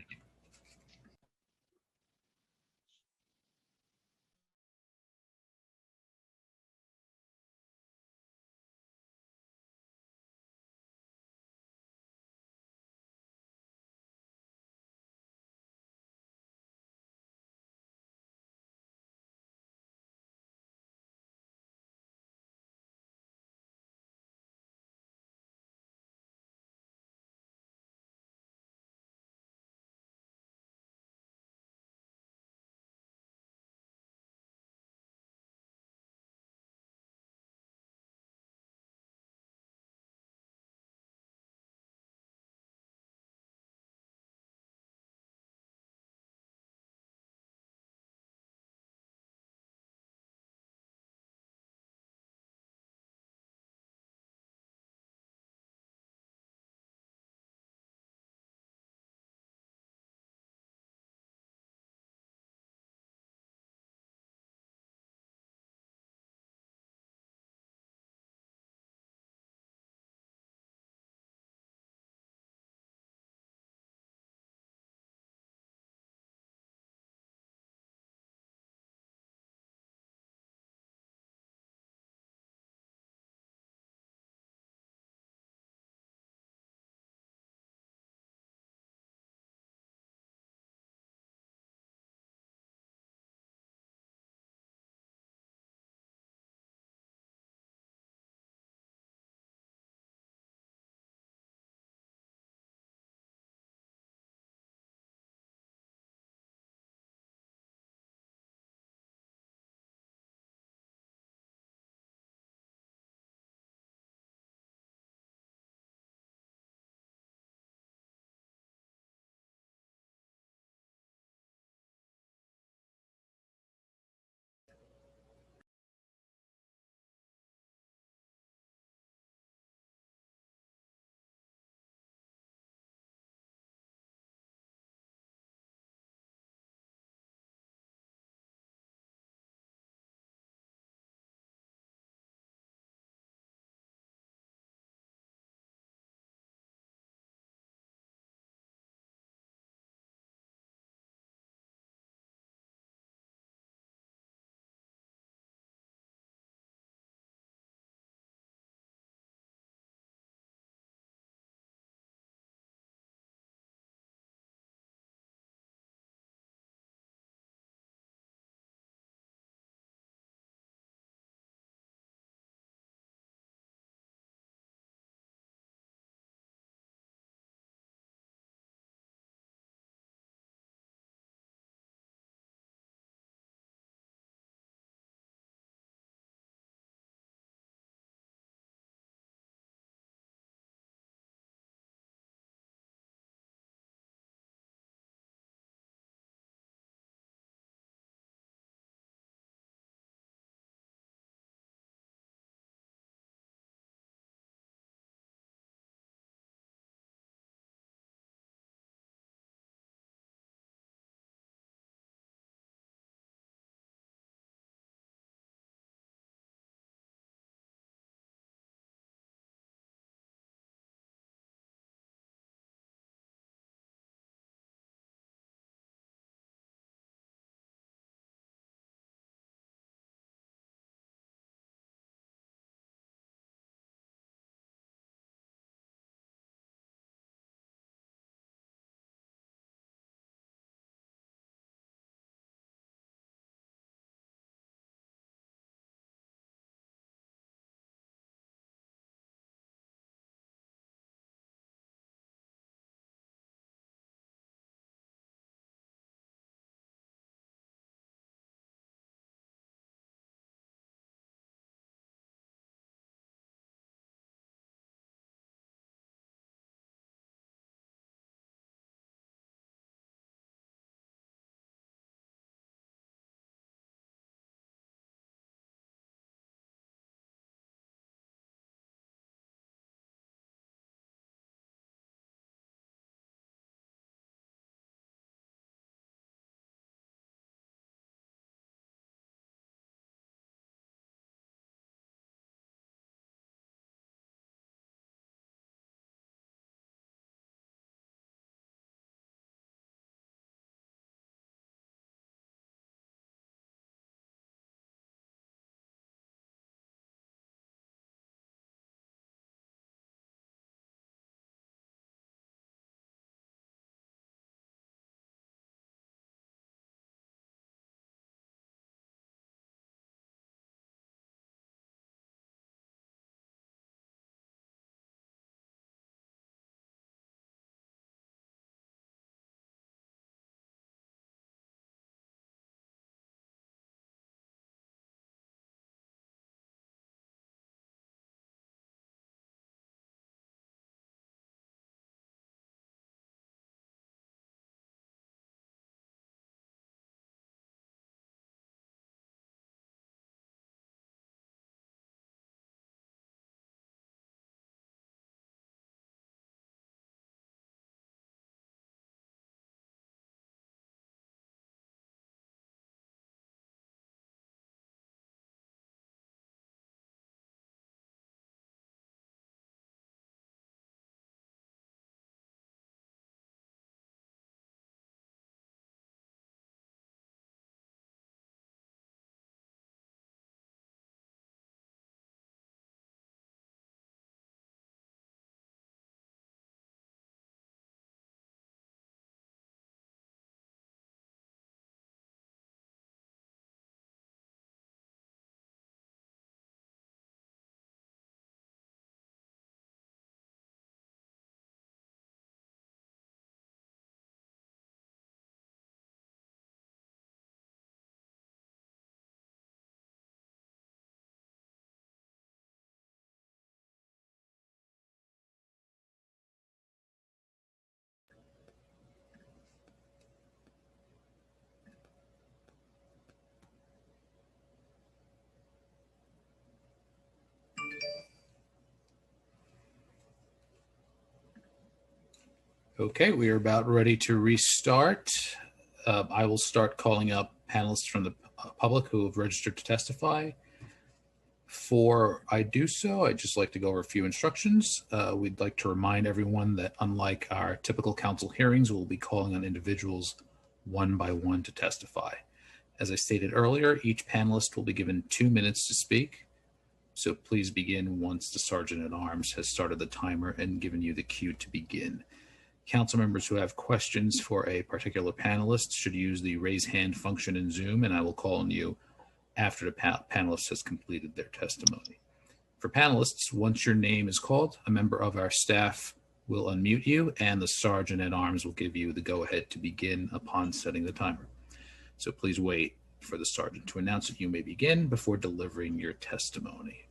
Okay, we are about ready to restart. I will start calling up panelists from the public who have registered to testify. Before I do so, I'd just like to go over a few instructions. We'd like to remind everyone that unlike our typical council hearings, we'll be calling on individuals one by one to testify. As I stated earlier, each panelist will be given 2 minutes to speak. So please begin once the Sergeant at Arms has started the timer and given you the cue to begin. Council members who have questions for a particular panelist should use the raise hand function in Zoom, and I will call on you after the panelist has completed their testimony. For panelists, once your name is called, a member of our staff will unmute you, and the Sergeant at Arms will give you the go-ahead to begin upon setting the timer. So please wait for the Sergeant to announce that you may begin before delivering your testimony.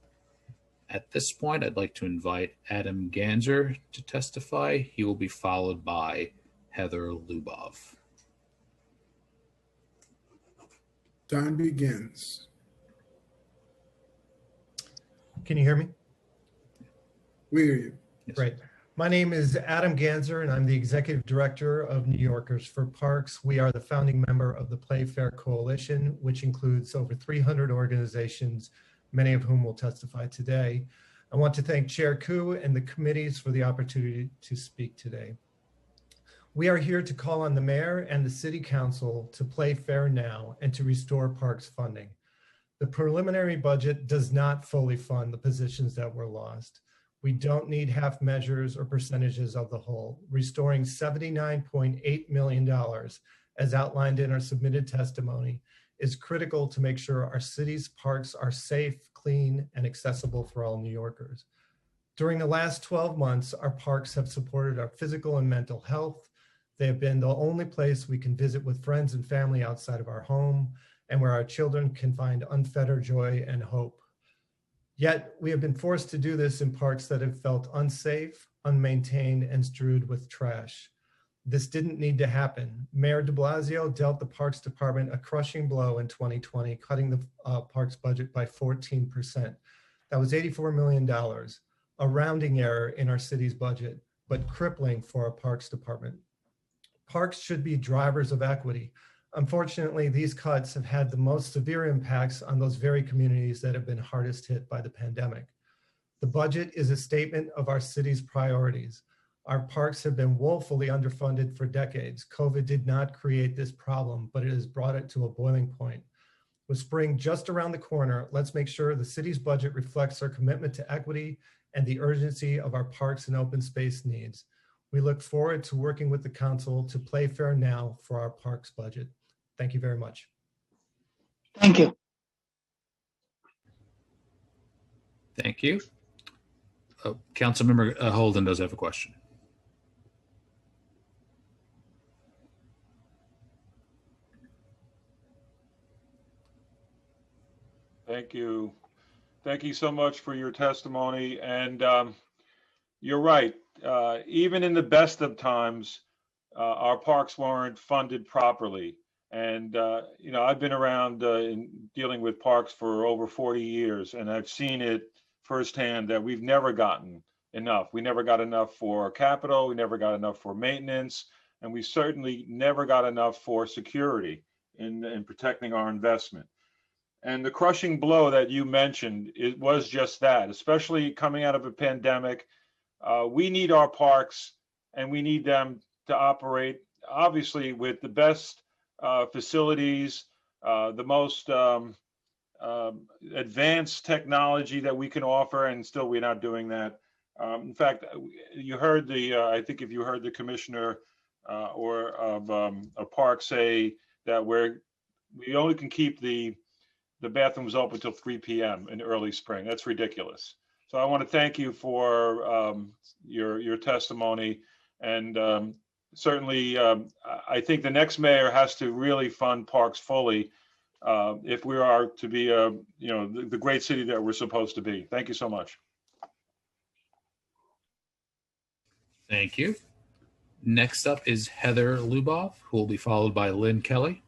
At this point, I'd like to invite Adam Ganser to testify. He will be followed by Heather Lubov. Time begins. Can you hear me? We hear you. Yes. Great. My name is Adam Ganser, and I'm the Executive Director of New Yorkers for Parks. We are the founding member of the Play Fair Coalition, which includes over 300 organizations, many of whom will testify today. I want to thank Chair Koo and the committees for the opportunity to speak today. We are here to call on the mayor and the city council to play fair now and to restore parks funding. The preliminary budget does not fully fund the positions that were lost. We don't need half measures or percentages of the whole. Restoring $79.8 million, as outlined in our submitted testimony, is critical to make sure our city's parks are safe, clean, and accessible for all New Yorkers. During the last 12 months, our parks have supported our physical and mental health. They have been the only place we can visit with friends and family outside of our home, and where our children can find unfettered joy and hope. Yet we have been forced to do this in parks that have felt unsafe, unmaintained, and strewed with trash. This didn't need to happen. Mayor de Blasio dealt the Parks Department a crushing blow in 2020, cutting the parks budget by 14%. That was $84 million, a rounding error in our city's budget, but crippling for our Parks Department. Parks should be drivers of equity. Unfortunately, these cuts have had the most severe impacts on those very communities that have been hardest hit by the pandemic. The budget is a statement of our city's priorities. Our parks have been woefully underfunded for decades. COVID did not create this problem, but it has brought it to a boiling point. With spring just around the corner, let's make sure the city's budget reflects our commitment to equity and the urgency of our parks and open space needs. We look forward to working with the council to play fair now for our parks budget. Thank you very much. Thank you. Thank you. Councilmember Holden does have a question. Thank you. Thank you so much for your testimony. And you're right. Even in the best of times, our parks weren't funded properly. And, you know, I've been around in dealing with parks for over 40 years, and I've seen it firsthand that we've never gotten enough. We never got enough for capital. We never got enough for maintenance. And we certainly never got enough for security in protecting our investment. And the crushing blow that you mentioned, it was just that, especially coming out of a pandemic. We need our parks, and we need them to operate, obviously, with the best facilities, the most advanced technology that we can offer, and still we're not doing that. In fact, you heard I think if you heard the commissioner or of a park say that we only can keep the bathrooms open until 3 p.m. in early spring. That's ridiculous. So I want to thank you for your testimony, and certainly I think the next mayor has to really fund parks fully if we are to be the great city that we're supposed to be. Thank you so much. Thank you. Next up is Heather Lubov, who will be followed by Lynn Kelly.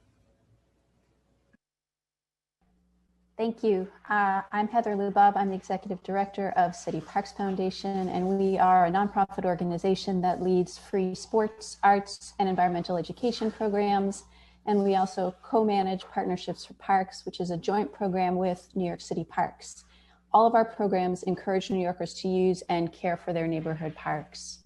Thank you. I'm Heather Lubob. I'm the Executive Director of City Parks Foundation, and we are a nonprofit organization that leads free sports, arts, and environmental education programs. And we also co-manage Partnerships for Parks, which is a joint program with New York City Parks. All of our programs encourage New Yorkers to use and care for their neighborhood parks.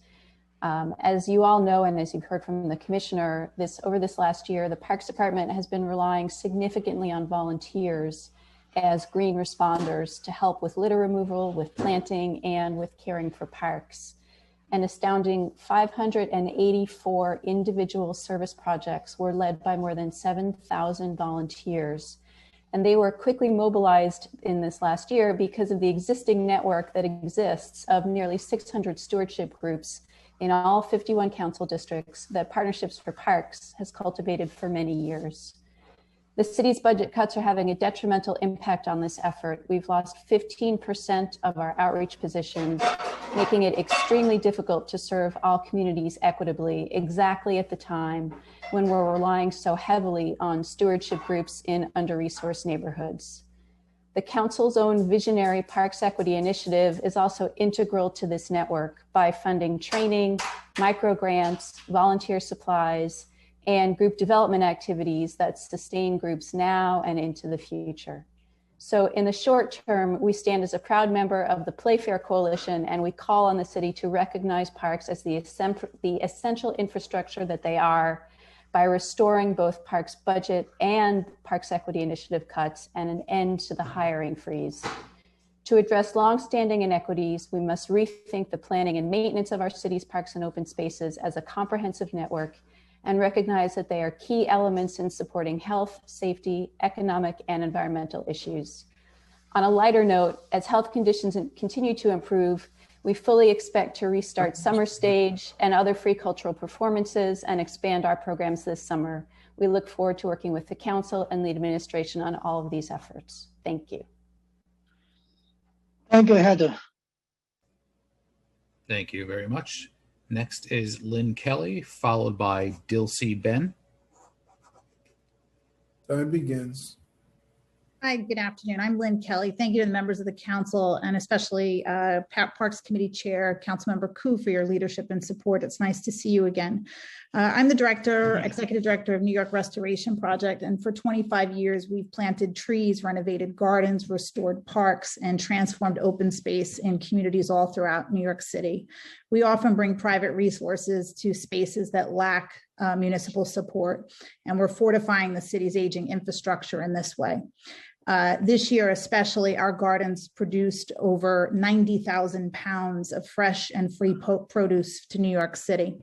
As you all know, and as you've heard from the commissioner, over this last year, the Parks Department has been relying significantly on volunteers as green responders to help with litter removal, with planting, and with caring for parks. An astounding 584 individual service projects were led by more than 7,000 volunteers. And they were quickly mobilized in this last year because of the existing network that exists of nearly 600 stewardship groups in all 51 council districts that Partnerships for Parks has cultivated for many years. The city's budget cuts are having a detrimental impact on this effort. We've lost 15% of our outreach positions, making it extremely difficult to serve all communities equitably, exactly at the time when we're relying so heavily on stewardship groups in under-resourced neighborhoods. The council's own visionary Parks Equity Initiative is also integral to this network by funding training, micro grants, volunteer supplies, and group development activities that sustain groups now and into the future. So in the short term, we stand as a proud member of the Playfair Coalition, and we call on the city to recognize parks as the essential infrastructure that they are by restoring both Parks budget and Parks Equity Initiative cuts and an end to the hiring freeze. To address longstanding inequities, we must rethink the planning and maintenance of our city's parks and open spaces as a comprehensive network and recognize that they are key elements in supporting health, safety, economic, and environmental issues. On a lighter note, as health conditions continue to improve, we fully expect to restart Summer Stage and other free cultural performances and expand our programs this summer. We look forward to working with the council and the administration on all of these efforts. Thank you. Thank you, Heather. Thank you very much. Next is Lynn Kelly, followed by Dilsey Ben. Time begins. Hi, good afternoon. I'm Lynn Kelly. Thank you to the members of the council and especially Parks Committee Chair, Councilmember Koo, for your leadership and support. It's nice to see you again. I'm the executive director of New York Restoration Project, and for 25 years, we've planted trees, renovated gardens, restored parks, and transformed open space in communities all throughout New York City. We often bring private resources to spaces that lack municipal support, and we're fortifying the city's aging infrastructure in this way. This year, especially, our gardens produced over 90,000 pounds of fresh and free produce to New York City.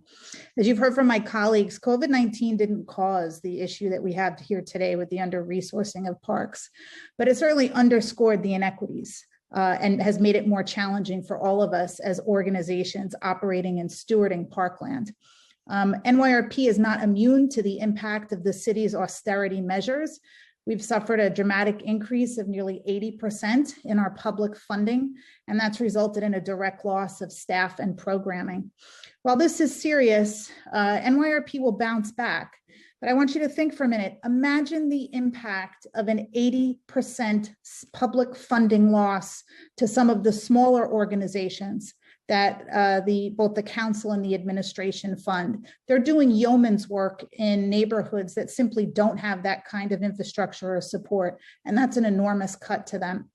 As you've heard from my colleagues, COVID-19 didn't cause the issue that we have here today with the under-resourcing of parks, but it certainly underscored the inequities and has made it more challenging for all of us as organizations operating and stewarding parkland. NYRP is not immune to the impact of the city's austerity measures. We've suffered a dramatic increase of nearly 80% in our public funding, and that's resulted in a direct loss of staff and programming. While this is serious, NYRP will bounce back, but I want you to think for a minute. Imagine the impact of an 80% public funding loss to some of the smaller organizations that both the council and the administration fund. They're doing yeoman's work in neighborhoods that simply don't have that kind of infrastructure or support, and that's an enormous cut to them.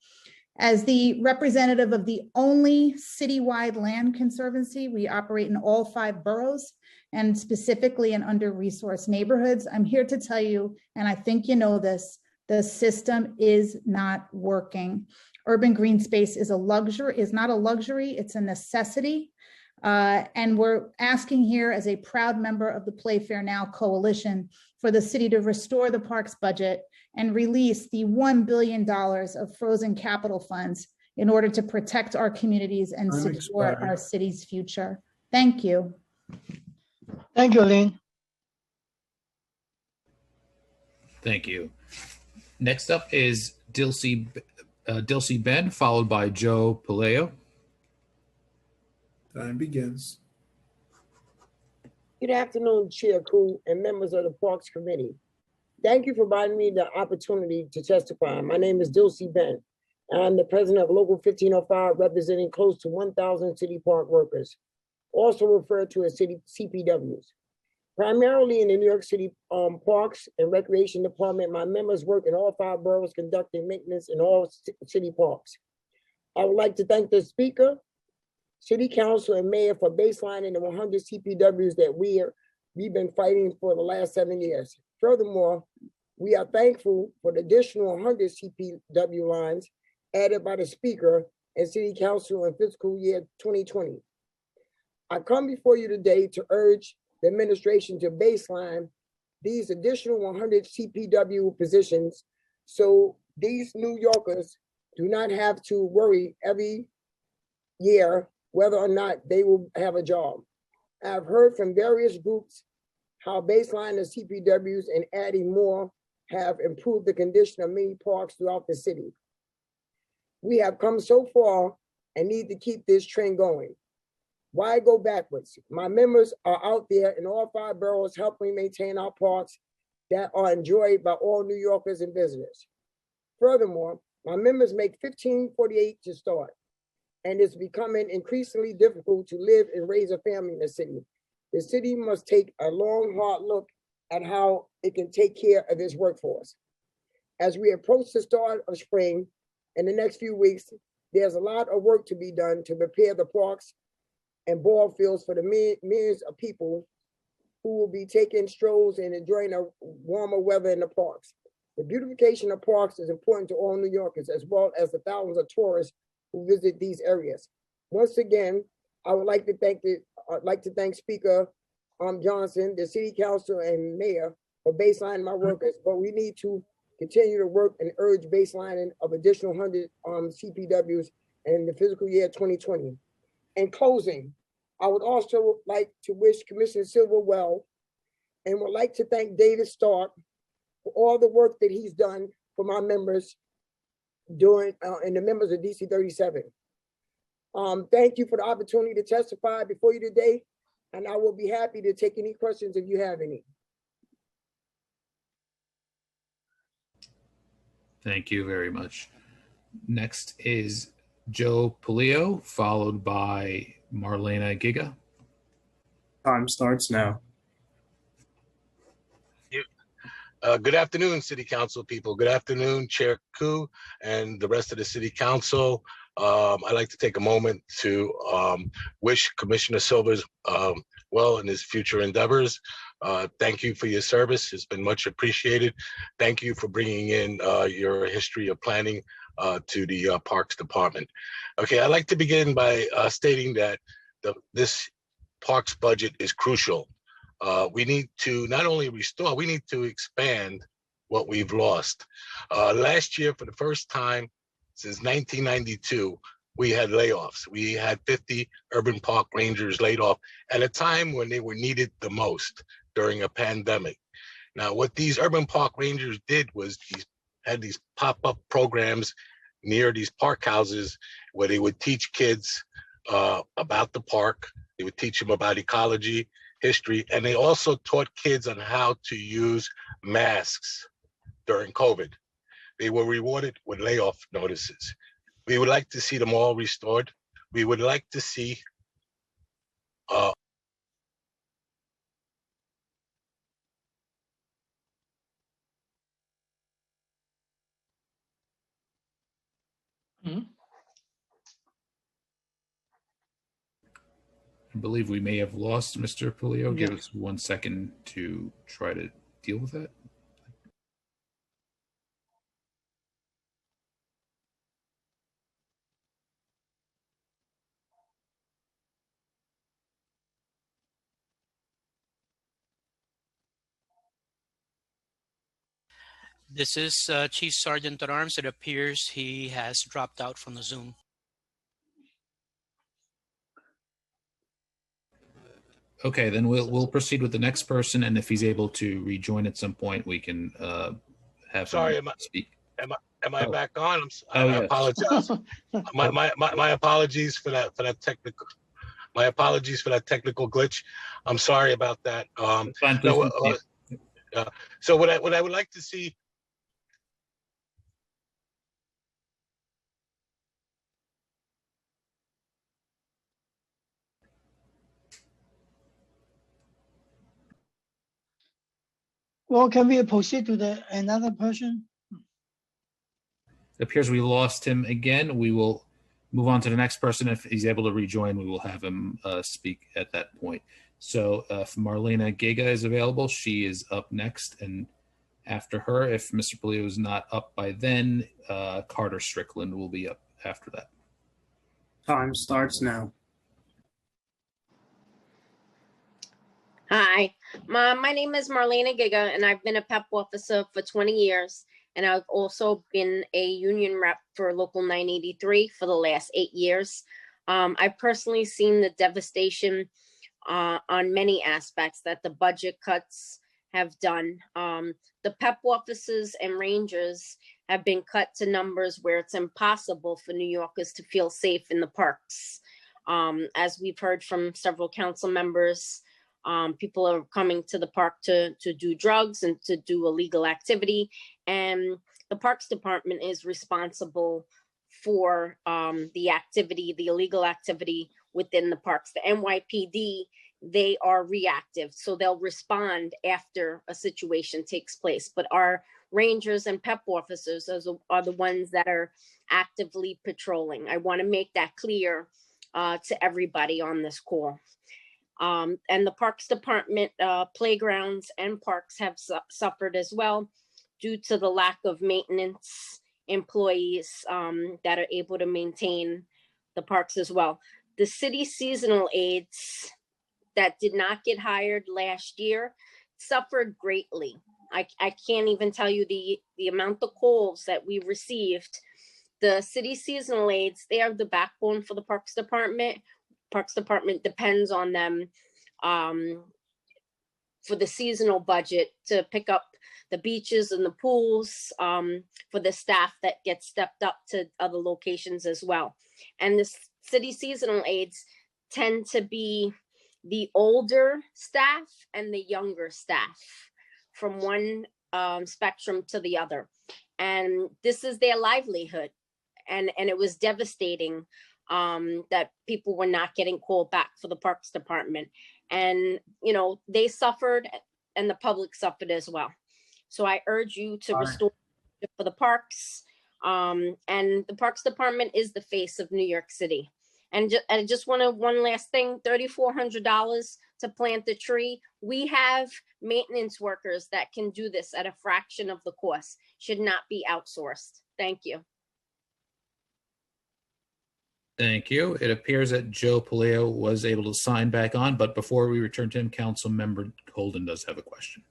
As the representative of the only citywide land conservancy, we operate in all 5 boroughs and specifically in under-resourced neighborhoods. I'm here to tell you, and I think you know this, the system is not working. Urban green space is not a luxury, it's a necessity. And we're asking here as a proud member of the Playfair Now Coalition for the city to restore the parks budget and release the $1 billion of frozen capital funds in order to protect our communities and secure our city's future. Thank you. Thank you, Lynn. Thank you. Next up is Dilsey Ben, followed by Joe Paleo. Time begins. Good afternoon, Chair Koo and members of the Parks Committee. Thank you for providing me the opportunity to testify. My name is Dilcy Ben. I'm the president of Local 1505, representing close to 1,000 city park workers, also referred to as city CPWs. Primarily in the New York City Parks and Recreation Department, my members work in all 5 boroughs conducting maintenance in all city parks. I would like to thank the Speaker, City Council, and Mayor for baselining the 100 CPWs that we've been fighting for the last 7 years. Furthermore, we are thankful for the additional 100 CPW lines added by the Speaker and City Council in fiscal year 2020. I come before you today to urge the administration to baseline these additional 100 CPW positions so these New Yorkers do not have to worry every year whether or not they will have a job. I've heard from various groups how baseline the CPWs and adding more have improved the condition of many parks throughout the city. We have come so far and need to keep this trend going. Why go backwards? My members are out there in all 5 boroughs helping maintain our parks that are enjoyed by all New Yorkers and visitors. Furthermore, my members make $15.48 to start, and it's becoming increasingly difficult to live and raise a family in the city. The city must take a long, hard look at how it can take care of its workforce. As we approach the start of spring, in the next few weeks, there's a lot of work to be done to prepare the parks and ball fields for the millions of people who will be taking strolls and enjoying the warmer weather in the parks. The beautification of parks is important to all New Yorkers, as well as the thousands of tourists who visit these areas. Once again, I would like to thank Speaker Johnson, the City Council, and Mayor for baselining my workers, but we need to continue to work and urge baselining of additional 100 CPWs in the fiscal year 2020. In closing, I would also like to wish Commissioner Silver well, and would like to thank David Stark for all the work that he's done for my members and the members of DC 37. Thank you for the opportunity to testify before you today, and I will be happy to take any questions if you have any. Thank you very much. Next is Joe Polio, followed by Marlena Giga. Time starts now. Good afternoon, City Council people. Good afternoon, Chair Koo and the rest of the City Council. I'd like to take a moment to wish Commissioner Silvers well in his future endeavors. Thank you for your service. It's been much appreciated. Thank you for bringing in your history of planning to the Parks Department. Okay, I'd like to begin by stating that this Parks budget is crucial. We need to not only restore, we need to expand what we've lost. Last year, for the first time since 1992, we had layoffs. We had 50 urban park rangers laid off at a time when they were needed the most during a pandemic. Now, what these urban park rangers did was had these pop-up programs near these park houses where they would teach kids about the park. They would teach them about ecology, history, and they also taught kids on how to use masks during COVID. They were rewarded with layoff notices. We would like to see them all restored. We would like to see I believe we may have lost Mr. Polio. Give us 1 second to try to deal with that. This is Chief Sergeant at Arms. It appears he has dropped out from the Zoom. Okay, then we'll proceed with the next person, and if he's able to rejoin at some point, we can have him speak. Am I back on? Oh, I yes. apologize. my apologies for that technical. My apologies for that technical glitch. I'm sorry about that. So what I would like to see. Well, can we proceed to the another person? It appears we lost him again. We will move on to the next person. If he's able to rejoin, we will have him speak at that point. So if Marlena Giga is available, she is up next. And after her, if Mr. Polio is not up by then, Carter Strickland will be up after that. Time starts now. Hi, my name is Marlena Giga, and I've been a PEP officer for 20 years. And I've also been a union rep for Local 983 for the last 8 years. I've personally seen the devastation on many aspects that the budget cuts have done. The PEP officers and rangers have been cut to numbers where it's impossible for New Yorkers to feel safe in the parks. As we've heard from several council members, people are coming to the park to do drugs and to do illegal activity. And the Parks Department is responsible for the activity, the illegal activity within the parks. The NYPD, they are reactive, so they'll respond after a situation takes place. But our rangers and PEP officers are the ones that are actively patrolling. I want to make that clear to everybody on this call. And the Parks Department playgrounds and parks have suffered as well due to the lack of maintenance employees that are able to maintain the parks as well. The city seasonal aides that did not get hired last year suffered greatly. I can't even tell you the amount of calls that we received. The city seasonal aides, they are the backbone for the Parks Department. Parks Department depends on them for the seasonal budget to pick up the beaches and the pools for the staff that get stepped up to other locations as well. And the city seasonal aides tend to be the older staff and the younger staff from one spectrum to the other. And this is their livelihood. And it was devastating that people were not getting called back for the Parks Department. And, you know, they suffered and the public suffered as well. So I urge you to restore for the parks. And the Parks Department is the face of New York City. And I just want to, one last thing, $3,400 to plant the tree. We have maintenance workers that can do this at a fraction of the cost. Should not be outsourced. Thank you. Thank you. It appears that Joe Polio was able to sign back on, but before we return to him, Councilmember Holden does have a question.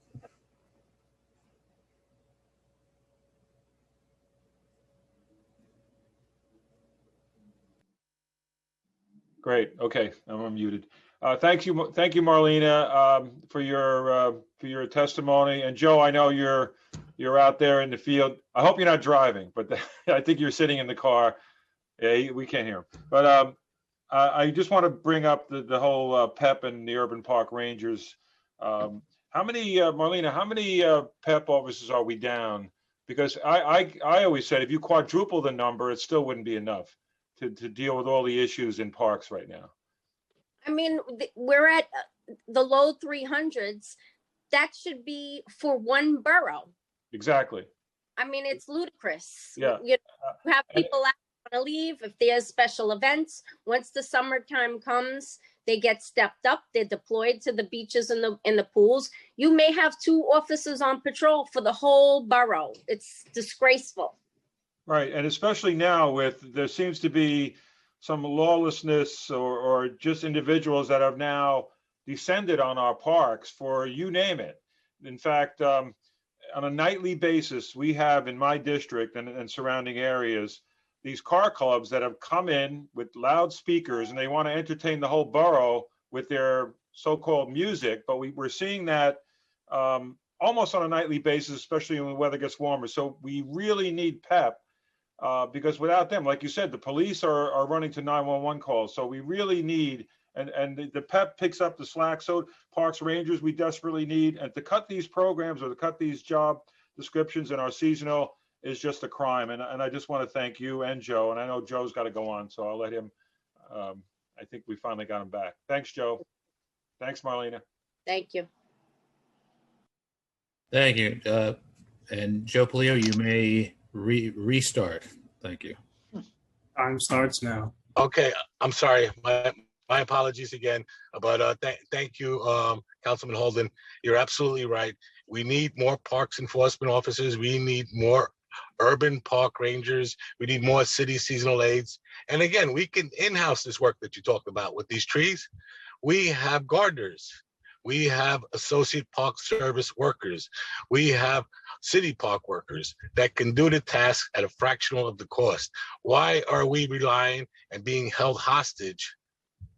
Great. Okay, I'm unmuted. Thank you, Marlena, for your testimony. And Joe, I know you're out there in the field. I hope you're not driving, but I think you're sitting in the car. Yeah, we can't hear him. But I just want to bring up the whole PEP and the Urban Park Rangers. How many, Marlena? How many PEP officers are we down? Because I always said if you quadruple the number, it still wouldn't be enough to deal with all the issues in parks right now. I mean, we're at the low 300s. That should be for one borough. Exactly. I mean, it's ludicrous. Yeah. You have people out on to leave if there's special events. Once the summertime comes, they get stepped up. They're deployed to the beaches and the pools. You may have 2 officers on patrol for the whole borough. It's disgraceful. Right, and especially now there seems to be some lawlessness or just individuals that have now descended on our parks for you name it. In fact, on a nightly basis, we have in my district and surrounding areas, these car clubs that have come in with loudspeakers and they want to entertain the whole borough with their so-called music. But we're seeing that almost on a nightly basis, especially when the weather gets warmer. So we really need PEP. Because without them, like you said, the police are running to 911 calls. So we really need and the PEP picks up the slack. So Parks Rangers, we desperately need, and to cut these programs or to cut these job descriptions in our seasonal is just a crime. And I just want to thank you and Joe. And I know Joe's got to go on, so I'll let him. I think we finally got him back. Thanks, Joe. Thanks, Marlena. Thank you. Thank you. And Joe Polio, you may restart. Thank you. Time starts now. Okay, I'm sorry. My apologies again. But thank you, Councilman Holden. You're absolutely right. We need more parks enforcement officers. We need more urban park rangers. We need more city seasonal aides. And again, we can in-house this work that you talked about with these trees. We have gardeners. We have associate park service workers. We have city park workers that can do the task at a fractional of the cost. Why are we relying and being held hostage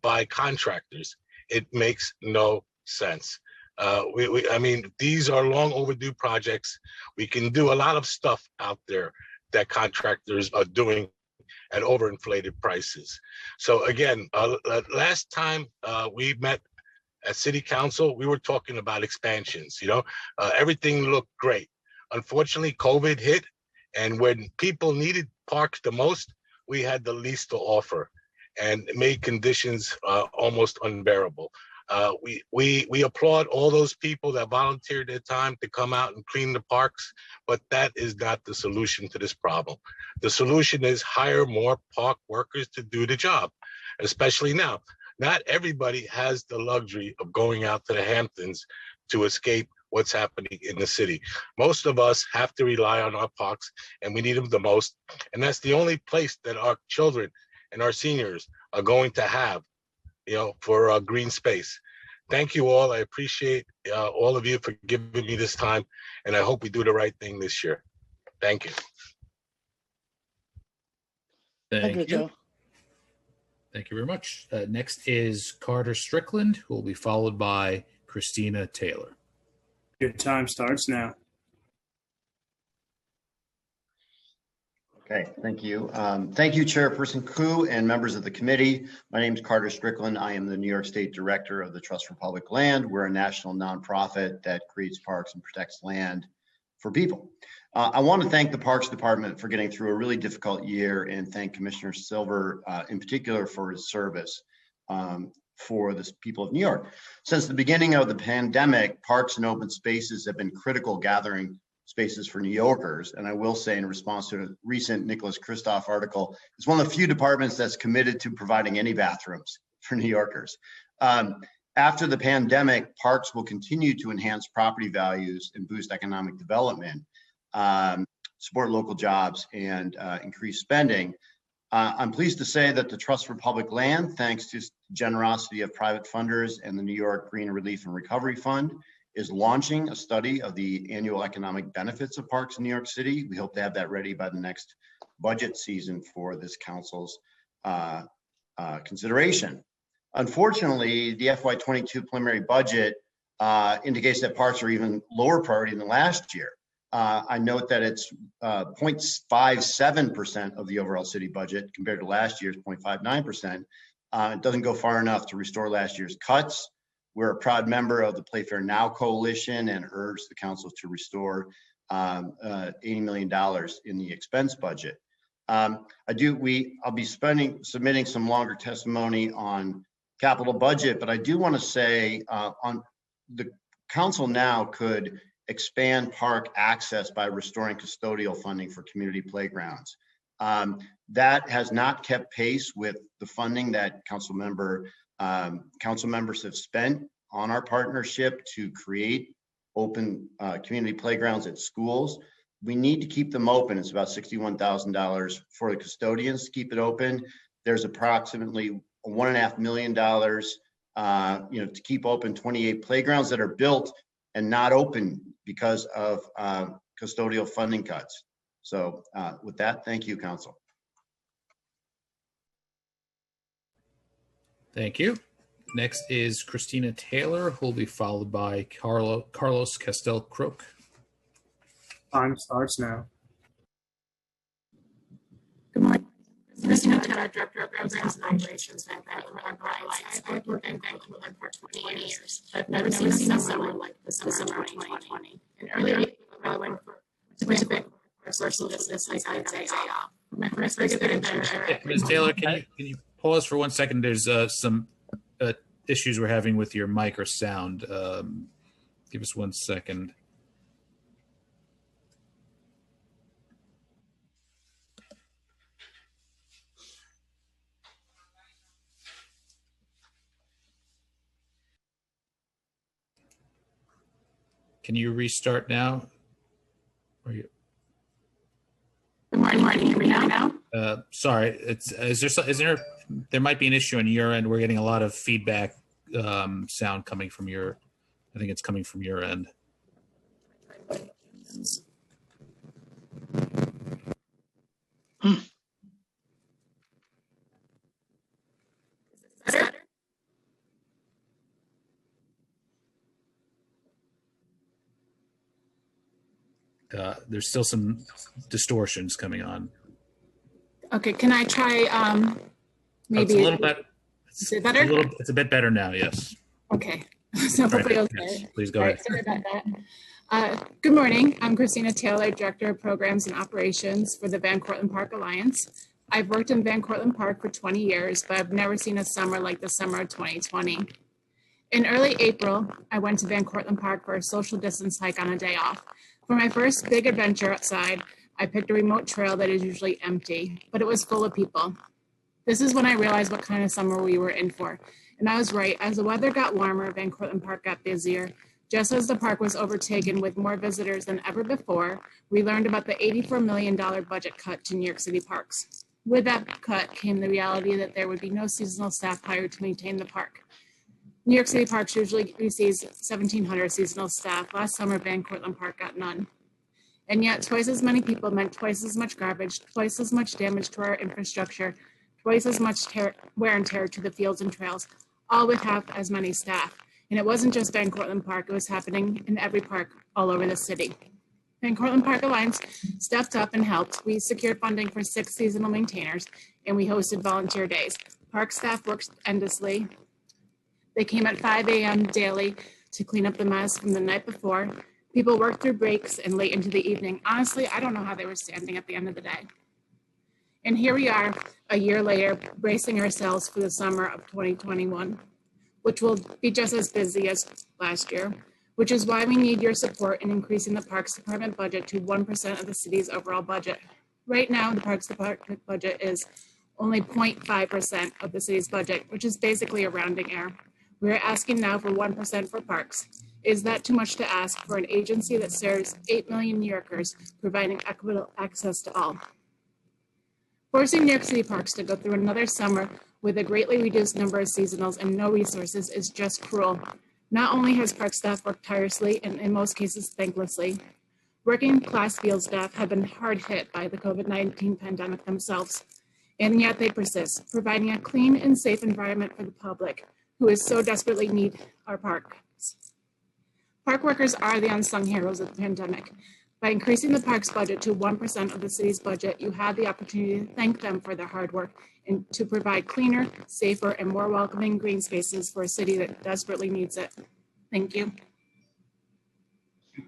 by contractors? It makes no sense. I mean, these are long overdue projects. We can do a lot of stuff out there that contractors are doing at overinflated prices. So again, last time we met at City Council, we were talking about expansions. Everything looked great. Unfortunately, COVID hit, and when people needed parks the most, we had the least to offer, and it made conditions almost unbearable. We applaud all those people that volunteered their time to come out and clean the parks, but that is not the solution to this problem. The solution is hire more park workers to do the job, especially now. Not everybody has the luxury of going out to the Hamptons to escape what's happening in the city. Most of us have to rely on our parks, and we need them the most. And that's the only place that our children and our seniors are going to have, for green space. Thank you all. I appreciate all of you for giving me this time, and I hope we do the right thing this year. Thank you. Thank you, Joe. Thank you very much. Next is Carter Strickland, who will be followed by Christina Taylor. Your time starts now. Okay, thank you. Thank you, Chairperson Koo and members of the committee. My name is Carter Strickland. I am the New York State Director of the Trust for Public Land. We're a national nonprofit that creates parks and protects land for people. I want to thank the Parks Department for getting through a really difficult year, and thank Commissioner Silver in particular for his service for the people of New York. Since the beginning of the pandemic, parks and open spaces have been critical gathering spaces for New Yorkers. And I will say, in response to a recent Nicholas Kristof article, it's one of the few departments that's committed to providing any bathrooms for New Yorkers. After the pandemic, parks will continue to enhance property values and boost economic development, support local jobs, and increase spending. I'm pleased to say that the Trust for Public Land, thanks to generosity of private funders and the New York Green Relief and Recovery Fund, is launching a study of the annual economic benefits of parks in New York City. We hope to have that ready by the next budget season for this council's consideration. Unfortunately, the FY22 preliminary budget indicates that parks are even lower priority than last year. I note that it's 0.57% of the overall city budget compared to last year's 0.59%. It doesn't go far enough to restore last year's cuts. We're a proud member of the Playfair Now Coalition and urge the council to restore $80 million in the expense budget. I'll be submitting some longer testimony on capital budget, but I do want to say on the council now could expand park access by restoring custodial funding for community playgrounds. That has not kept pace with the funding that council members have spent on our partnership to create open community playgrounds at schools. We need to keep them open. It's about $61,000 for the custodians to keep it open. There's approximately $1.5 million, to keep open 28 playgrounds that are built and not open because of custodial funding cuts. So with that, thank you, Council. Thank you. Next is Christina Taylor, who will be followed by Carlos Castel-Crook. Time starts now. Good morning. Christina Director of Programs and Operations for Van Cortlandt Lights. I've worked in Van Cortlandt for 20 years. I've never seen a summer like the summer of 2020. And earlier, I went to Van Cortlandt for social justice, like I'd say, my first big adventure. Ms. Taylor, can you pause for 1 second? There's some issues we're having with your mic or sound. Give us 1 second. Can you restart now? Or you? Good morning. Can you hear me now? Sorry, there might be an issue on your end. We're getting a lot of feedback sound coming from your, I think it's coming from your end. There's still some distortions coming on. Okay, can I try maybe it's a little bit. Is it better? It's a bit better now. Yes. Okay. So hopefully okay. Yes, please go All ahead. right, sorry about that. Good morning. I'm Christina Taylor, Director of Programs and Operations for the Van Cortlandt Park Alliance. I've worked in Van Cortlandt Park for 20 years, but I've never seen a summer like the summer of 2020. In early April, I went to Van Cortlandt Park for a social distance hike on a day off. For my first big adventure outside, I picked a remote trail that is usually empty, but it was full of people. This is when I realized what kind of summer we were in for. And I was right. As the weather got warmer, Van Cortlandt Park got busier. Just as the park was overtaken with more visitors than ever before, we learned about the $84 million budget cut to New York City parks. With that cut came the reality that there would be no seasonal staff hired to maintain the park. New York City Parks usually receives 1,700 seasonal staff. Last summer, Van Cortlandt Park got none. And yet twice as many people meant twice as much garbage, twice as much damage to our infrastructure, twice as much wear and tear to the fields and trails, all with half as many staff. And it wasn't just Van Cortlandt Park, it was happening in every park all over the city. Van Cortlandt Park Alliance stepped up and helped. We secured funding for 6 seasonal maintainers, and we hosted volunteer days. Park staff worked endlessly. They came at 5 a.m. daily to clean up the mess from the night before. People worked through breaks and late into the evening. Honestly, I don't know how they were standing at the end of the day. And here we are, a year later, bracing ourselves for the summer of 2021, which will be just as busy as last year, which is why we need your support in increasing the Parks Department budget to 1% of the city's overall budget. Right now, the Parks Department budget is only 0.5% of the city's budget, which is basically a rounding error. We are asking now for 1% for parks. Is that too much to ask for an agency that serves 8 million New Yorkers, providing equitable access to all? Forcing New York City parks to go through another summer with a greatly reduced number of seasonals and no resources is just cruel. Not only has park staff worked tirelessly and in most cases thanklessly, working class field staff have been hard hit by the COVID-19 pandemic themselves, and yet they persist, providing a clean and safe environment for the public who is so desperately need our parks. Park workers are the unsung heroes of the pandemic. By increasing the park's budget to 1% of the city's budget, you have the opportunity to thank them for their hard work and to provide cleaner, safer, and more welcoming green spaces for a city that desperately needs it. Thank you.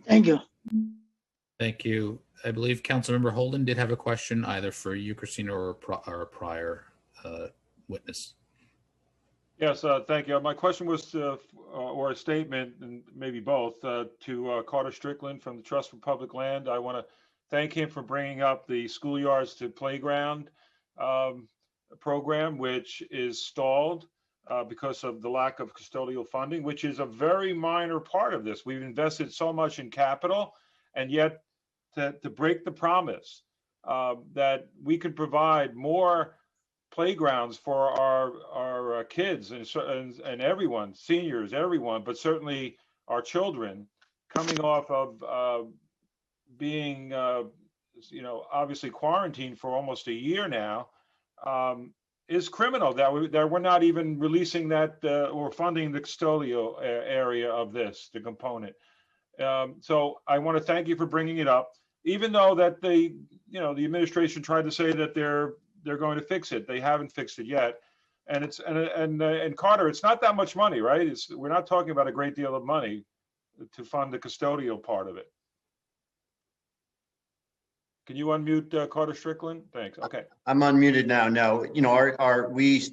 Thank you. Thank you. I believe Councilmember Holden did have a question either for you, Christina, or a prior witness. Yes, thank you. My question was or a statement, and maybe both, to Carter Strickland from the Trust for Public Land. I want to thank him for bringing up the schoolyards to playground program, which is stalled because of the lack of custodial funding, which is a very minor part of this. We've invested so much in capital, and yet to break the promise that we could provide more playgrounds for our kids and everyone, seniors, everyone, but certainly our children, coming off of being obviously quarantined for almost a year now, is criminal that we're not even releasing that or funding the custodial area of this, the component. So I want to thank you for bringing it up, even though that the administration tried to say that they're they're going to fix it. They haven't fixed it yet. And it's, and Carter, it's not that much money, right? We're not talking about a great deal of money to fund the custodial part of it. Can you unmute Carter Strickland? Thanks. Okay. I'm unmuted now. No, you know,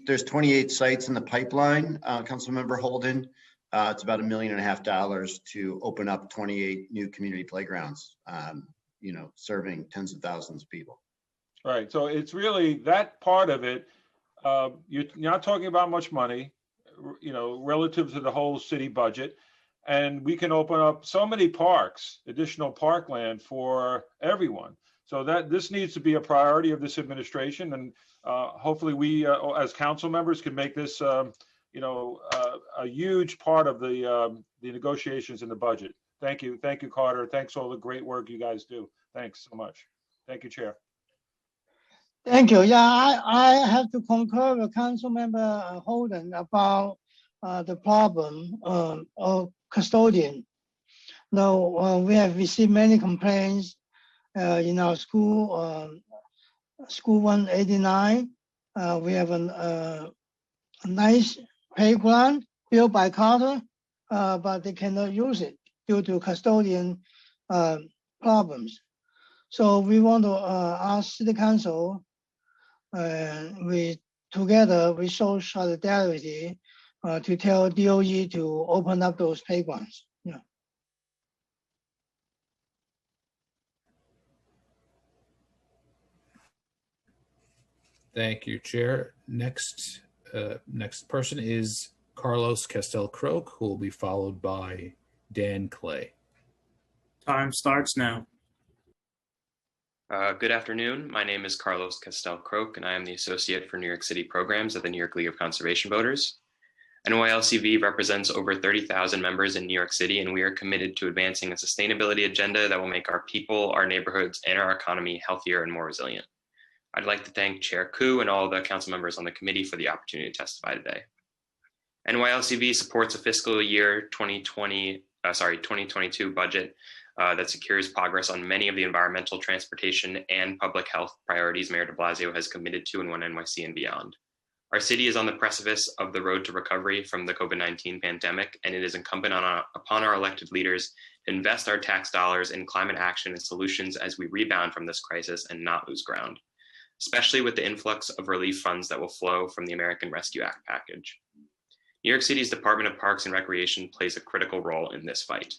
there's 28 sites in the pipeline, Councilmember Holden. It's about $1.5 million to open up 28 new community playgrounds, you know, serving tens of thousands of people. Right. So it's really that part of it. You're not talking about much money, you know, relative to the whole city budget. And we can open up so many parks, additional parkland for everyone. So that this needs to be a priority of this administration. And hopefully we, as council members, can make this, you know, a huge part of the negotiations in the budget. Thank you. Thank you, Carter. Thanks for all the great work you guys do. Thanks so much. Thank you, Chair. Thank you. Yeah, I have to concur with Councilmember Holden about the problem of custodian. Now, we have received many complaints in our school, School 189. We have a nice playground built by Carter, but they cannot use it due to custodian problems. So we want to ask City Council, we show solidarity to tell DOE to open up those playgrounds. Yeah. Thank you, Chair. Next person is Carlos Castel-Croak, who will be followed by Dan Clay. Time starts now. Good afternoon. My name is Carlos Castel-Croak, and I am the Associate for New York City Programs at the New York League of Conservation Voters. NYLCV represents over 30,000 members in New York City, and we are committed to advancing a sustainability agenda that will make our people, our neighborhoods, and our economy healthier and more resilient. I'd like to thank Chair Koo and all the council members on the committee for the opportunity to testify today. NYLCV supports a fiscal year 2022 budget that secures progress on many of the environmental, transportation, and public health priorities Mayor de Blasio has committed to in One NYC and beyond. Our city is on the precipice of the road to recovery from the COVID-19 pandemic, and it is incumbent upon our elected leaders to invest our tax dollars in climate action and solutions as we rebound from this crisis and not lose ground, especially with the influx of relief funds that will flow from the American Rescue Act package. New York City's Department of Parks and Recreation plays a critical role in this fight.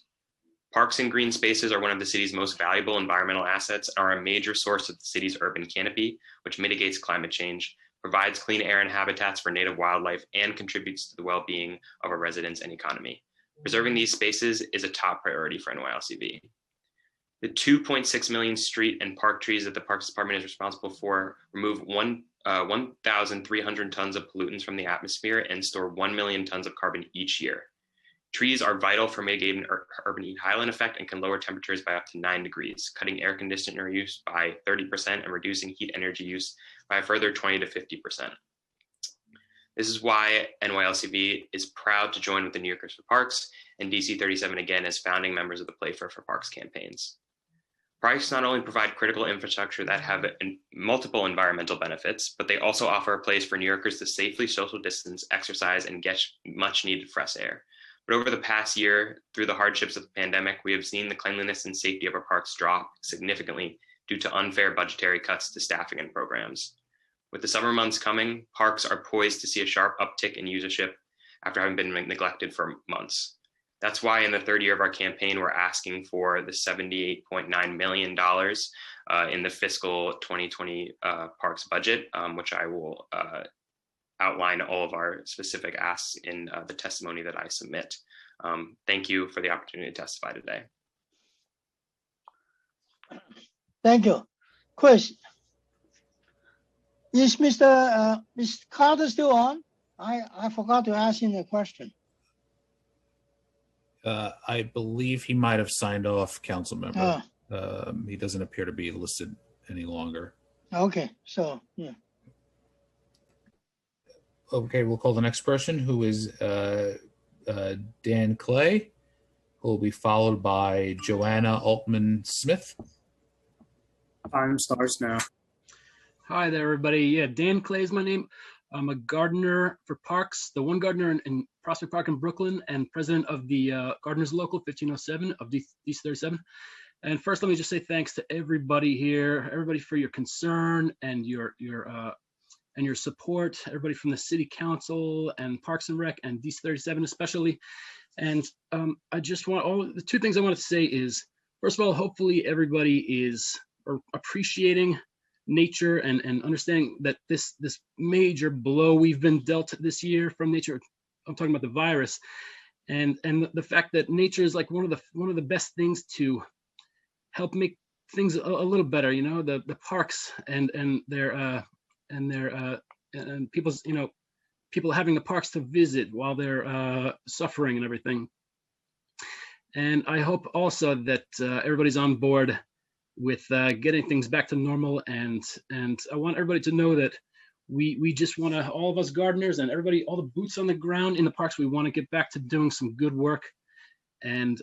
Parks and green spaces are one of the city's most valuable environmental assets and are a major source of the city's urban canopy, which mitigates climate change, provides clean air and habitats for native wildlife, and contributes to the well-being of our residents and economy. Preserving these spaces is a top priority for NYLCV. The 2.6 million street and park trees that the Parks Department is responsible for remove 1,300 tons of pollutants from the atmosphere and store 1 million tons of carbon each year. Trees are vital for mitigating urban heat island effect and can lower temperatures by up to 9 degrees, cutting air conditioner use by 30% and reducing heat energy use by a further 20 to 50%. This is why NYLCV is proud to join with the New Yorkers for Parks and DC 37 again as founding members of the Play Fair for Parks campaigns. Parks not only provide critical infrastructure that have multiple environmental benefits, but they also offer a place for New Yorkers to safely social distance, exercise, and get much needed fresh air. But over the past year, through the hardships of the pandemic, we have seen the cleanliness and safety of our parks drop significantly due to unfair budgetary cuts to staffing and programs. With the summer months coming, parks are poised to see a sharp uptick in usership after having been neglected for months. That's why in the third year of our campaign, we're asking for the $78.9 million in the fiscal 2020 parks budget, which I will outline all of our specific asks in the testimony that I submit. Thank you for the opportunity to testify today. Thank you. Chris, is Mr. Carter still on? I forgot to ask him a question. I believe he might have signed off, council member. He doesn't appear to be listed any longer. Okay, so yeah. Okay, we'll call the next person, who is Dan Clay, who will be followed by Joanna Altman Smith. Time starts now. Hi there, everybody. Yeah, Dan Clay is my name. I'm a gardener for Parks, the one gardener in Prospect Park in Brooklyn, and president of the Gardeners Local 1507 of DC37. And first, let me just say thanks to everybody here, everybody for your concern and your support, everybody from the City Council and Parks and Rec and DC37 especially. And I just want, the two things I wanted to say is, first of all, hopefully everybody is appreciating nature and understanding that this major blow we've been dealt this year from nature. I'm talking about the virus, and the fact that nature is like one of the best things to help make things a little better. You know, the parks and people's, you know, people having the parks to visit while they're suffering and everything. And I hope also that everybody's on board with getting things back to normal, and I want everybody to know that we just want to, all of us gardeners and everybody, all the boots on the ground in the parks, we want to get back to doing some good work, and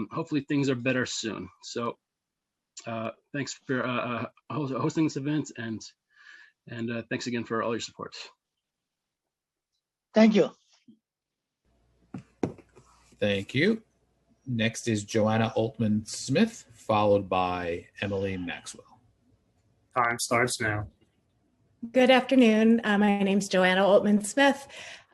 hopefully things are better soon. So thanks for hosting this event, and thanks again for all your support. Thank you. Thank you. Next is Joanna Altman Smith, followed by Emily Maxwell. Time starts now. Good afternoon. My name is Joanna Altman Smith.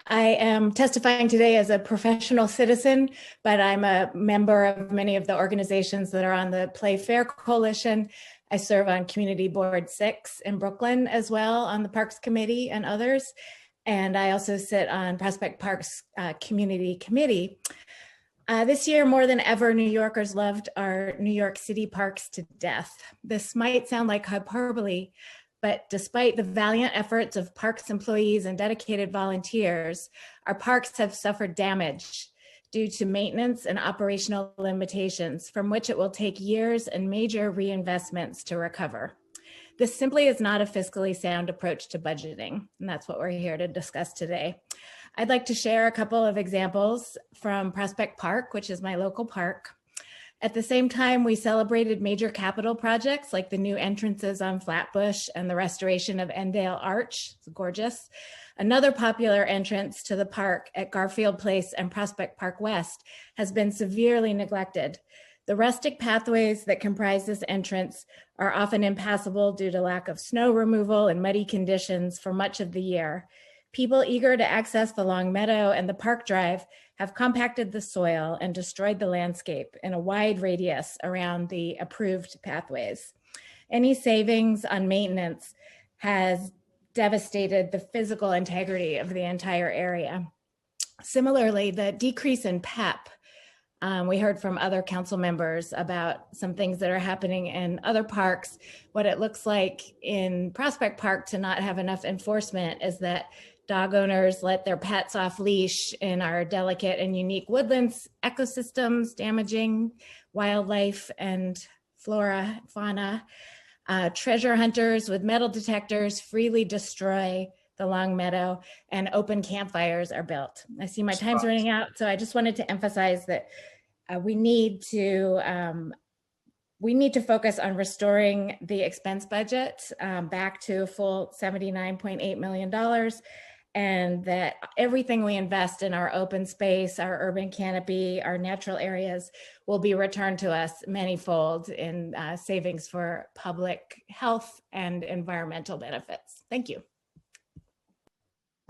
I am testifying today as a professional citizen, but I'm a member of many of the organizations that are on the Play Fair Coalition. I serve on Community Board 6 in Brooklyn as well, on the Parks Committee and others. And I also sit on Prospect Parks Community Committee. This year, more than ever, New Yorkers loved our New York City parks to death. This might sound like hyperbole, but despite the valiant efforts of parks employees and dedicated volunteers, our parks have suffered damage due to maintenance and operational limitations from which it will take years and major reinvestments to recover. This simply is not a fiscally sound approach to budgeting, and that's what we're here to discuss today. I'd like to share a couple of examples from Prospect Park, which is my local park. At the same time, we celebrated major capital projects like the new entrances on Flatbush and the restoration of Endale Arch. It's gorgeous. Another popular entrance to the park at Garfield Place and Prospect Park West has been severely neglected. The rustic pathways that comprise this entrance are often impassable due to lack of snow removal and muddy conditions for much of the year. People eager to access the Long Meadow and the Park Drive have compacted the soil and destroyed the landscape in a wide radius around the approved pathways. Any savings on maintenance has devastated the physical integrity of the entire area. Similarly, the decrease in PEP, we heard from other council members about some things that are happening in other parks. What it looks like in Prospect Park to not have enough enforcement is that dog owners let their pets off leash in our delicate and unique woodlands ecosystems, damaging wildlife and flora, fauna. Treasure hunters with metal detectors freely destroy the Long Meadow, and open campfires are built. I see my time's running out, so I just wanted to emphasize that we need to focus on restoring the expense budget back to a full $79.8 million, and that everything we invest in our open space, our urban canopy, our natural areas will be returned to us manyfold in savings for public health and environmental benefits. Thank you.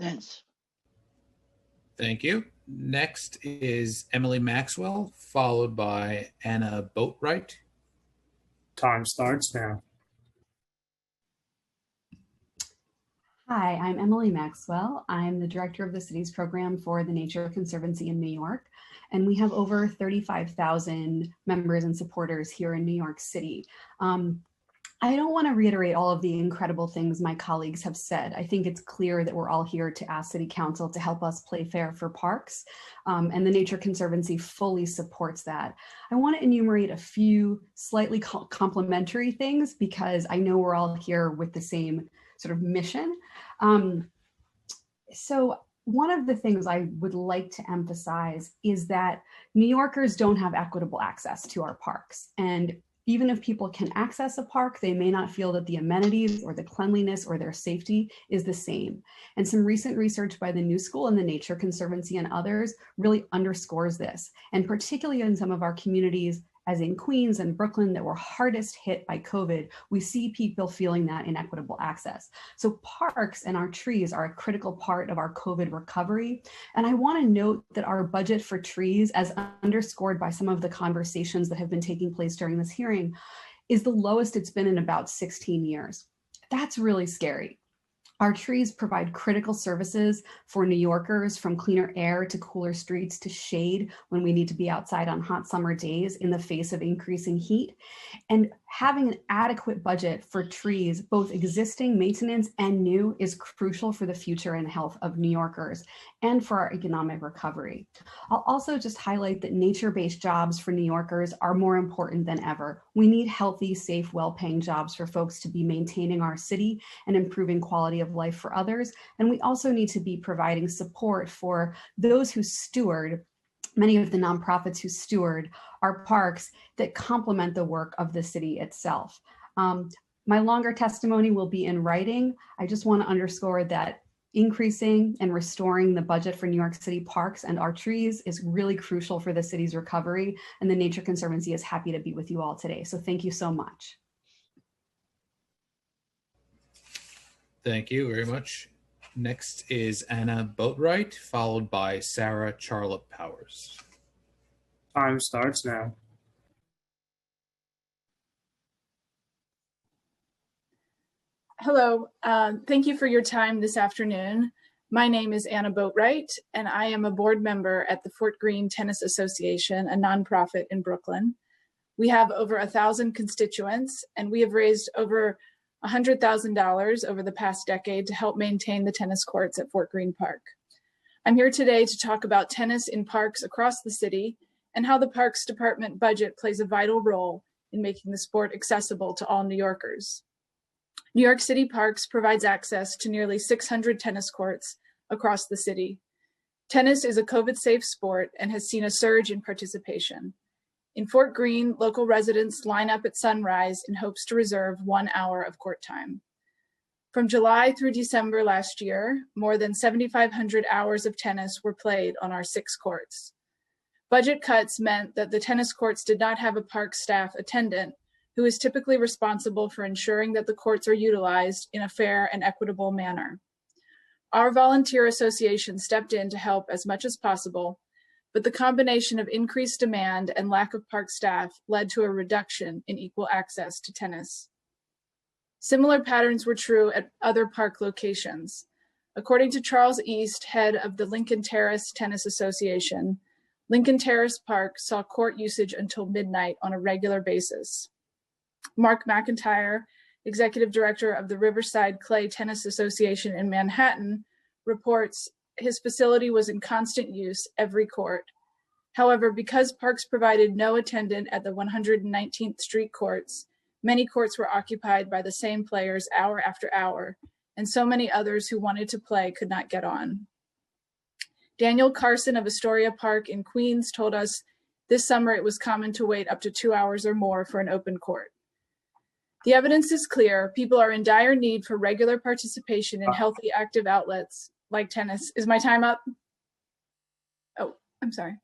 Thanks. Thank you. Next is Emily Maxwell, followed by Anna Boatwright. Time starts now. Hi, I'm Emily Maxwell. I'm the director of the city's program for the Nature Conservancy in New York, and we have over 35,000 members and supporters here in New York City. I don't want to reiterate all of the incredible things my colleagues have said. I think it's clear that we're all here to ask City Council to help us play fair for parks, and the Nature Conservancy fully supports that. I want to enumerate a few slightly complementary things because I know we're all here with the same sort of mission. So one of the things I would like to emphasize is that New Yorkers don't have equitable access to our parks. And Even if people can access a park, they may not feel that the amenities or the cleanliness or their safety is the same. And some recent research by the New School and the Nature Conservancy and others really underscores this. And particularly in some of our communities, as in Queens and Brooklyn that were hardest hit by COVID, we see people feeling that inequitable access. So parks and our trees are a critical part of our COVID recovery. And I want to note that our budget for trees, as underscored by some of the conversations that have been taking place during this hearing, is the lowest it's been in about 16 years. That's really scary. Our trees provide critical services for New Yorkers, from cleaner air to cooler streets to shade when we need to be outside on hot summer days in the face of increasing heat. And having an adequate budget for trees, both existing maintenance and new, is crucial for the future and health of New Yorkers and for our economic recovery. I'll also just highlight that nature-based jobs for New Yorkers are more important than ever. We need healthy, safe, well-paying jobs for folks to be maintaining our city and improving quality of life for others. And we also need to be providing support for those who steward, many of the nonprofits who steward our parks, that complement the work of the city itself. My longer testimony will be in writing. I just want to underscore that increasing and restoring the budget for New York City parks and our trees is really crucial for the city's recovery, and the Nature Conservancy is happy to be with you all today. So thank you so much. Thank you very much. Next is Anna Boatwright, followed by Sarah Charlotte Powers. Time starts now. Hello, thank you for your time this afternoon. My name is Anna Boatwright, and I am a board member at the Fort Greene Tennis Association, a nonprofit in Brooklyn. We have over 1,000 constituents, and we have raised over $100,000 over the past decade to help maintain the tennis courts at Fort Greene Park. I'm here today to talk about tennis in parks across the city and how the Parks Department budget plays a vital role in making the sport accessible to all New Yorkers. New York City Parks provides access to nearly 600 tennis courts across the city. Tennis is a COVID-safe sport and has seen a surge in participation. In Fort Greene, local residents line up at sunrise in hopes to reserve 1 hour of court time. From July through December last year, more than 7,500 hours of tennis were played on our 6 courts. Budget cuts meant that the tennis courts did not have a park staff attendant who is typically responsible for ensuring that the courts are utilized in a fair and equitable manner. Our volunteer association stepped in to help as much as possible, but the combination of increased demand and lack of park staff led to a reduction in equal access to tennis. Similar patterns were true at other park locations. According to Charles East, head of the Lincoln Terrace Tennis Association, Lincoln Terrace Park saw court usage until midnight on a regular basis. Mark McIntyre, executive director of the Riverside Clay Tennis Association in Manhattan, reports his facility was in constant use every court. However, because parks provided no attendant at the 119th Street courts, many courts were occupied by the same players hour after hour, and so many others who wanted to play could not get on. Daniel Carson of Astoria Park in Queens told us this summer it was common to wait up to 2 hours or more for an open court. The evidence is clear. People are in dire need for regular participation in healthy, active outlets like tennis. Is my time up? Oh, I'm sorry.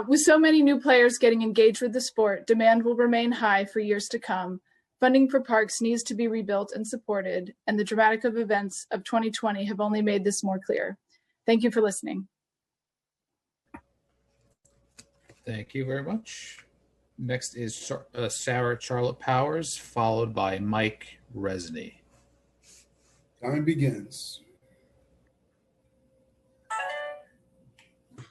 With so many new players getting engaged with the sport, demand will remain high for years to come. Funding for parks needs to be rebuilt and supported, and the dramatic events of 2020 have only made this more clear. Thank you for listening. Thank you very much. Next is Sarah Charlotte Powers, followed by Mike Resney. Time begins.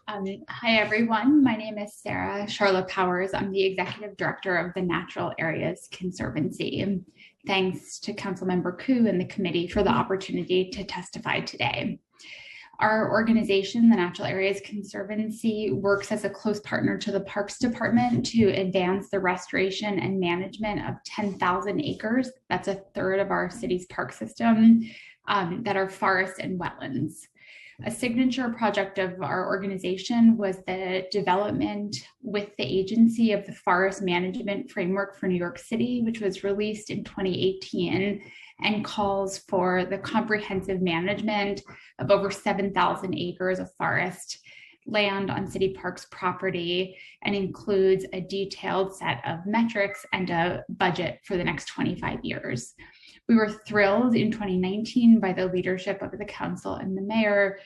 Hi, everyone. My name is Sarah Charlotte Powers. I'm the Executive Director of the Natural Areas Conservancy. Thanks to Councilmember Koo and the committee for the opportunity to testify today. Our organization, the Natural Areas Conservancy, works as a close partner to the Parks Department to advance the restoration and management of 10,000 acres. That's a third of our city's park system that are forests and wetlands. A signature project of our organization was the development with the agency of the Forest Management Framework for New York City, which was released in 2018 and calls for the comprehensive management of over 7,000 acres of forest land on City Parks property, and includes a detailed set of metrics and a budget for the next 25 years. We were thrilled in 2019 by the leadership of the council and the mayor,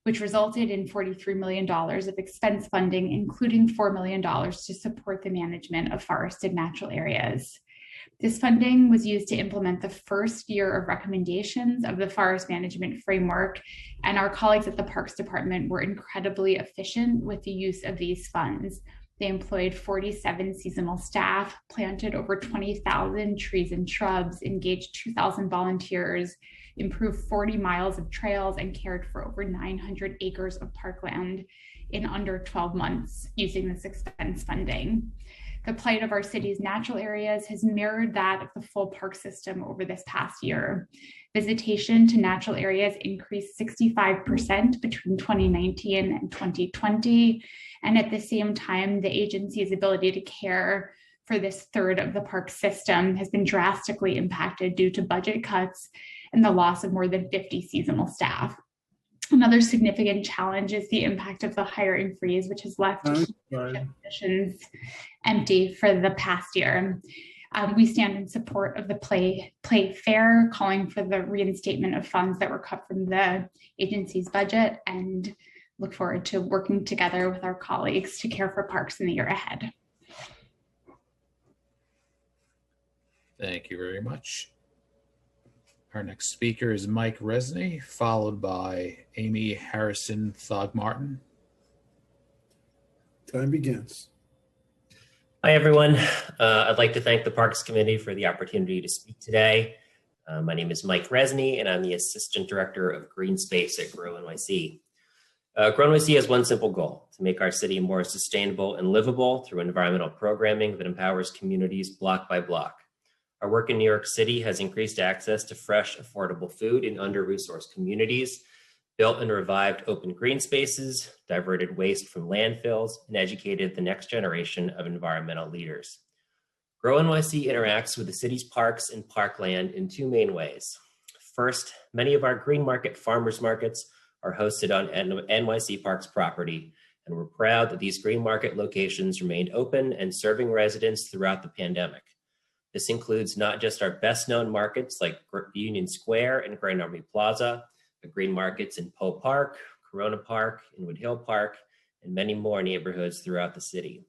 which resulted in $43 million of expense funding, including $4 million to support the management of forested natural areas. This funding was used to implement the first year of recommendations of the Forest Management Framework, and our colleagues at the Parks Department were incredibly efficient with the use of these funds. They employed 47 seasonal staff, planted over 20,000 trees and shrubs, engaged 2,000 volunteers, improved 40 miles of trails, and cared for over 900 acres of parkland in under 12 months using this expense funding. The plight of our city's natural areas has mirrored that of the full park system over this past year. Visitation to natural areas increased 65% between 2019 and 2020. And at the same time, the agency's ability to care for this third of the park system has been drastically impacted due to budget cuts and the loss of more than 50 seasonal staff. Another significant challenge is the impact of the hiring freeze, which has left positions empty for the past year. We stand in support of the Play Fair, calling for the reinstatement of funds that were cut from the agency's budget, and look forward to working together with our colleagues to care for parks in the year ahead. Thank you very much. Our next speaker is Mike Resney, followed by Amy Harrison Thogmartin. Time begins. Hi, everyone. I'd like to thank the Parks Committee for the opportunity to speak today. My name is Mike Resney, and I'm the Assistant Director of Green Space at Grow NYC. Grow NYC has one simple goal: to make our city more sustainable and livable through environmental programming that empowers communities block by block. Our work in New York City has increased access to fresh, affordable food in under-resourced communities, built and revived open green spaces, diverted waste from landfills, and educated the next generation of environmental leaders. Grow NYC interacts with the city's parks and parkland in two main ways. First, many of our green market farmers markets are hosted on NYC Parks property, and we're proud that these green market locations remained open and serving residents throughout the pandemic. This includes not just our best known markets like Union Square and Grand Army Plaza, but green markets in Poe Park, Corona Park, Inwood Hill Park, and many more neighborhoods throughout the city.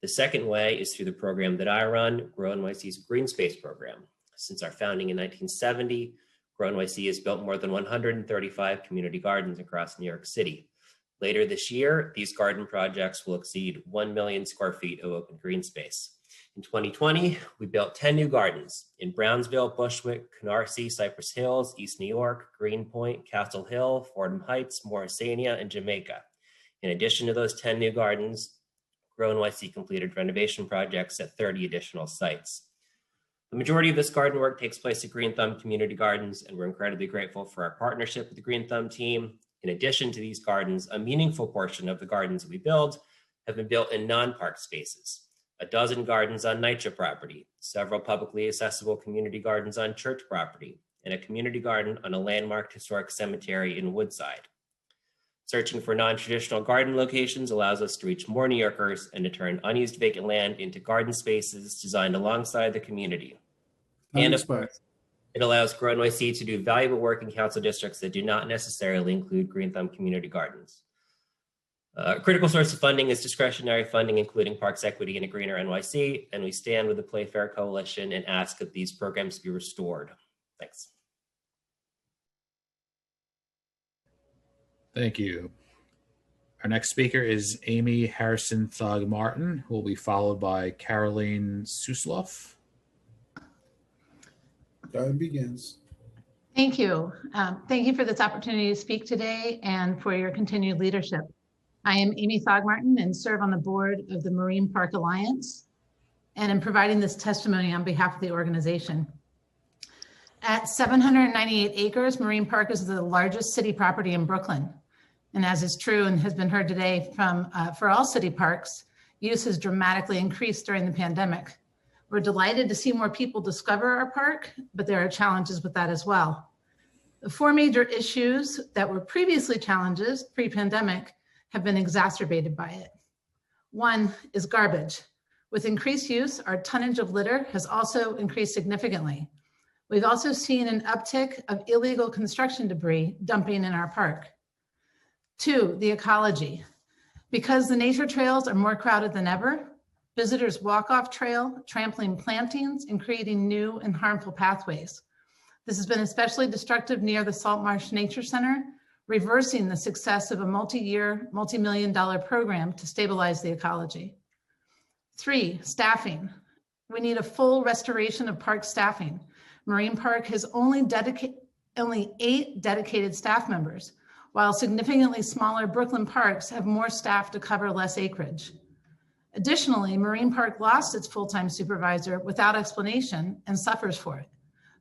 The second way is through the program that I run, Grow NYC's Green Space program. Since our founding in 1970, Grow NYC has built more than 135 community gardens across New York City. Later this year, these garden projects will exceed 1 million square feet of open green space. In 2020, we built 10 new gardens in Brownsville, Bushwick, Canarsie, Cypress Hills, East New York, Greenpoint, Castle Hill, Fordham Heights, Morrisania, and Jamaica. In addition to those 10 new gardens, Grow NYC completed renovation projects at 30 additional sites. The majority of this garden work takes place at Green Thumb Community Gardens, and we're incredibly grateful for our partnership with the Green Thumb team. In addition to these gardens, a meaningful portion of the gardens that we build have been built in non-park spaces. 12 gardens on NYCHA property, several publicly accessible community gardens on church property, and a community garden on a landmarked historic cemetery in Woodside. Searching for non-traditional garden locations allows us to reach more New Yorkers and to turn unused vacant land into garden spaces designed alongside the community. And of course, it allows Grow NYC to do valuable work in council districts that do not necessarily include Green Thumb community gardens. A critical source of funding is discretionary funding, including Parks Equity and a Greener NYC, and we stand with the Play Fair Coalition and ask that these programs be restored. Thanks. Thank you. Our next speaker is Amy Harrison Thogmartin, who will be followed by Caroline Susloff. Time begins. Thank you. Thank you for this opportunity to speak today and for your continued leadership. I am Amy Thogmartin and serve on the board of the Marine Park Alliance, and I'm providing this testimony on behalf of the organization. At 798 acres, Marine Park is the largest city property in Brooklyn. And as is true and has been heard today for all city parks, use has dramatically increased during the pandemic. We're delighted to see more people discover our park, but there are challenges with that as well. The four major issues that were previously challenges pre-pandemic have been exacerbated by it. One is garbage. With increased use, our tonnage of litter has also increased significantly. We've also seen an uptick of illegal construction debris dumping in our park. Two, the ecology. Because the nature trails are more crowded than ever, visitors walk off trail, trampling plantings and creating new and harmful pathways. This has been especially destructive near the Saltmarsh Nature Center, reversing the success of a multi-year, multi-million-dollar program to stabilize the ecology. Three, staffing. We need a full restoration of park staffing. Marine Park has only 8 dedicated staff members, while significantly smaller Brooklyn parks have more staff to cover less acreage. Additionally, Marine Park lost its full-time supervisor without explanation and suffers for it.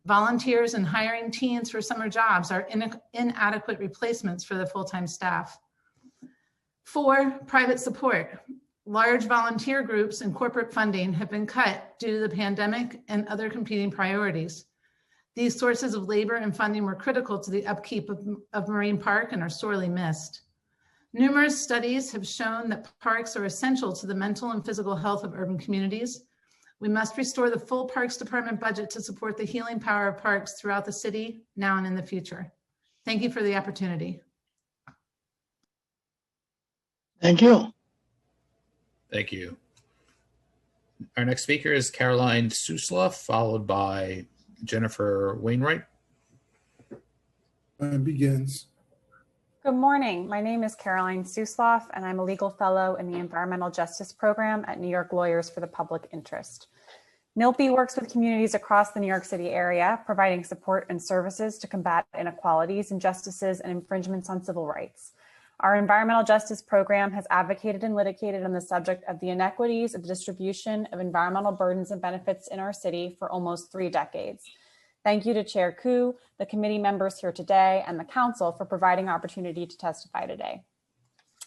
Volunteers and hiring teens for summer jobs are inadequate replacements for the full-time staff. 4, private support. Large volunteer groups and corporate funding have been cut due to the pandemic and other competing priorities. These sources of labor and funding were critical to the upkeep of Marine Park and are sorely missed. Numerous studies have shown that parks are essential to the mental and physical health of urban communities. We must restore the full Parks Department budget to support the healing power of parks throughout the city, now and in the future. Thank you for the opportunity. Thank you. Thank you. Our next speaker is Caroline Suslov, followed by Jennifer Wainwright. Time begins. Good morning. My name is Caroline Suslov, and I'm a legal fellow in the Environmental Justice Program at New York Lawyers for the Public Interest. NILPI works with communities across the New York City area, providing support and services to combat inequalities, injustices, and infringements on civil rights. Our environmental justice program has advocated and litigated on the subject of the inequities of the distribution of environmental burdens and benefits in our city for almost 3 decades. Thank you to Chair Koo, the committee members here today, and the council for providing opportunity to testify today.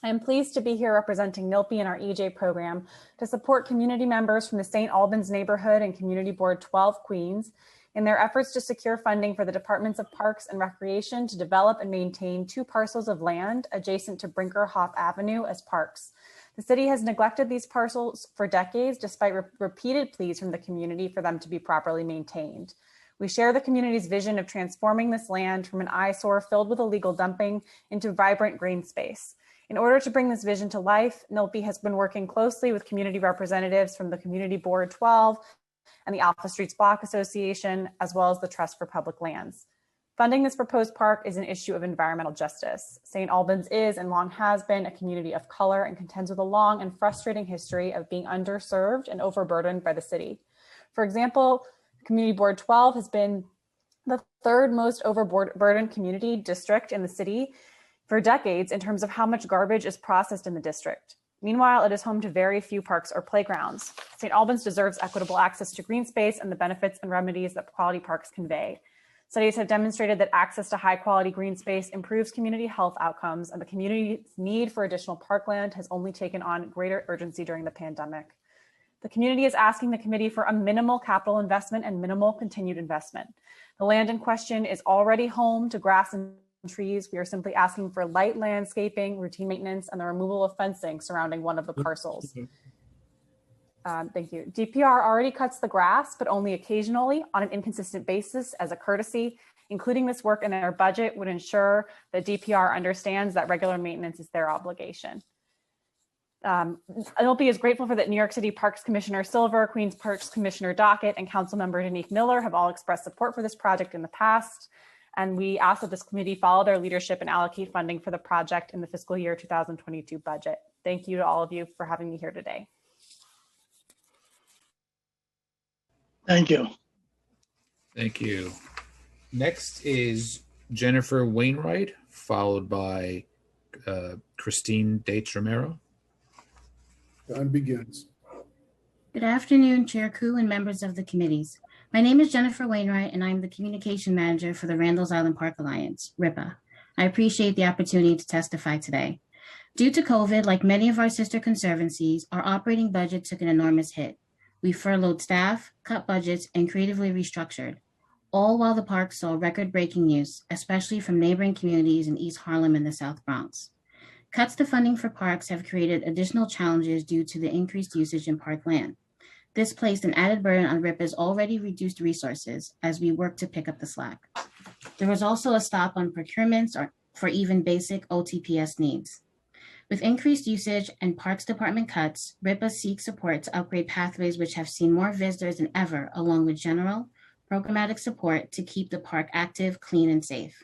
I am pleased to be here representing NILPI and our EJ program to support community members from the St. Albans neighborhood and Community Board 12 Queens in their efforts to secure funding for the Departments of Parks and Recreation to develop and maintain 2 parcels of land adjacent to Brinkerhoff Avenue as parks. The city has neglected these parcels for decades, despite repeated pleas from the community for them to be properly maintained. We share the community's vision of transforming this land from an eyesore filled with illegal dumping into vibrant green space. In order to bring this vision to life, NILPI has been working closely with community representatives from the Community Board 12 and the Alpha Streets Block Association, as well as the Trust for Public Lands. Funding this proposed park is an issue of environmental justice. St. Albans is and long has been a community of color and contends with a long and frustrating history of being underserved and overburdened by the city. For example, Community Board 12 has been the 3rd most overburdened community district in the city for decades in terms of how much garbage is processed in the district. Meanwhile, it is home to very few parks or playgrounds. St. Albans deserves equitable access to green space and the benefits and remedies that quality parks convey. Studies have demonstrated that access to high quality green space improves community health outcomes, and the community's need for additional parkland has only taken on greater urgency during the pandemic. The community is asking the committee for a minimal capital investment and minimal continued investment. The land in question is already home to grass and trees. We are simply asking for light landscaping, routine maintenance, and the removal of fencing surrounding one of the parcels. Thank you. DPR already cuts the grass, but only occasionally on an inconsistent basis as a courtesy. Including this work in their budget would ensure that DPR understands that regular maintenance is their obligation. NILPI is grateful for that New York City Parks Commissioner Silver, Queens Parks Commissioner Dockett, and Councilmember Danique Miller have all expressed support for this project in the past. And we ask that this committee follow their leadership and allocate funding for the project in the fiscal year 2022 budget. Thank you to all of you for having me here today. Thank you. Thank you. Next is Jennifer Wainwright, followed by Christine Dates Romero. Time begins. Good afternoon, Chair Koo and members of the committees. My name is Jennifer Wainwright, and I'm the Communication Manager for the Randall's Island Park Alliance, RIPA. I appreciate the opportunity to testify today. Due to COVID, like many of our sister conservancies, our operating budget took an enormous hit. We furloughed staff, cut budgets, and creatively restructured, all while the park saw record-breaking use, especially from neighboring communities in East Harlem and the South Bronx. Cuts to funding for parks have created additional challenges due to the increased usage in park land. This placed an added burden on RIPA's already reduced resources as we work to pick up the slack. There was also a stop on procurements for even basic OTPS needs. With increased usage and Parks Department cuts, RIPA seeks support to upgrade pathways which have seen more visitors than ever, along with general, programmatic support to keep the park active, clean, and safe.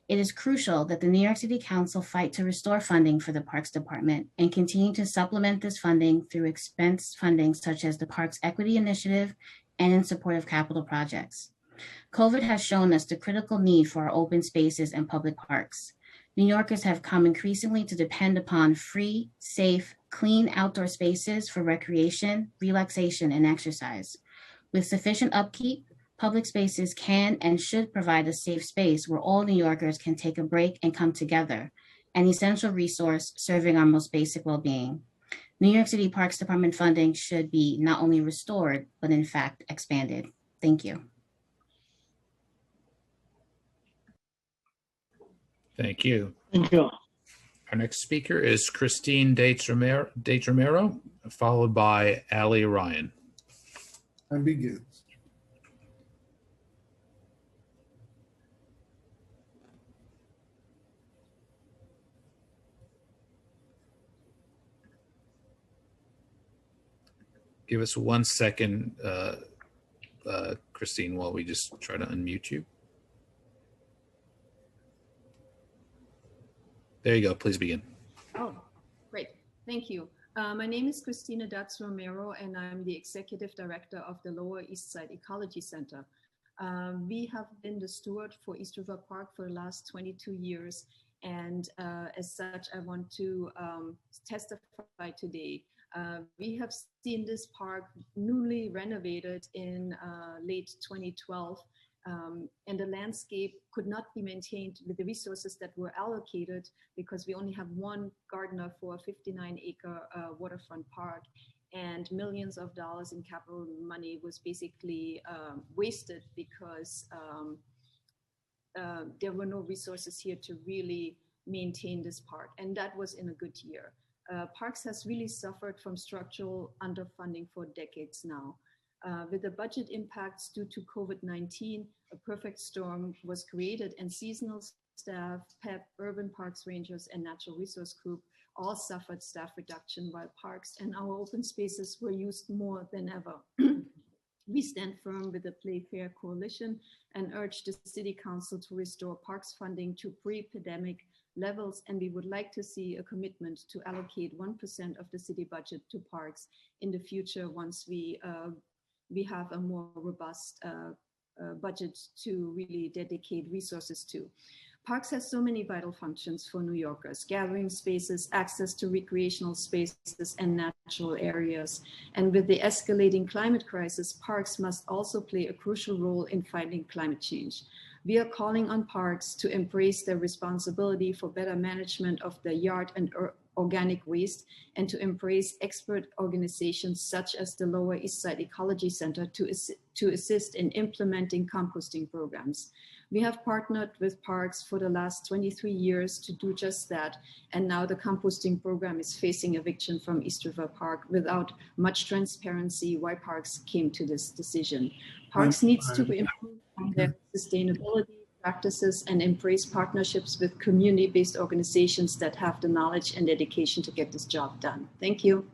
It is crucial that the New York City Council fight to restore funding for the Parks Department and continue to supplement this funding through expense funding such as the Parks Equity Initiative and in support of capital projects. COVID has shown us the critical need for our open spaces and public parks. New Yorkers have come increasingly to depend upon free, safe, clean outdoor spaces for recreation, relaxation, and exercise. With sufficient upkeep, public spaces can and should provide a safe space where all New Yorkers can take a break and come together, an essential resource serving our most basic well-being. New York City Parks Department funding should be not only restored, but in fact expanded. Thank you. Thank you. Thank you. Our next speaker is Christine DeTramero, followed by Ali Ryan. Time begins. Give us 1 second, Christine, while we just try to unmute you. There you go. Please begin. Oh, great. Thank you. My name is Christina Datz Romero, and I'm the Executive Director of the Lower East Side Ecology Center. We have been the steward for East River Park for the last 22 years. And as such, I want to testify today. We have seen this park newly renovated in late 2012, and the landscape could not be maintained with the resources that were allocated because we only have one gardener for a 59-acre waterfront park, and millions of dollars in capital money was basically wasted because there were no resources here to really maintain this park, and that was in a good year. Parks has really suffered from structural underfunding for decades now. With the budget impacts due to COVID-19, a perfect storm was created, and seasonal staff, PEP, urban parks rangers, and natural resource group all suffered staff reduction, while parks and our open spaces were used more than ever. We stand firm with the Play Fair Coalition and urge the City Council to restore parks funding to pre-pandemic levels, and we would like to see a commitment to allocate 1% of the city budget to parks in the future once we have a more robust budget to really dedicate resources to. Parks has so many vital functions for New Yorkers: gathering spaces, access to recreational spaces, and natural areas. And with the escalating climate crisis, parks must also play a crucial role in fighting climate change. We are calling on parks to embrace their responsibility for better management of the yard and organic waste, and to embrace expert organizations such as the Lower East Side Ecology Center to assist in implementing composting programs. We have partnered with parks for the last 23 years to do just that, and now the composting program is facing eviction from East River Park without much transparency why parks came to this decision. Parks needs to improve on their sustainability practices and embrace partnerships with community-based organizations that have the knowledge and dedication to get this job done. Thank you.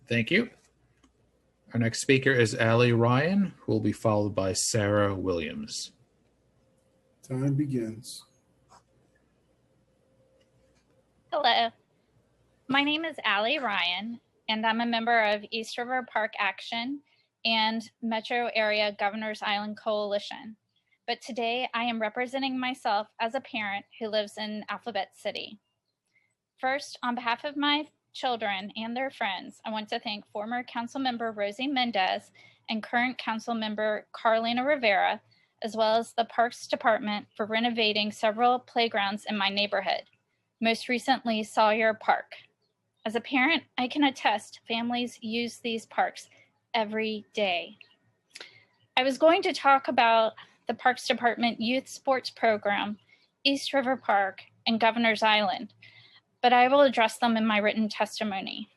Thank you. Our next speaker is Ali Ryan, who will be followed by Sarah Williams. Time begins. Hello, my name is Ali Ryan, and I'm a member of East River Park Action and Metro Area Governor's Island Coalition. But today I am representing myself as a parent who lives in Alphabet City. First, on behalf of my children and their friends, I want to thank former Councilmember Rosie Mendez and current Councilmember Carlina Rivera, as well as the Parks Department for renovating several playgrounds in my neighborhood, most recently Sawyer Park. As a parent, I can attest families use these parks every day. I was going to talk about the Parks Department Youth Sports Program, East River Park, and Governor's Island, but I will address them in my written testimony.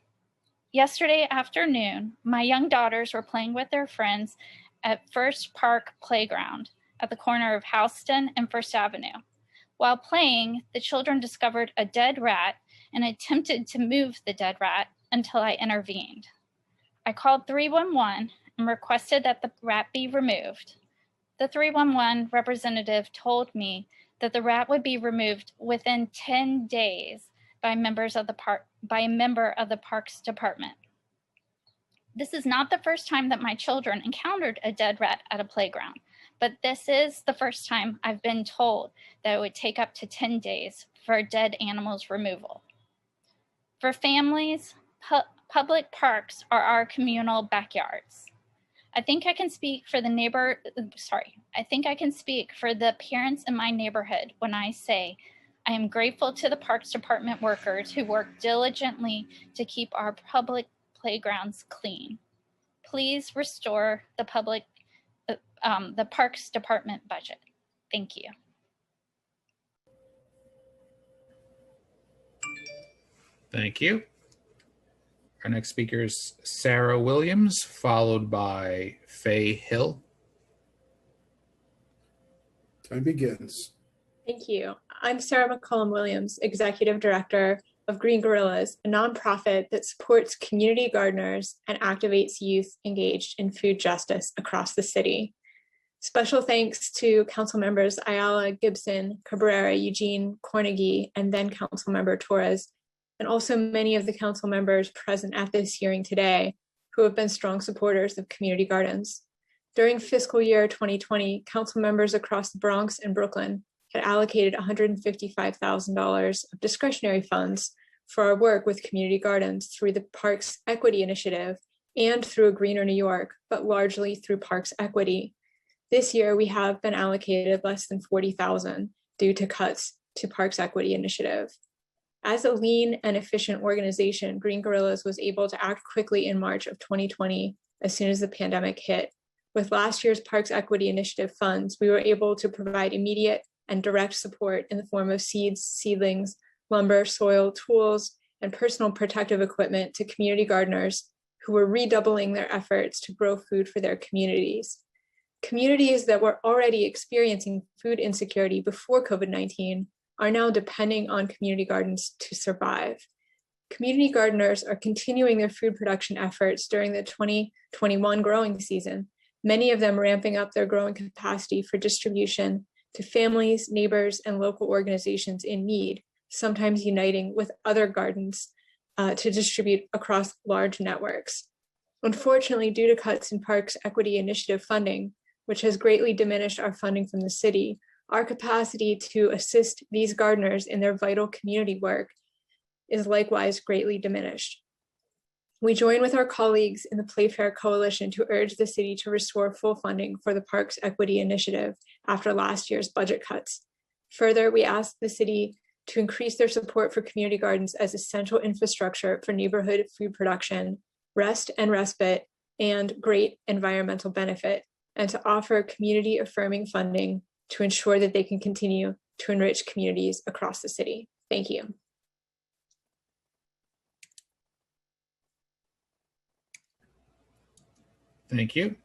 Yesterday afternoon, my young daughters were playing with their friends at First Park Playground at the corner of Houston and First Avenue. While playing, the children discovered a dead rat and attempted to move the dead rat until I intervened. I called 311 and requested that the rat be removed. The 311 representative told me that the rat would be removed within 10 days by a member of the Parks Department. This is not the first time that my children encountered a dead rat at a playground, but this is the first time I've been told that it would take up to 10 days for a dead animal's removal. For families, public parks are our communal backyards. I think I can speak for the parents in my neighborhood when I say I am grateful to the Parks Department workers who work diligently to keep our public playgrounds clean. Please restore the Parks Department budget. Thank you. Thank you. Our next speaker is Sarah Williams, followed by Faye Hill. Time begins. Thank you. I'm Sarah McCollum Williams, Executive Director of Green Gorillas, a nonprofit that supports community gardeners and activates youth engaged in food justice across the city. Special thanks to Council members Ayala, Gibson, Cabrera, Eugene, Cornegie, and then Council member Torres, and also many of the council members present at this hearing today who have been strong supporters of community gardens. During fiscal year 2020, council members across the Bronx and Brooklyn had allocated $155,000 of discretionary funds for our work with community gardens through the Parks Equity Initiative and through A Greener New York, but largely through Parks Equity. This year, we have been allocated less than $40,000 due to cuts to Parks Equity Initiative. As a lean and efficient organization, Green Gorillas was able to act quickly in March of 2020 as soon as the pandemic hit. With last year's Parks Equity Initiative funds, we were able to provide immediate and direct support in the form of seeds, seedlings, lumber, soil, tools, and personal protective equipment to community gardeners who were redoubling their efforts to grow food for their communities. Communities that were already experiencing food insecurity before COVID-19 are now depending on community gardens to survive. Community gardeners are continuing their food production efforts during the 2021 growing season, many of them ramping up their growing capacity for distribution to families, neighbors, and local organizations in need, sometimes uniting with other gardens to distribute across large networks. Unfortunately, due to cuts in Parks Equity Initiative funding, which has greatly diminished our funding from the city, our capacity to assist these gardeners in their vital community work is likewise greatly diminished. We join with our colleagues in the Playfair Coalition to urge the city to restore full funding for the Parks Equity Initiative after last year's budget cuts. Further, we ask the city to increase their support for community gardens as essential infrastructure for neighborhood food production, rest and respite, and great environmental benefit, and to offer community affirming funding to ensure that they can continue to enrich communities across the city. Thank you. Thank you.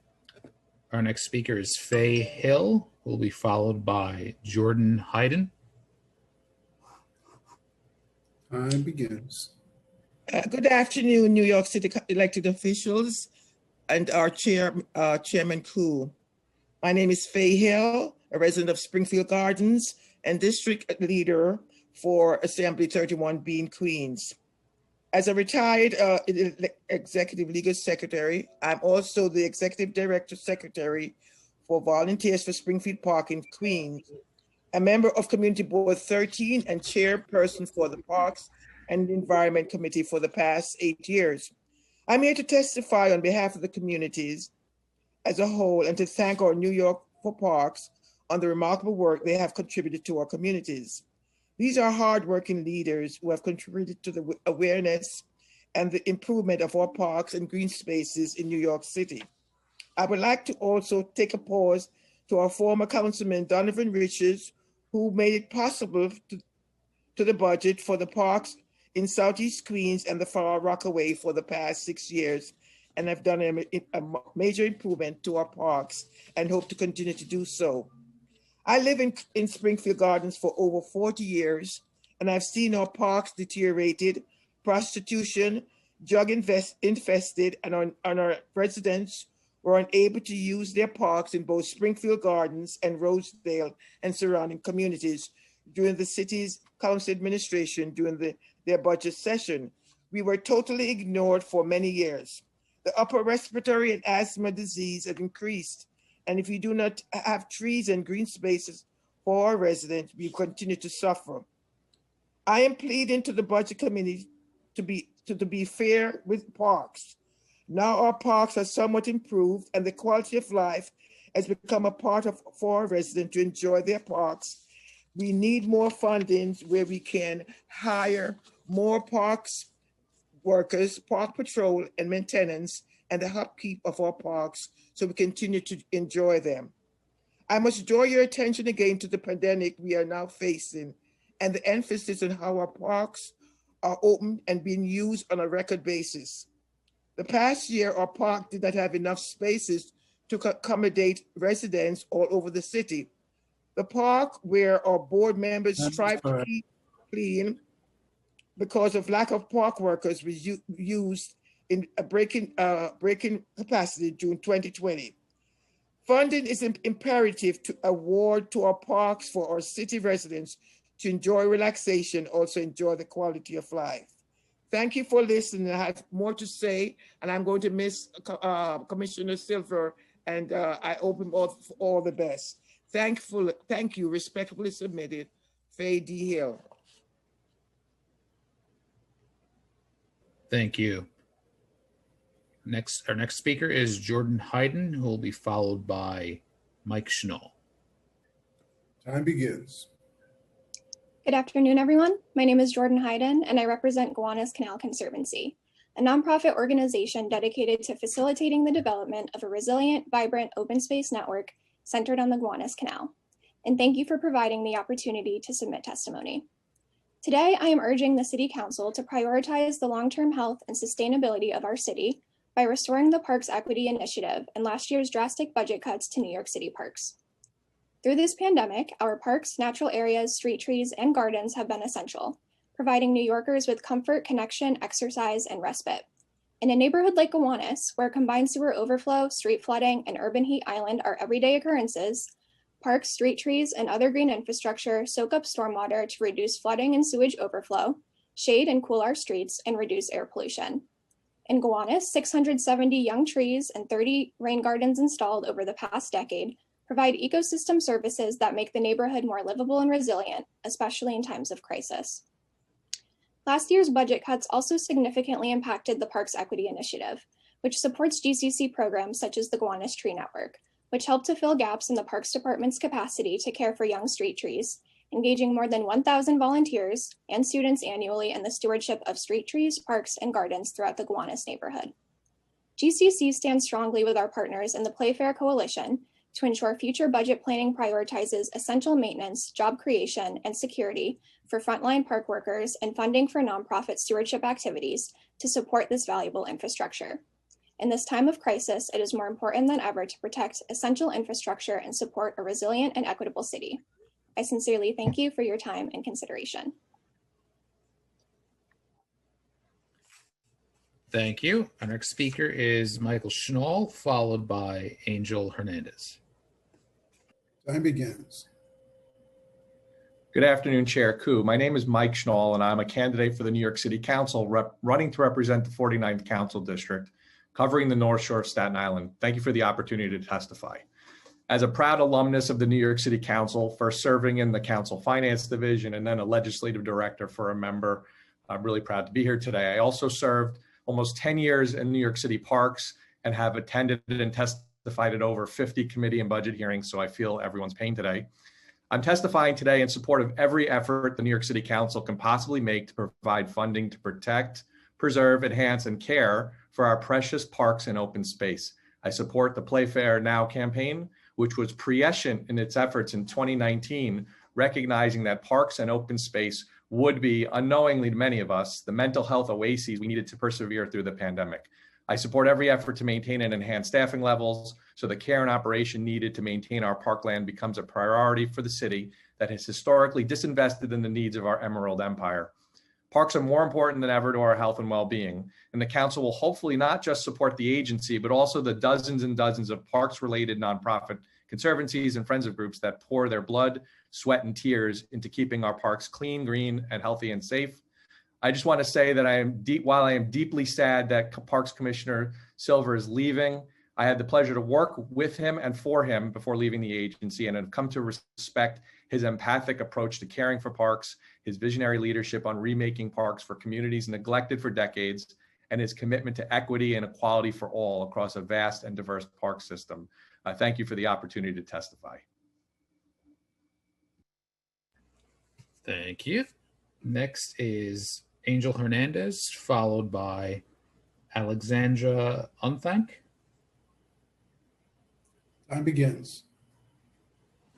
Our next speaker is Faye Hill, who will be followed by Jordan Hayden. Time begins. Good afternoon, New York City elected officials and our Chairman Koo. My name is Faye Hill, a resident of Springfield Gardens and district leader for Assembly 31B in Queens. As a retired executive legal secretary, I'm also the executive director secretary for Volunteers for Springfield Park in Queens, a member of Community Board 13 and chairperson for the Parks and Environment Committee for the past 8 years. I'm here to testify on behalf of the communities as a whole and to thank our New York for Parks on the remarkable work they have contributed to our communities. These are hardworking leaders who have contributed to the awareness and the improvement of our parks and green spaces in New York City. I would like to also take a pause to our former Councilman Donovan Richards, who made it possible to the budget for the parks in Southeast Queens and the Far Rockaway for the past 6 years, and have done a major improvement to our parks and hope to continue to do so. I live in Springfield Gardens for over 40 years, and I've seen our parks deteriorated, prostitution, drug infested, and our residents were unable to use their parks in both Springfield Gardens and Rosedale and surrounding communities during the city's council administration during their budget session. We were totally ignored for many years. The upper respiratory and asthma disease have increased, and if we do not have trees and green spaces for our residents, we continue to suffer. I am pleading to the budget committee to be fair with parks. Now our parks are somewhat improved and the quality of life has become a part of for our residents to enjoy their parks. We need more funding where we can hire more parks workers, park patrol and maintenance, and the upkeep of our parks so we continue to enjoy them. I must draw your attention again to the pandemic we are now facing and the emphasis on how our parks are open and being used on a record basis. The past year, our park did not have enough spaces to accommodate residents all over the city. The park where our board members strive to keep clean because of lack of park workers was used in a breaking capacity in June 2020. Funding is imperative to award to our parks for our city residents to enjoy relaxation, also enjoy the quality of life. Thank you for listening. I have more to say, and I'm going to miss Commissioner Silver, and I hope him all the best. Thank you, respectfully submitted, Faye D. Hill. Thank you. Our next speaker is Jordan Hayden, who will be followed by Mike Schnall. Time begins. Good afternoon, everyone. My name is Jordan Hayden, and I represent Gowanus Canal Conservancy, a nonprofit organization dedicated to facilitating the development of a resilient, vibrant open space network centered on the Gowanus Canal. And thank you for providing the opportunity to submit testimony. Today, I am urging the City Council to prioritize the long-term health and sustainability of our city by restoring the Parks Equity Initiative and last year's drastic budget cuts to New York City parks. Through this pandemic, our parks, natural areas, street trees, and gardens have been essential, providing New Yorkers with comfort, connection, exercise, and respite. In a neighborhood like Gowanus, where combined sewer overflow, street flooding, and urban heat island are everyday occurrences, parks, street trees, and other green infrastructure soak up stormwater to reduce flooding and sewage overflow, shade and cool our streets, and reduce air pollution. In Gowanus, 670 young trees and 30 rain gardens installed over the past decade provide ecosystem services that make the neighborhood more livable and resilient, especially in times of crisis. Last year's budget cuts also significantly impacted the Parks Equity Initiative, which supports GCC programs such as the Gowanus Tree Network, which help to fill gaps in the Parks Department's capacity to care for young street trees, engaging more than 1,000 volunteers and students annually in the stewardship of street trees, parks, and gardens throughout the Gowanus neighborhood. GCC stands strongly with our partners in the Playfair Coalition to ensure future budget planning prioritizes essential maintenance, job creation, and security for frontline park workers and funding for nonprofit stewardship activities to support this valuable infrastructure. In this time of crisis, it is more important than ever to protect essential infrastructure and support a resilient and equitable city. I sincerely thank you for your time and consideration. Thank you. Our next speaker is Michael Schnall, followed by Angel Hernandez. Time begins. Good afternoon, Chair Koo. My name is Mike Schnall, and I'm a candidate for the New York City Council, running to represent the 49th Council District, covering the North Shore of Staten Island. Thank you for the opportunity to testify. As a proud alumnus of the New York City Council, first serving in the Council Finance Division and then a legislative director for a member I'm really proud to be here today. I also served almost 10 years in New York City Parks and have attended and testified at over 50 committee and budget hearings, so I feel everyone's pain today. I'm testifying today in support of every effort the New York City Council can possibly make to provide funding to protect, preserve, enhance, and care for our precious parks and open space. I support the Play Fair Now campaign, which was prescient in its efforts in 2019, recognizing that parks and open space would be, unknowingly to many of us, the mental health oases we needed to persevere through the pandemic. I support every effort to maintain and enhance staffing levels so the care and operation needed to maintain our parkland becomes a priority for the city that has historically disinvested in the needs of our Emerald Empire. Parks are more important than ever to our health and well-being, and the council will hopefully not just support the agency, but also the dozens and dozens of parks-related nonprofit conservancies and friends of groups that pour their blood, sweat, and tears into keeping our parks clean, green, and healthy and safe. I just want to say that while I am deeply sad that Parks Commissioner Silver is leaving, I had the pleasure to work with him and for him before leaving the agency, and have come to respect his empathic approach to caring for parks, his visionary leadership on remaking parks for communities neglected for decades, and his commitment to equity and equality for all across a vast and diverse park system. Thank you for the opportunity to testify. Thank you. Next is Angel Hernandez, followed by Alexandra Unthank. Time begins.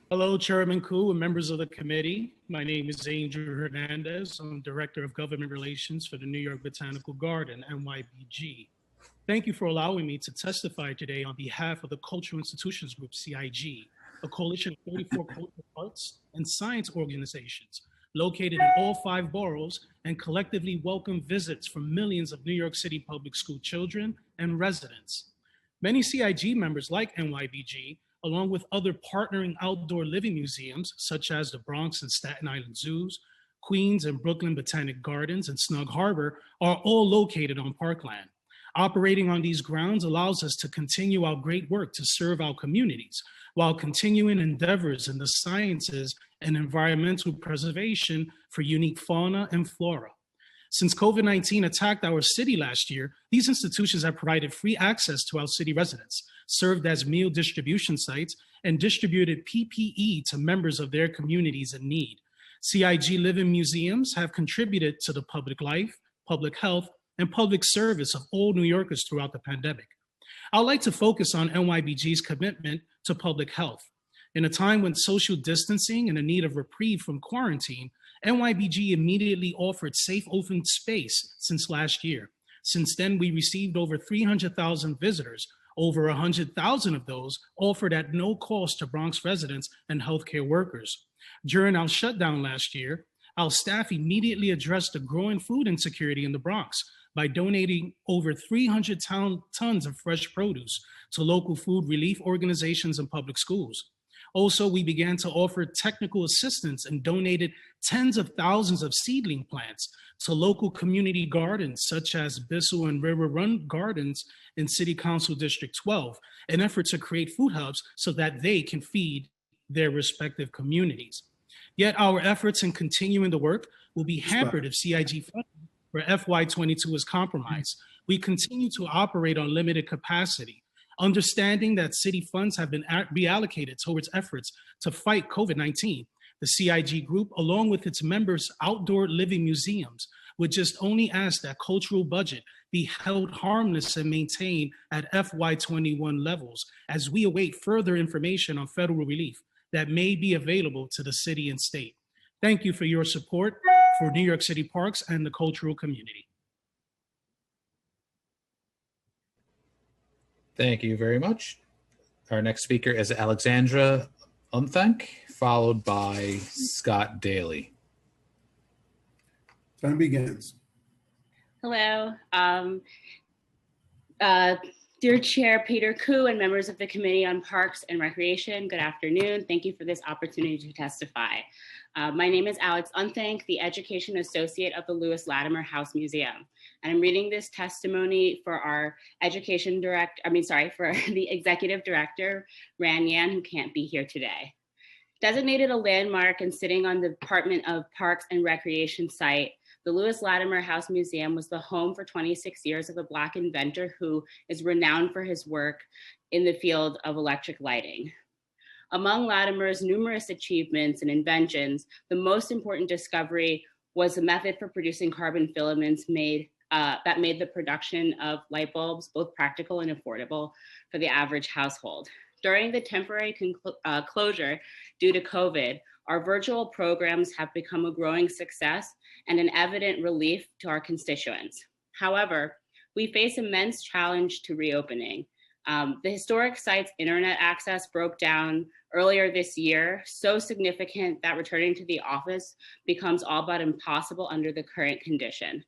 Hello, Chairman Koo and members of the committee. My name is Angel Hernandez. I'm Director of Government Relations for the New York Botanical Garden, NYBG. Thank you for allowing me to testify today on behalf of the Cultural Institutions Group, CIG, a coalition of 34 cultural arts and science organizations located in all 5 boroughs and collectively welcome visits from millions of New York City public school children and residents. Many CIG members like NYBG, along with other partnering outdoor living museums, such as the Bronx and Staten Island Zoos, Queens and Brooklyn Botanic Gardens, and Snug Harbor, are all located on parkland. Operating on these grounds allows us to continue our great work to serve our communities while continuing endeavors in the sciences and environmental preservation for unique fauna and flora. Since COVID-19 attacked our city last year, these institutions have provided free access to our city residents, served as meal distribution sites, and distributed PPE to members of their communities in need. CIG Living Museums have contributed to the public life, public health, and public service of all New Yorkers throughout the pandemic. I'd like to focus on NYBG's commitment to public health. In a time when social distancing and a need of reprieve from quarantine, NYBG immediately offered safe open space since last year. Since then, we received over 300,000 visitors, over 100,000 of those offered at no cost to Bronx residents and healthcare workers. During our shutdown last year, our staff immediately addressed the growing food insecurity in the Bronx by donating over 300 tons of fresh produce to local food relief organizations and public schools. Also, we began to offer technical assistance and donated tens of thousands of seedling plants to local community gardens such as Bissell and River Run Gardens in City Council District 12, an effort to create food hubs so that they can feed their respective communities. Yet our efforts in continuing the work will be hampered if CIG funding for FY22 is compromised. We continue to operate on limited capacity, understanding that city funds have been reallocated towards efforts to fight COVID-19. The CIG group, along with its members' outdoor living museums, would just only ask that cultural budget be held harmless and maintained at FY21 levels as we await further information on federal relief that may be available to the city and state. Thank you for your support for New York City Parks and the cultural community. Thank you very much. Our next speaker is Alexandra Unthank, followed by Scott Daly. Time begins. Hello. Dear Chair Peter Koo and members of the Committee on Parks and Recreation, good afternoon. Thank you for this opportunity to testify. My name is Alex Unthank, the Education Associate of the Lewis Latimer House Museum. And I'm reading this testimony for our for the Executive Director, Ran Yan, who can't be here today. Designated a landmark and sitting on the Department of Parks and Recreation site, The Lewis Latimer House Museum was the home for 26 years of a Black inventor who is renowned for his work in the field of electric lighting. Among Latimer's numerous achievements and inventions, the most important discovery was the method for producing carbon filaments that made the production of light bulbs both practical and affordable for the average household. During the temporary closure due to COVID, our virtual programs have become a growing success and an evident relief to our constituents. However, we face immense challenge to reopening. The historic site's internet access broke down earlier this year, so significant that returning to the office becomes all but impossible under the current condition.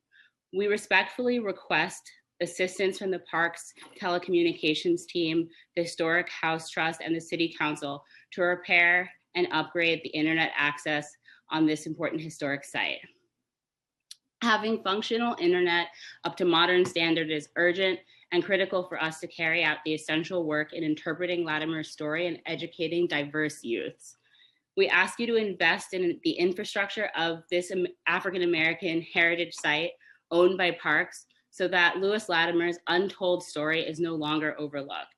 We respectfully request assistance from the Parks telecommunications team, the Historic House Trust, and the City Council to repair and upgrade the internet access on this important historic site. Having functional internet up to modern standard is urgent and critical for us to carry out the essential work in interpreting Latimer's story and educating diverse youths. We ask you to invest in the infrastructure of this African-American heritage site owned by Parks so that Lewis Latimer's untold story is no longer overlooked.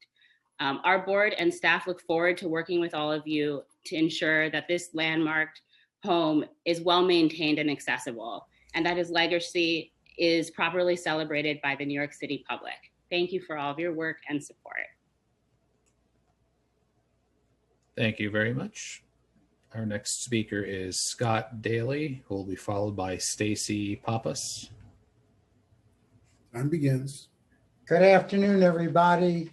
Our board and staff look forward to working with all of you to ensure that this landmarked home is well maintained and accessible, and that his legacy is properly celebrated by the New York City public. Thank you for all of your work and support. Thank you very much. Our next speaker is Scott Daly, who will be followed by Stacy Pappas. Time begins. Good afternoon, everybody.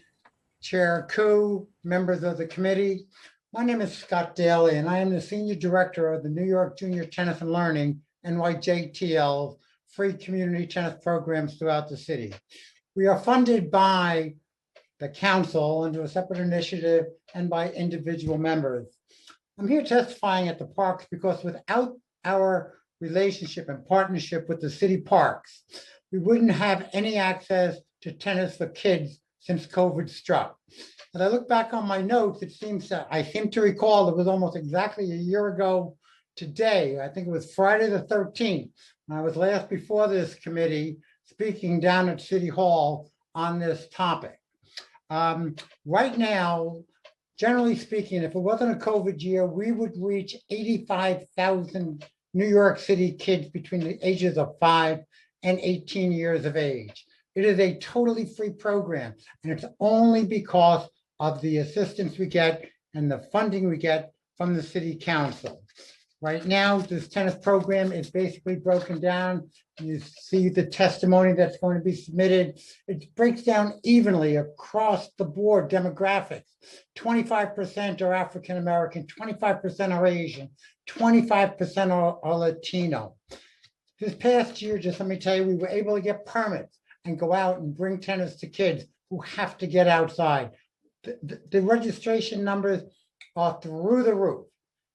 Chair Koo, members of the committee. My name is Scott Daly, and I am the Senior Director of the New York Junior Tennis and Learning, NYJTL, free community tennis programs throughout the city. We are funded by the council under a separate initiative and by individual members. I'm here testifying at the Parks because without our relationship and partnership with the city parks, we wouldn't have any access to tennis for kids since COVID struck. As I look back on my notes, it seems that I seem to recall it was almost exactly a year ago today. I think it was Friday the 13th. I was last before this committee speaking down at City Hall on this topic. Right now, generally speaking, if it wasn't a COVID year, we would reach 85,000 New York City kids between the ages of 5 and 18 years of age. It is a totally free program, and it's only because of the assistance we get and the funding we get from the city council. Right now, this tennis program is basically broken down. You see the testimony that's going to be submitted. It breaks down evenly across the board demographics. 25% are African American, 25% are Asian, 25% are Latino. This past year, just let me tell you, we were able to get permits and go out and bring tennis to kids who have to get outside. The registration numbers are through the roof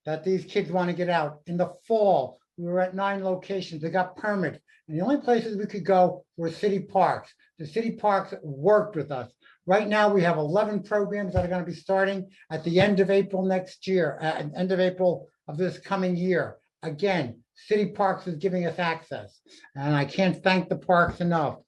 that these kids want to get out. In the fall, we were at 9 locations. They got permits. And the only places we could go were city parks. The city parks worked with us. Right now, we have 11 programs that are going to be starting at the end of April next year, at the end of April of this coming year. Again, city parks is giving us access. And I can't thank the parks enough.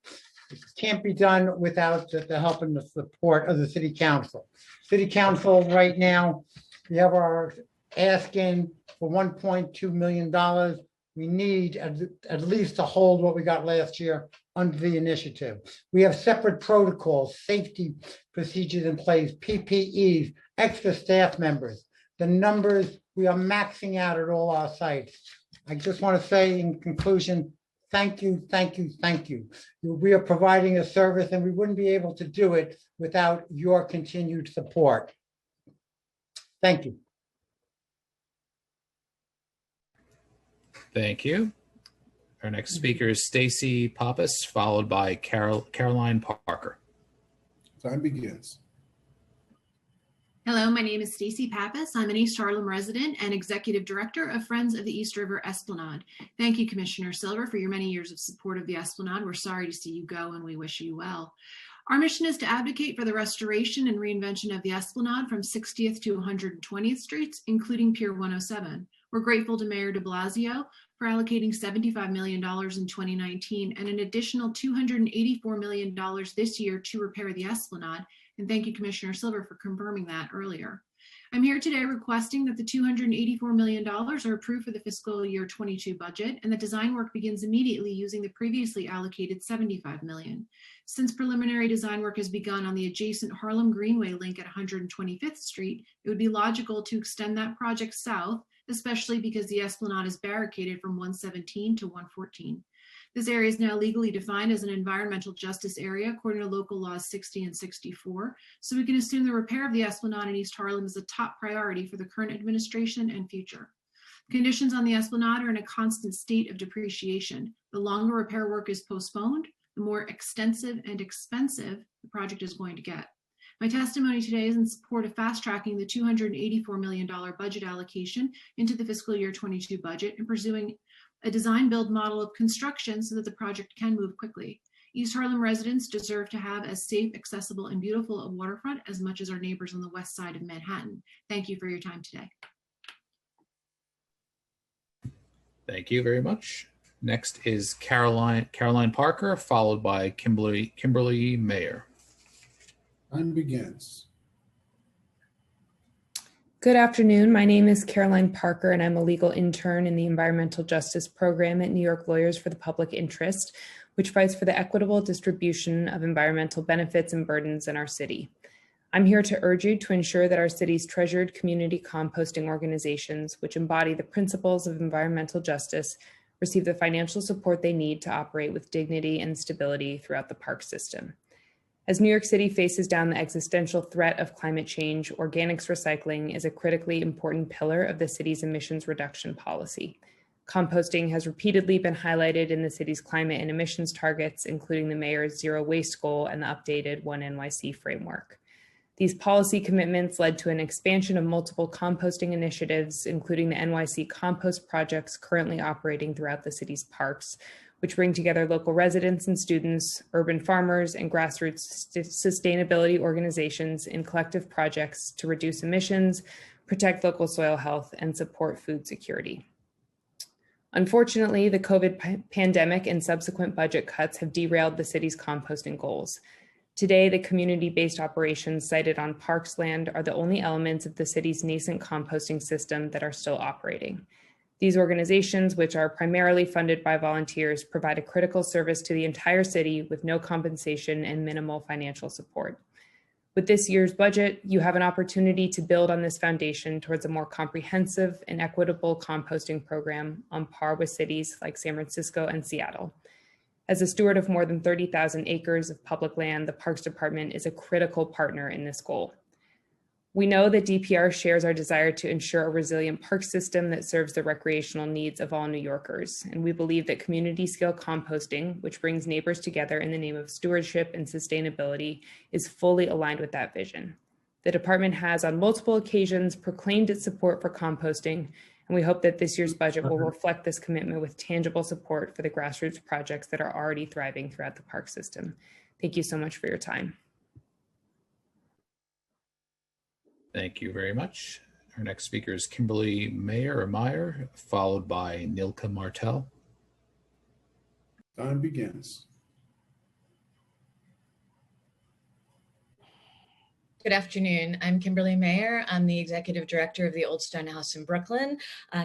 It can't be done without the help and the support of the city council. City council right now, we have our asking for $1.2 million. We need at least to hold what we got last year under the initiative. We have separate protocols, safety procedures in place, PPEs, extra staff members. The numbers, we are maxing out at all our sites. I just want to say in conclusion, thank you, thank you, thank you. We are providing a service and we wouldn't be able to do it without your continued support. Thank you. Thank you. Our next speaker is Stacy Pappas, followed by Caroline Parker. Time begins. Hello, my name is Stacy Pappas. I'm an East Harlem resident and Executive Director of Friends of the East River Esplanade. Thank you, Commissioner Silver, for your many years of support of the Esplanade. We're sorry to see you go and we wish you well. Our mission is to advocate for the restoration and reinvention of the Esplanade from 60th to 120th Streets, including Pier 107. We're grateful to Mayor de Blasio for allocating $75 million in 2019 and an additional $284 million this year to repair the Esplanade. And thank you, Commissioner Silver, for confirming that earlier. I'm here today requesting that the $284 million are approved for the fiscal year 22 budget and that design work begins immediately using the previously allocated $75 million. Since preliminary design work has begun on the adjacent Harlem Greenway link at 125th Street, it would be logical to extend that project south, especially because the Esplanade is barricaded from 117 to 114. This area is now legally defined as an environmental justice area according to local laws 60 and 64. So we can assume the repair of the Esplanade in East Harlem is a top priority for the current administration and future. Conditions on the Esplanade are in a constant state of depreciation. The longer repair work is postponed, the more extensive and expensive the project is going to get. My testimony today is in support of fast tracking the $284 million budget allocation into the fiscal year 22 budget and pursuing a design build model of construction so that the project can move quickly. East Harlem residents deserve to have as safe, accessible, and beautiful a waterfront as much as our neighbors on the west side of Manhattan. Thank you for your time today. Thank you very much. Next is Caroline Parker, followed by Kimberly Mayer. Time begins. Good afternoon. My name is Caroline Parker, and I'm a legal intern in the Environmental Justice Program at New York Lawyers for the Public Interest, which fights for the equitable distribution of environmental benefits and burdens in our city. I'm here to urge you to ensure that our city's treasured community composting organizations, which embody the principles of environmental justice, receive the financial support they need to operate with dignity and stability throughout the park system. As New York City faces down the existential threat of climate change, organics recycling is a critically important pillar of the city's emissions reduction policy. Composting has repeatedly been highlighted in the city's climate and emissions targets, including the mayor's zero waste goal and the updated One NYC framework. These policy commitments led to an expansion of multiple composting initiatives, including the NYC compost projects currently operating throughout the city's parks, which bring together local residents and students, urban farmers, and grassroots sustainability organizations in collective projects to reduce emissions, protect local soil health, and support food security. Unfortunately, the COVID pandemic and subsequent budget cuts have derailed the city's composting goals. Today, the community-based operations cited on parks land are the only elements of the city's nascent composting system that are still operating. These organizations, which are primarily funded by volunteers, provide a critical service to the entire city with no compensation and minimal financial support. With this year's budget, you have an opportunity to build on this foundation towards a more comprehensive and equitable composting program on par with cities like San Francisco and Seattle. As a steward of more than 30,000 acres of public land, the Parks Department is a critical partner in this goal. We know that DPR shares our desire to ensure a resilient park system that serves the recreational needs of all New Yorkers. And we believe that community scale composting, which brings neighbors together in the name of stewardship and sustainability, is fully aligned with that vision. The department has on multiple occasions proclaimed its support for composting, and we hope that this year's budget will reflect this commitment with tangible support for the grassroots projects that are already thriving throughout the park system. Thank you so much for your time. Thank you very much. Our next speaker is Kimberly Meyer, followed by Nilka Martel. Time begins. Good afternoon. I'm Kimberly Mayer. I'm the Executive Director of the Old Stone House in Brooklyn.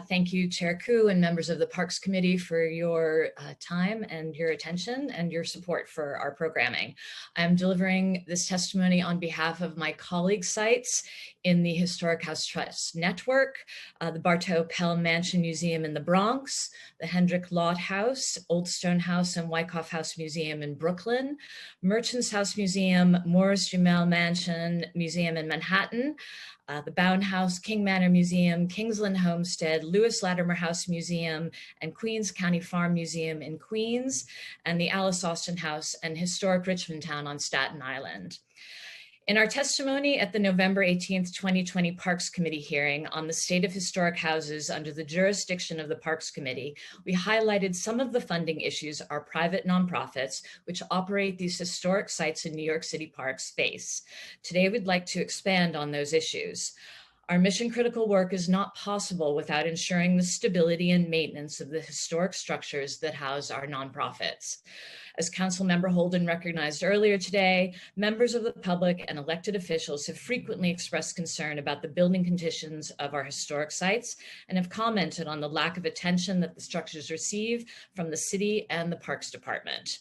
Thank you, Chair Koo and members of the Parks Committee for your time and your attention and your support for our programming. I'm delivering this testimony on behalf of my colleague sites in the Historic House Trust Network, the Bartow Pell Mansion Museum in the Bronx, the Hendrick Lott House, Old Stone House and Wyckoff House Museum in Brooklyn, Merchants House Museum, Morris Jumel Mansion Museum in Manhattan, the Bound House, King Manor Museum, Kingsland Homestead, Lewis Latimer House Museum, and Queens County Farm Museum in Queens, and the Alice Austin House and Historic Richmond Town on Staten Island. In our testimony at the November 18th, 2020 Parks Committee hearing on the state of historic houses under the jurisdiction of the Parks Committee, we highlighted some of the funding issues our private nonprofits, which operate these historic sites in New York City parks, face. Today, we'd like to expand on those issues. Our mission critical work is not possible without ensuring the stability and maintenance of the historic structures that house our nonprofits. As Councilmember Holden recognized earlier today, members of the public and elected officials have frequently expressed concern about the building conditions of our historic sites and have commented on the lack of attention that the structures receive from the city and the Parks Department.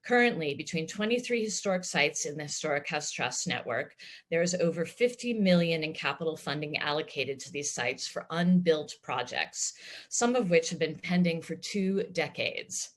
Currently, between 23 historic sites in the Historic House Trust network, there is over $50 million in capital funding allocated to these sites for unbuilt projects, some of which have been pending for 2 decades.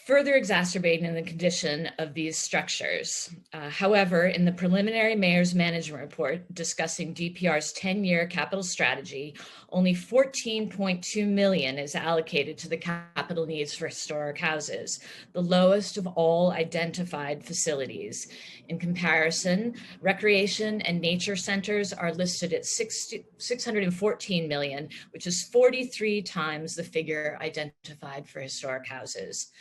Further exacerbating the condition of these structures. However, in the preliminary mayor's management report discussing DPR's 10-year capital strategy, only $14.2 million is allocated to the capital needs for historic houses, the lowest of all identified facilities. In comparison, recreation and nature centers are listed at $614 million, which is 43 times the figure identified for historic houses.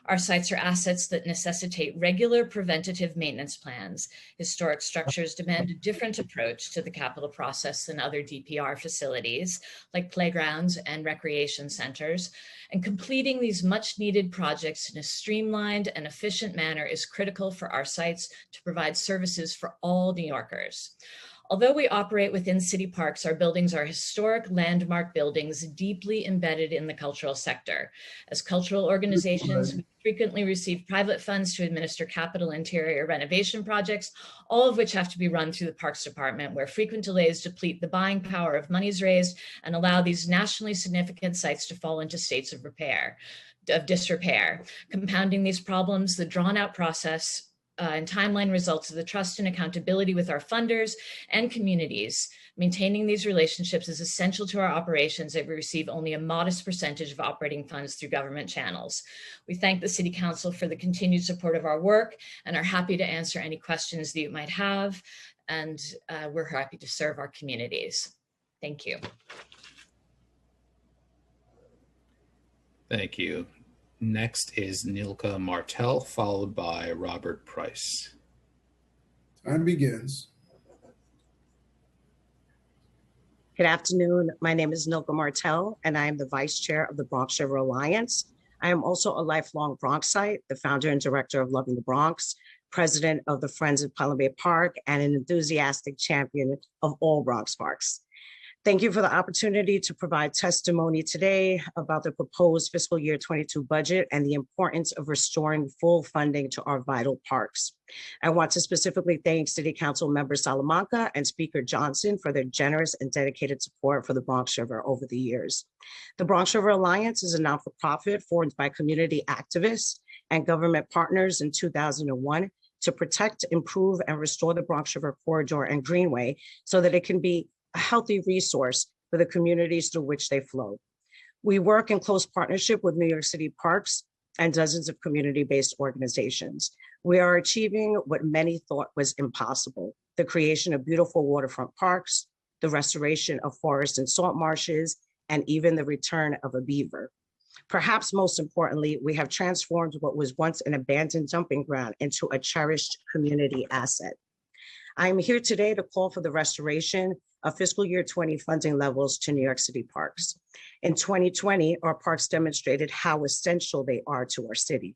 Our sites are assets that necessitate regular preventative maintenance plans. Historic structures demand a different approach to the capital process than other DPR facilities, like playgrounds and recreation centers. And completing these much needed projects in a streamlined and efficient manner is critical for our sites to provide services for all New Yorkers. Although we operate within city parks, our buildings are historic landmark buildings deeply embedded in the cultural sector. As cultural organizations, we frequently receive private funds to administer capital interior renovation projects, all of which have to be run through the Parks Department, where frequent delays deplete the buying power of monies raised and allow these nationally significant sites to fall into states of disrepair. Compounding these problems, the drawn-out process and timeline results of the trust and accountability with our funders and communities. Maintaining these relationships is essential to our operations as we receive only a modest percentage of operating funds through government channels. We thank the City Council for the continued support of our work and are happy to answer any questions that you might have. And we're happy to serve our communities. Thank you. Thank you. Next is Nilka Martell, followed by Robert Price. Time begins. Good afternoon. My name is Nilka Martell, and I am the Vice Chair of the Bronx River Alliance. I am also a lifelong Bronxite, the founder and director of Loving the Bronx, president of the Friends of Pelham Bay Park, and an enthusiastic champion of all Bronx parks. Thank you for the opportunity to provide testimony today about the proposed fiscal year 22 budget and the importance of restoring full funding to our vital parks. I want to specifically thank City Council Member Salamanca and Speaker Johnson for their generous and dedicated support for the Bronx River over the years. The Bronx River Alliance is a not-for-profit formed by community activists and government partners in 2001 to protect, improve, and restore the Bronx River Corridor and Greenway so that it can be a healthy resource for the communities through which they flow. We work in close partnership with New York City Parks and dozens of community-based organizations. We are achieving what many thought was impossible: the creation of beautiful waterfront parks, the restoration of forests and salt marshes, and even the return of a beaver. Perhaps most importantly, we have transformed what was once an abandoned dumping ground into a cherished community asset. I am here today to call for the restoration of fiscal year 20 funding levels to New York City parks. In 2020, our parks demonstrated how essential they are to our city.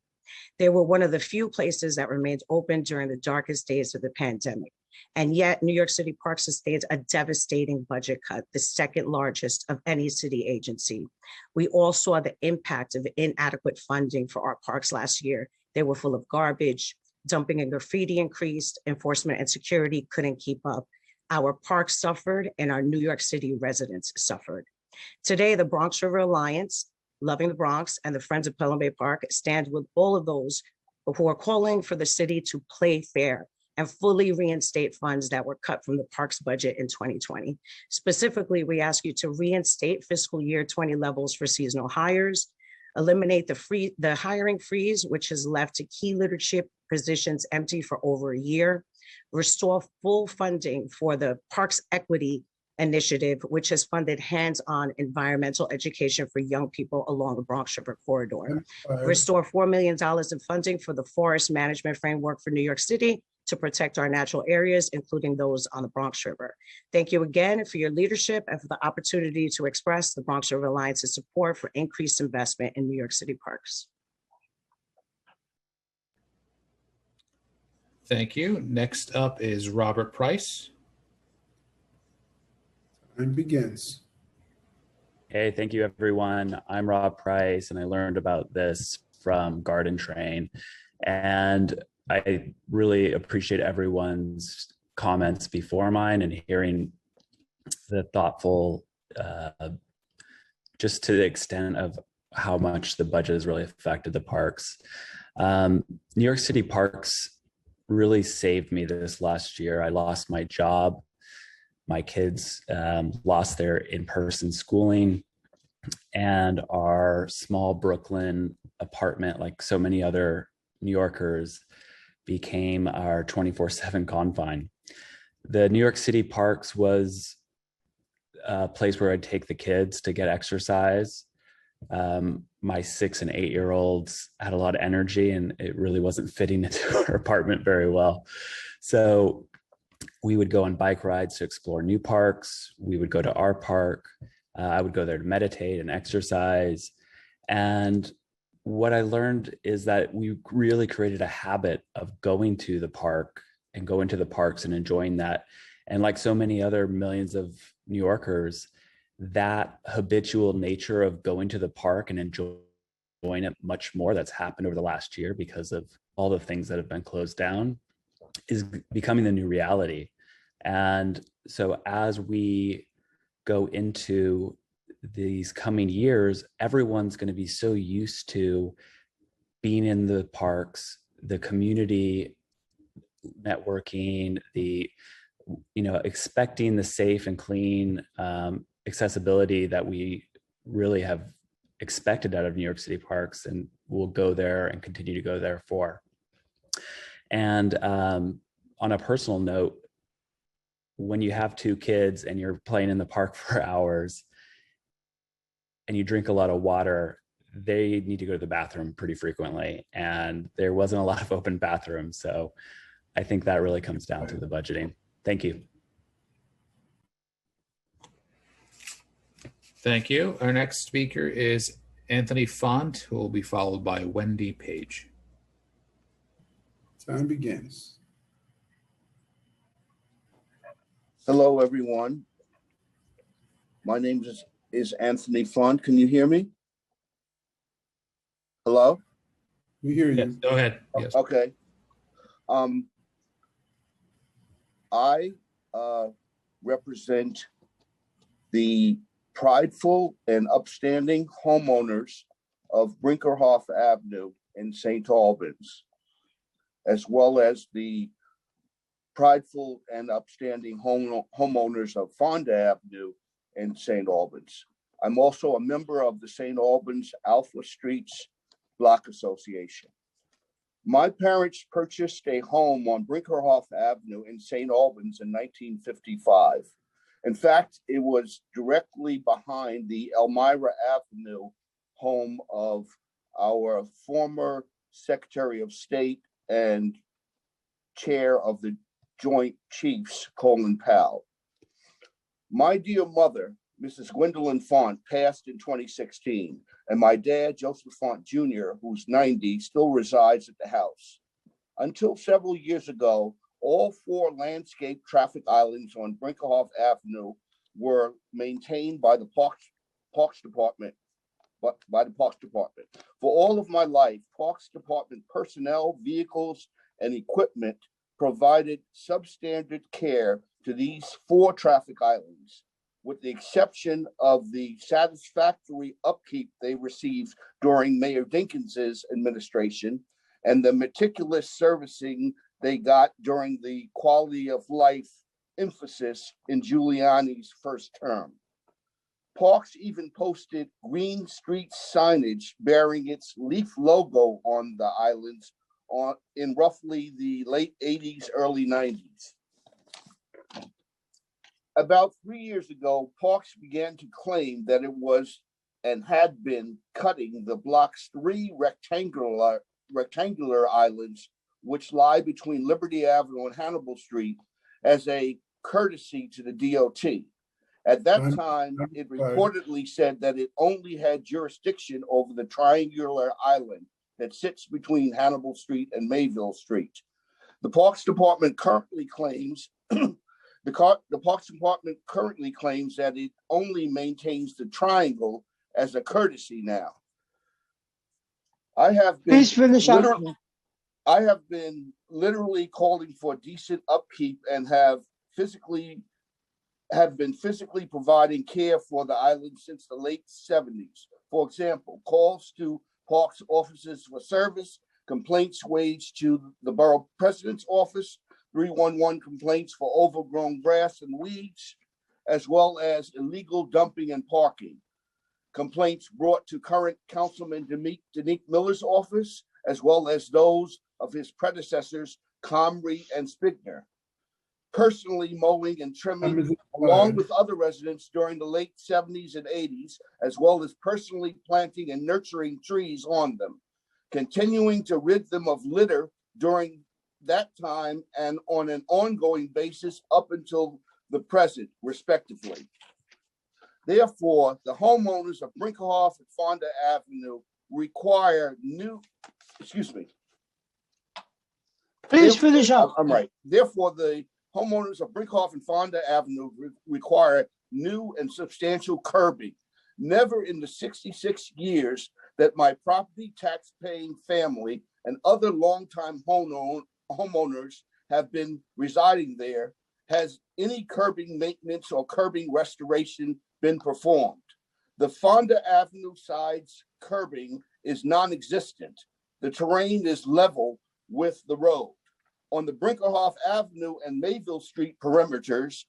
They were one of the few places that remained open during the darkest days of the pandemic. And yet, New York City Parks sustained a devastating budget cut, the second largest of any city agency. We all saw the impact of inadequate funding for our parks last year. They were full of garbage, dumping and graffiti increased, enforcement and security couldn't keep up. Our parks suffered and our New York City residents suffered. Today, the Bronx River Alliance, Loving the Bronx, and the Friends of Pelham Bay Park stand with all of those who are calling for the city to play fair and fully reinstate funds that were cut from the parks budget in 2020. Specifically, we ask you to reinstate fiscal year 20 levels for seasonal hires, eliminate the hiring freeze, which has left key leadership positions empty for over a year, restore full funding for the Parks Equity Initiative, which has funded hands-on environmental education for young people along the Bronx River Corridor, restore $4 million in funding for the Forest Management Framework for New York City to protect our natural areas, including those on the Bronx River. Thank you again for your leadership and for the opportunity to express the Bronx River Alliance's support for increased investment in New York City parks. Thank you. Next up is Robert Price. Time begins. Hey, thank you, everyone. I'm Rob Price, and I learned about this from Garden Train. And I really appreciate everyone's comments before mine and hearing the thoughtful, just to the extent of how much the budget has really affected the parks. New York City Parks really saved me this last year. I lost my job. My kids lost their in-person schooling, and our small Brooklyn apartment, like so many other New Yorkers, became our 24/7 confine. The New York City Parks was a place where I'd take the kids to get exercise. My 6 and 8-year-olds had a lot of energy, and it really wasn't fitting into our apartment very well. So we would go on bike rides to explore new parks. We would go to our park. I would go there to meditate and exercise. And what I learned is that we really created a habit of going to the park and going to the parks and enjoying that. And like so many other millions of New Yorkers, that habitual nature of going to the park and enjoying it much more, that's happened over the last year because of all the things that have been closed down, is becoming the new reality. And so as we go into these coming years, everyone's going to be so used to being in the parks, the community networking, expecting the safe and clean accessibility that we really have expected out of New York City parks, and we'll go there and continue to go there for. And on a personal note, when you have 2 kids and you're playing in the park for hours and you drink a lot of water, they need to go to the bathroom pretty frequently. And there wasn't a lot of open bathrooms. So I think that really comes down to the budgeting. Thank you. Thank you. Our next speaker is Anthony Font, who will be followed by Wendy Page. Time begins. Hello, everyone. My name is Anthony Font. Can you hear me? Hello? We hear you. Yes, go ahead. Yes. Okay. I represent the prideful and upstanding homeowners of Brinkerhoff Avenue in St. Albans, as well as the prideful and upstanding homeowners of Fonda Avenue in St. Albans. I'm also a member of the St. Albans Alpha Streets Block Association. My parents purchased a home on Brinkerhoff Avenue in St. Albans in 1955. In fact, it was directly behind the Elmira Avenue home of our former Secretary of State and Chair of the Joint Chiefs, Colin Powell. My dear mother, Mrs. Gwendolyn Font, passed in 2016, and my dad, Joseph Font Jr., who's 90, still resides at the house. Until several years ago, all 4 landscape traffic islands on Brinkerhoff Avenue were maintained by the Parks Department. For all of my life, Parks Department personnel, vehicles, and equipment provided substandard care to these 4 traffic islands, with the exception of the satisfactory upkeep they received during Mayor Dinkins's administration and the meticulous servicing they got during the quality of life emphasis in Giuliani's first term. Parks even posted Green Street signage bearing its leaf logo on the islands in roughly the late 80s, early 90s. About 3 years ago, Parks began to claim that it was and had been cutting the block's 3 rectangular islands which lie between Liberty Avenue and Hannibal Street, as a courtesy to the DOT. At that time, it reportedly said that it only had jurisdiction over the triangular island that sits between Hannibal Street and Mayville Street. The Parks Department currently claims that it only maintains the triangle as a courtesy now. I have been Please finish up. I have been literally calling for decent upkeep and have been physically providing care for the island since the late 70s. For example, calls to Parks offices for service, complaints waged to the Borough President's office, 311 complaints for overgrown grass and weeds, as well as illegal dumping and parking. Complaints brought to current Councilman Danique Miller's office, as well as those of his predecessors, Comrie and Spigner. Personally mowing and trimming along with other residents during the late 70s and 80s, as well as personally planting and nurturing trees on them, continuing to rid them of litter during that time and on an ongoing basis up until the present, respectively. Therefore, the homeowners of Brinkerhoff and Fonda Avenue require Please finish up. I'm right. Therefore, the homeowners of Brinkerhoff and Fonda Avenue require new and substantial curbing. Never in the 66 years that my property tax paying family and other longtime homeowners have been residing there has any curbing maintenance or curbing restoration been performed. The Fonda Avenue side's curbing is non-existent. The terrain is level with the road. On the Brinkerhoff Avenue and Mayville Street perimeters,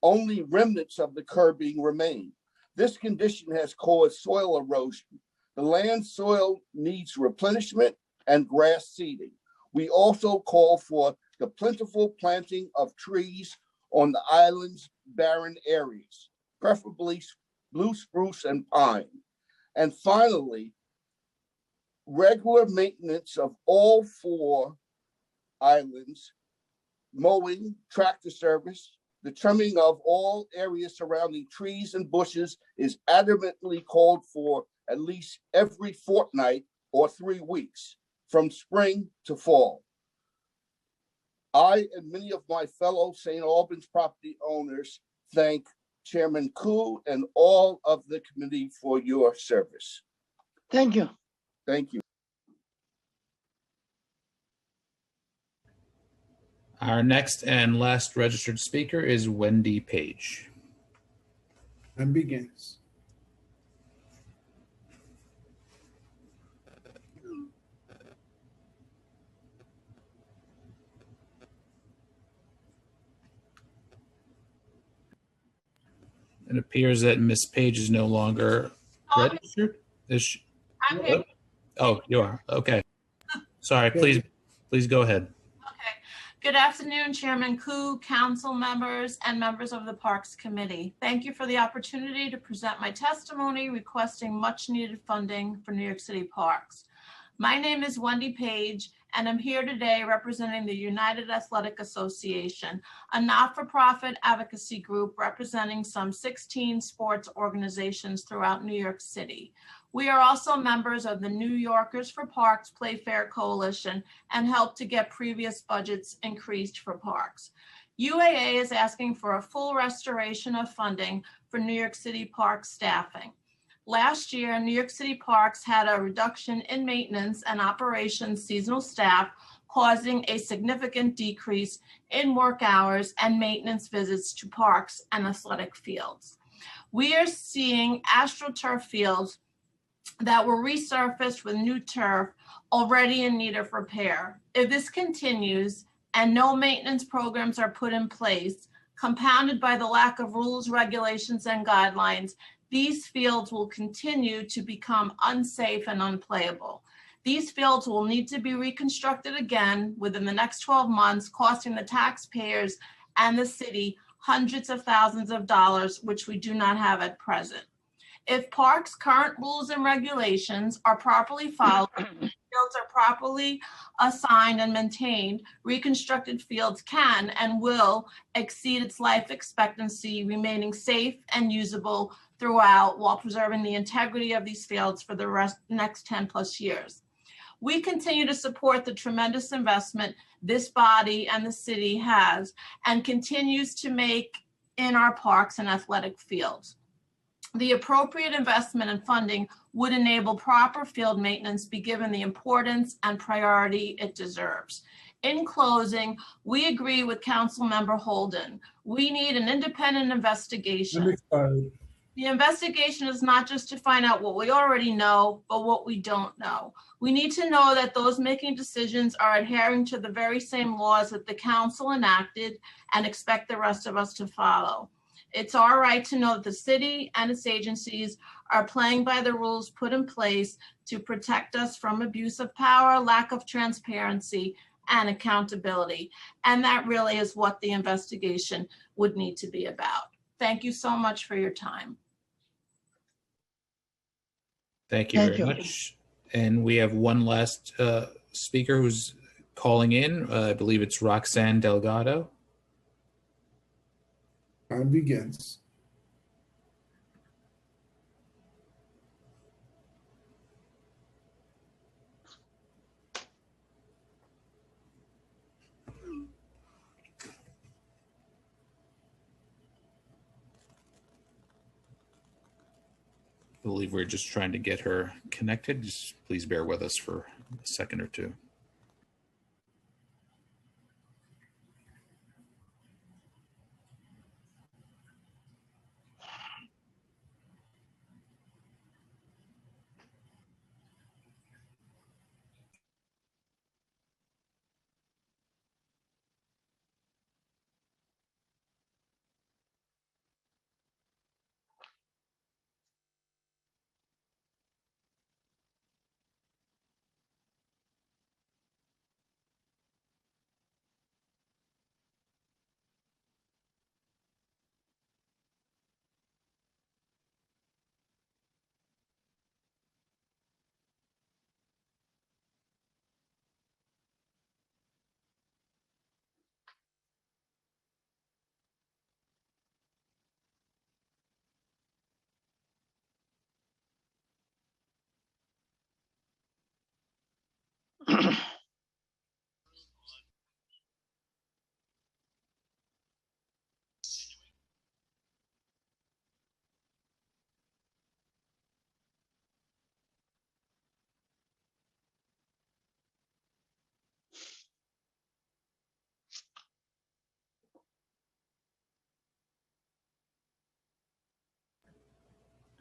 only remnants of the curbing remain. This condition has caused soil erosion. The land soil needs replenishment and grass seeding. We also call for the plentiful planting of trees on the island's barren areas, preferably blue spruce and pine. And finally, regular maintenance of all 4 islands, mowing, tractor service, the trimming of all areas surrounding trees and bushes is adamantly called for at least every fortnight or 3 weeks, from spring to fall. I and many of my fellow St. Albans property owners thank Chairman Koo and all of the committee for your service. Thank you. Thank you. Our next and last registered speaker is Wendy Page. And begins. It appears that Ms. Page is no longer registered. Is she? I'm here. Oh, you are. Okay. Sorry, please go ahead. Good afternoon, Chairman Koo, council members, and members of the Parks Committee. Thank you for the opportunity to present my testimony requesting much needed funding for New York City parks. My name is Wendy Page, and I'm here today representing the United Athletic Association, a not-for-profit advocacy group representing some 16 sports organizations throughout New York City. We are also members of the New Yorkers for Parks Play Fair Coalition and help to get previous budgets increased for parks. UAA is asking for a full restoration of funding for New York City park staffing. Last year, New York City Parks had a reduction in maintenance and operations seasonal staff, causing a significant decrease in work hours and maintenance visits to parks and athletic fields. We are seeing AstroTurf fields that were resurfaced with new turf already in need of repair. If this continues and no maintenance programs are put in place, compounded by the lack of rules, regulations, and guidelines, these fields will continue to become unsafe and unplayable. These fields will need to be reconstructed again within the next 12 months, costing the taxpayers and the city hundreds of thousands of dollars, which we do not have at present. If Parks' current rules and regulations are properly followed, fields are properly assigned and maintained, reconstructed fields can and will exceed its life expectancy, remaining safe and usable throughout while preserving the integrity of these fields for the next 10 plus years. We continue to support the tremendous investment this body and the city has and continues to make in our parks and athletic fields. The appropriate investment and funding would enable proper field maintenance be given the importance and priority it deserves. In closing, we agree with Councilmember Holden. We need an independent investigation. The investigation is not just to find out what we already know, but what we don't know. We need to know that those making decisions are adhering to the very same laws that the council enacted and expect the rest of us to follow. It's our right to know that the city and its agencies are playing by the rules put in place to protect us from abuse of power, lack of transparency, and accountability. And that really is what the investigation would need to be about. Thank you so much for your time. Thank you very much. And we have one last speaker who's calling in. I believe it's Roxanne Delgado. Time begins. I believe we're just trying to get her connected. Just please bear with us for a second or two.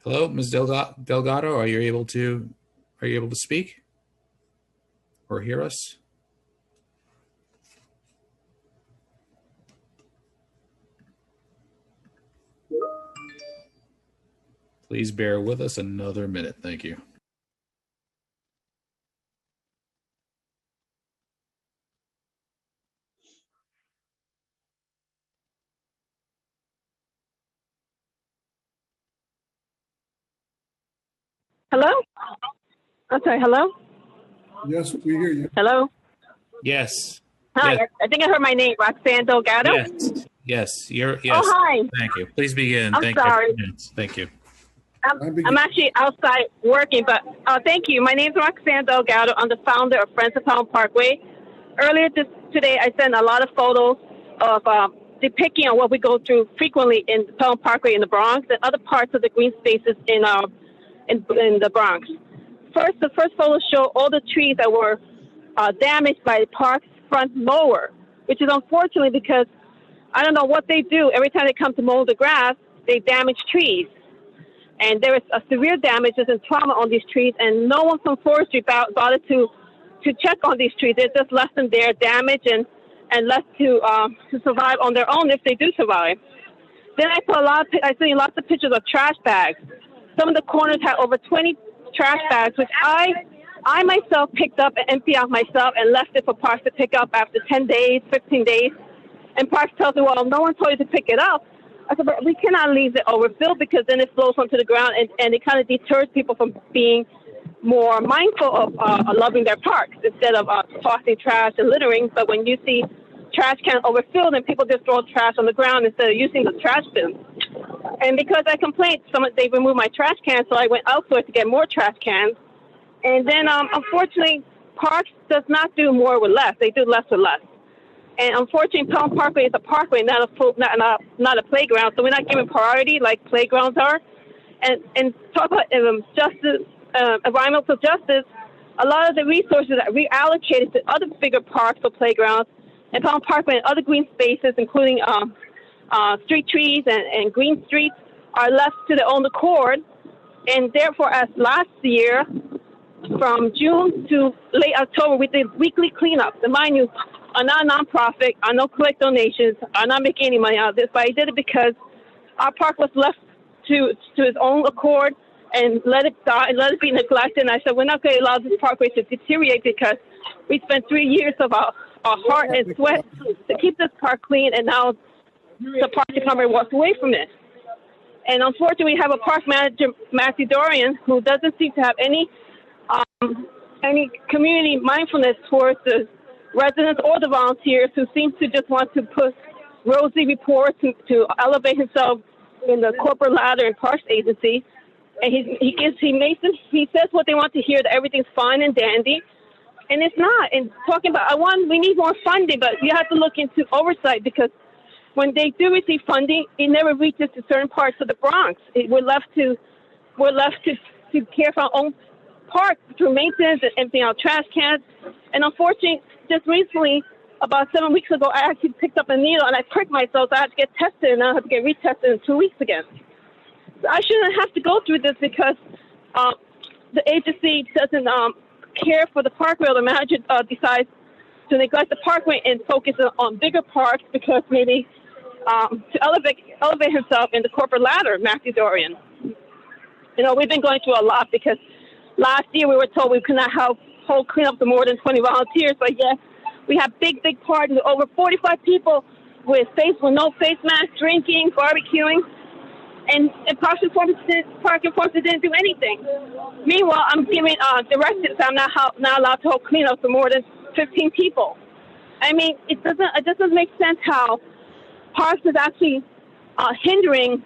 Hello, Ms. Delgado, are you able to speak or hear us? Please bear with us another minute. Thank you. Hello? I'm sorry, hello? Yes, we hear you. Hello? Yes. Hi, Yes. I think I heard my name, Roxanne Delgado. Yes. Yes. Yes. Oh, hi. Thank you. Please begin. I'm Thank sorry. you. Yes, thank you. I'm actually outside working, but thank you. My name is Roxanne Delgado. I'm the founder of Friends of Pelham Parkway. Earlier today, I sent a lot of photos of depicting on what we go through frequently in Pelham Parkway in the Bronx and other parts of the green spaces in the Bronx. The first photos show all the trees that were damaged by the park's front mower, which is unfortunately because I don't know what they do. Every time they come to mow the grass, they damage trees. And there is a severe damages and trauma on these trees, and no one from forestry bothered to check on these trees. They're just left in there damaged and left to survive on their own if they do survive. Then I see lots of pictures of trash bags. Some of the corners had over 20 trash bags, which I myself picked up and emptied out myself and left it for Parks to pick up after 10 days, 15 days. And Parks tells me, well, no one told you to pick it up. I said, but we cannot leave it overfilled because then it flows onto the ground and it kind of deters people from being more mindful of loving their parks instead of tossing trash and littering. But when you see trash cans overfilled and people just throw trash on the ground instead of using the trash bins. And because I complained, they removed my trash cans, so I went elsewhere to get more trash cans. And then, unfortunately, Parks does not do more with less. They do less with less. And unfortunately, Pelham Parkway is a parkway, not a playground. So we're not giving priority like playgrounds are. And talk about justice, environmental justice. A lot of the resources are reallocated to other bigger parks or playgrounds, and Pelham Parkway and other green spaces, including street trees and green streets, are left to their own accord. And therefore, as last year, from June to late October, we did weekly cleanups. And mind you, I'm not a nonprofit. I don't collect donations. I'm not making any money out of this, but I did it because our park was left to its own accord and let it die and let it be neglected. And I said, we're not going to allow this parkway to deteriorate because we spent 3 years of our heart and sweat to keep this park clean, and now the park department walks away from it. And unfortunately, we have a park manager, Matthew Dorian, who doesn't seem to have any community mindfulness towards the residents or the volunteers, who seem to just want to put rosy reports to elevate himself in the corporate ladder and Parks Agency. And he says what they want to hear, that everything's fine and dandy, and it's not. And talking about, we need more funding, but you have to look into oversight, because when they do receive funding, it never reaches to certain parts of the Bronx. We're left to care for our own park through maintenance and emptying out trash cans. And unfortunately, just recently, about 7 weeks ago, I actually picked up a needle and I pricked myself, so I had to get tested, and I have to get retested in 2 weeks again. So I shouldn't have to go through this because the agency doesn't care for the parkway, or the manager decides to neglect the parkway and focus on bigger parks because maybe to elevate himself in the corporate ladder, Matthew Dorian. You know, we've been going through a lot because last year we were told we could not hold cleanup to more than 20 volunteers, but yet we have big parties with over 45 people with no face masks, drinking, barbecuing, and Park Enforcement didn't do anything. Meanwhile, I'm giving directives. I'm not allowed to hold cleanup for more than 15 people. I mean, it doesn't make sense how Parks is actually hindering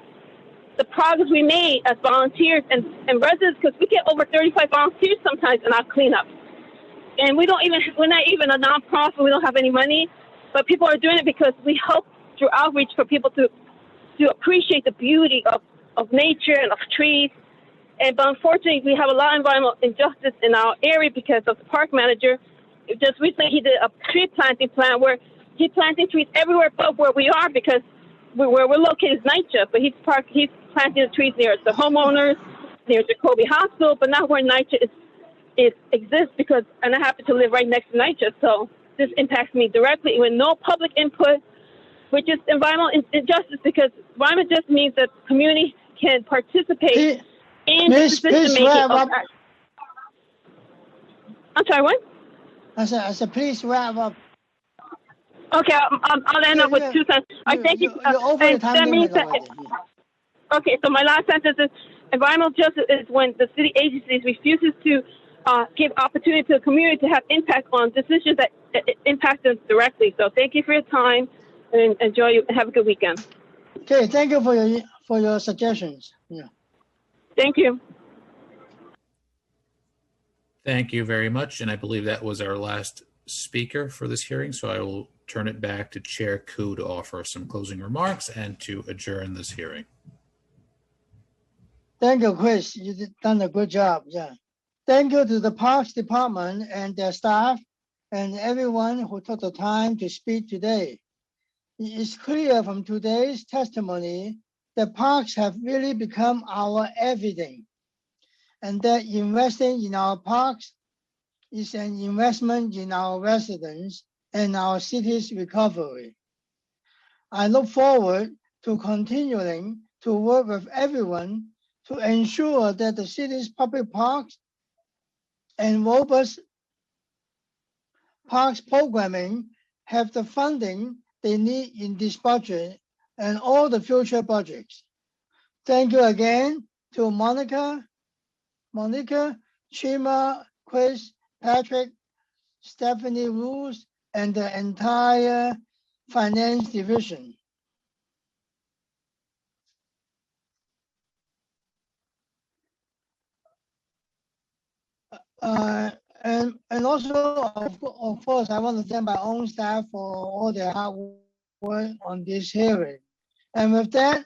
the progress we made as volunteers and residents, because we get over 35 volunteers sometimes in our cleanups. And we're not even a nonprofit. We don't have any money, but people are doing it because we hope through outreach for people to appreciate the beauty of nature and of trees. But unfortunately, we have a lot of environmental injustice in our area because of the park manager. Just recently, he did a tree planting plan where he's planting trees everywhere but where we are, because where we're located is NYCHA, but he's planting the trees near the homeowners, near Jacoby Hospital, but not where NYCHA exists, and I happen to live right next to NYCHA, so this impacts me directly with no public input, which is environmental injustice, because environment just means that the community can participate in the decision-making. I'm sorry, what? I said, please wrap up. Okay, I'll end up with 2 sentences. Thank you. You're over the time limit already. Okay, so my last sentence is environmental justice is when the city agencies refuses to give opportunity to the community to have impact on decisions that impact them directly. So thank you for your time, and have a good weekend. Okay, thank you for your suggestions. Yeah. Thank you. Thank you very much. And I believe that was our last speaker for this hearing. So I will turn it back to Chair Koo to offer some closing remarks and to adjourn this hearing. Thank you, Chris. You've done a good job. Yeah. Thank you to the Parks Department and their staff and everyone who took the time to speak today. It is clear from today's testimony that parks have really become our everything, and that investing in our parks is an investment in our residents and our city's recovery. I look forward to continuing to work with everyone to ensure that the city's public parks and robust parks programming have the funding they need in this budget and all the future budgets. Thank you again to Monica, Chima, Chris, Patrick, Stephanie Rules, and the entire finance division. And also, of course, I want to thank my own staff for all their hard work on this hearing. And with that,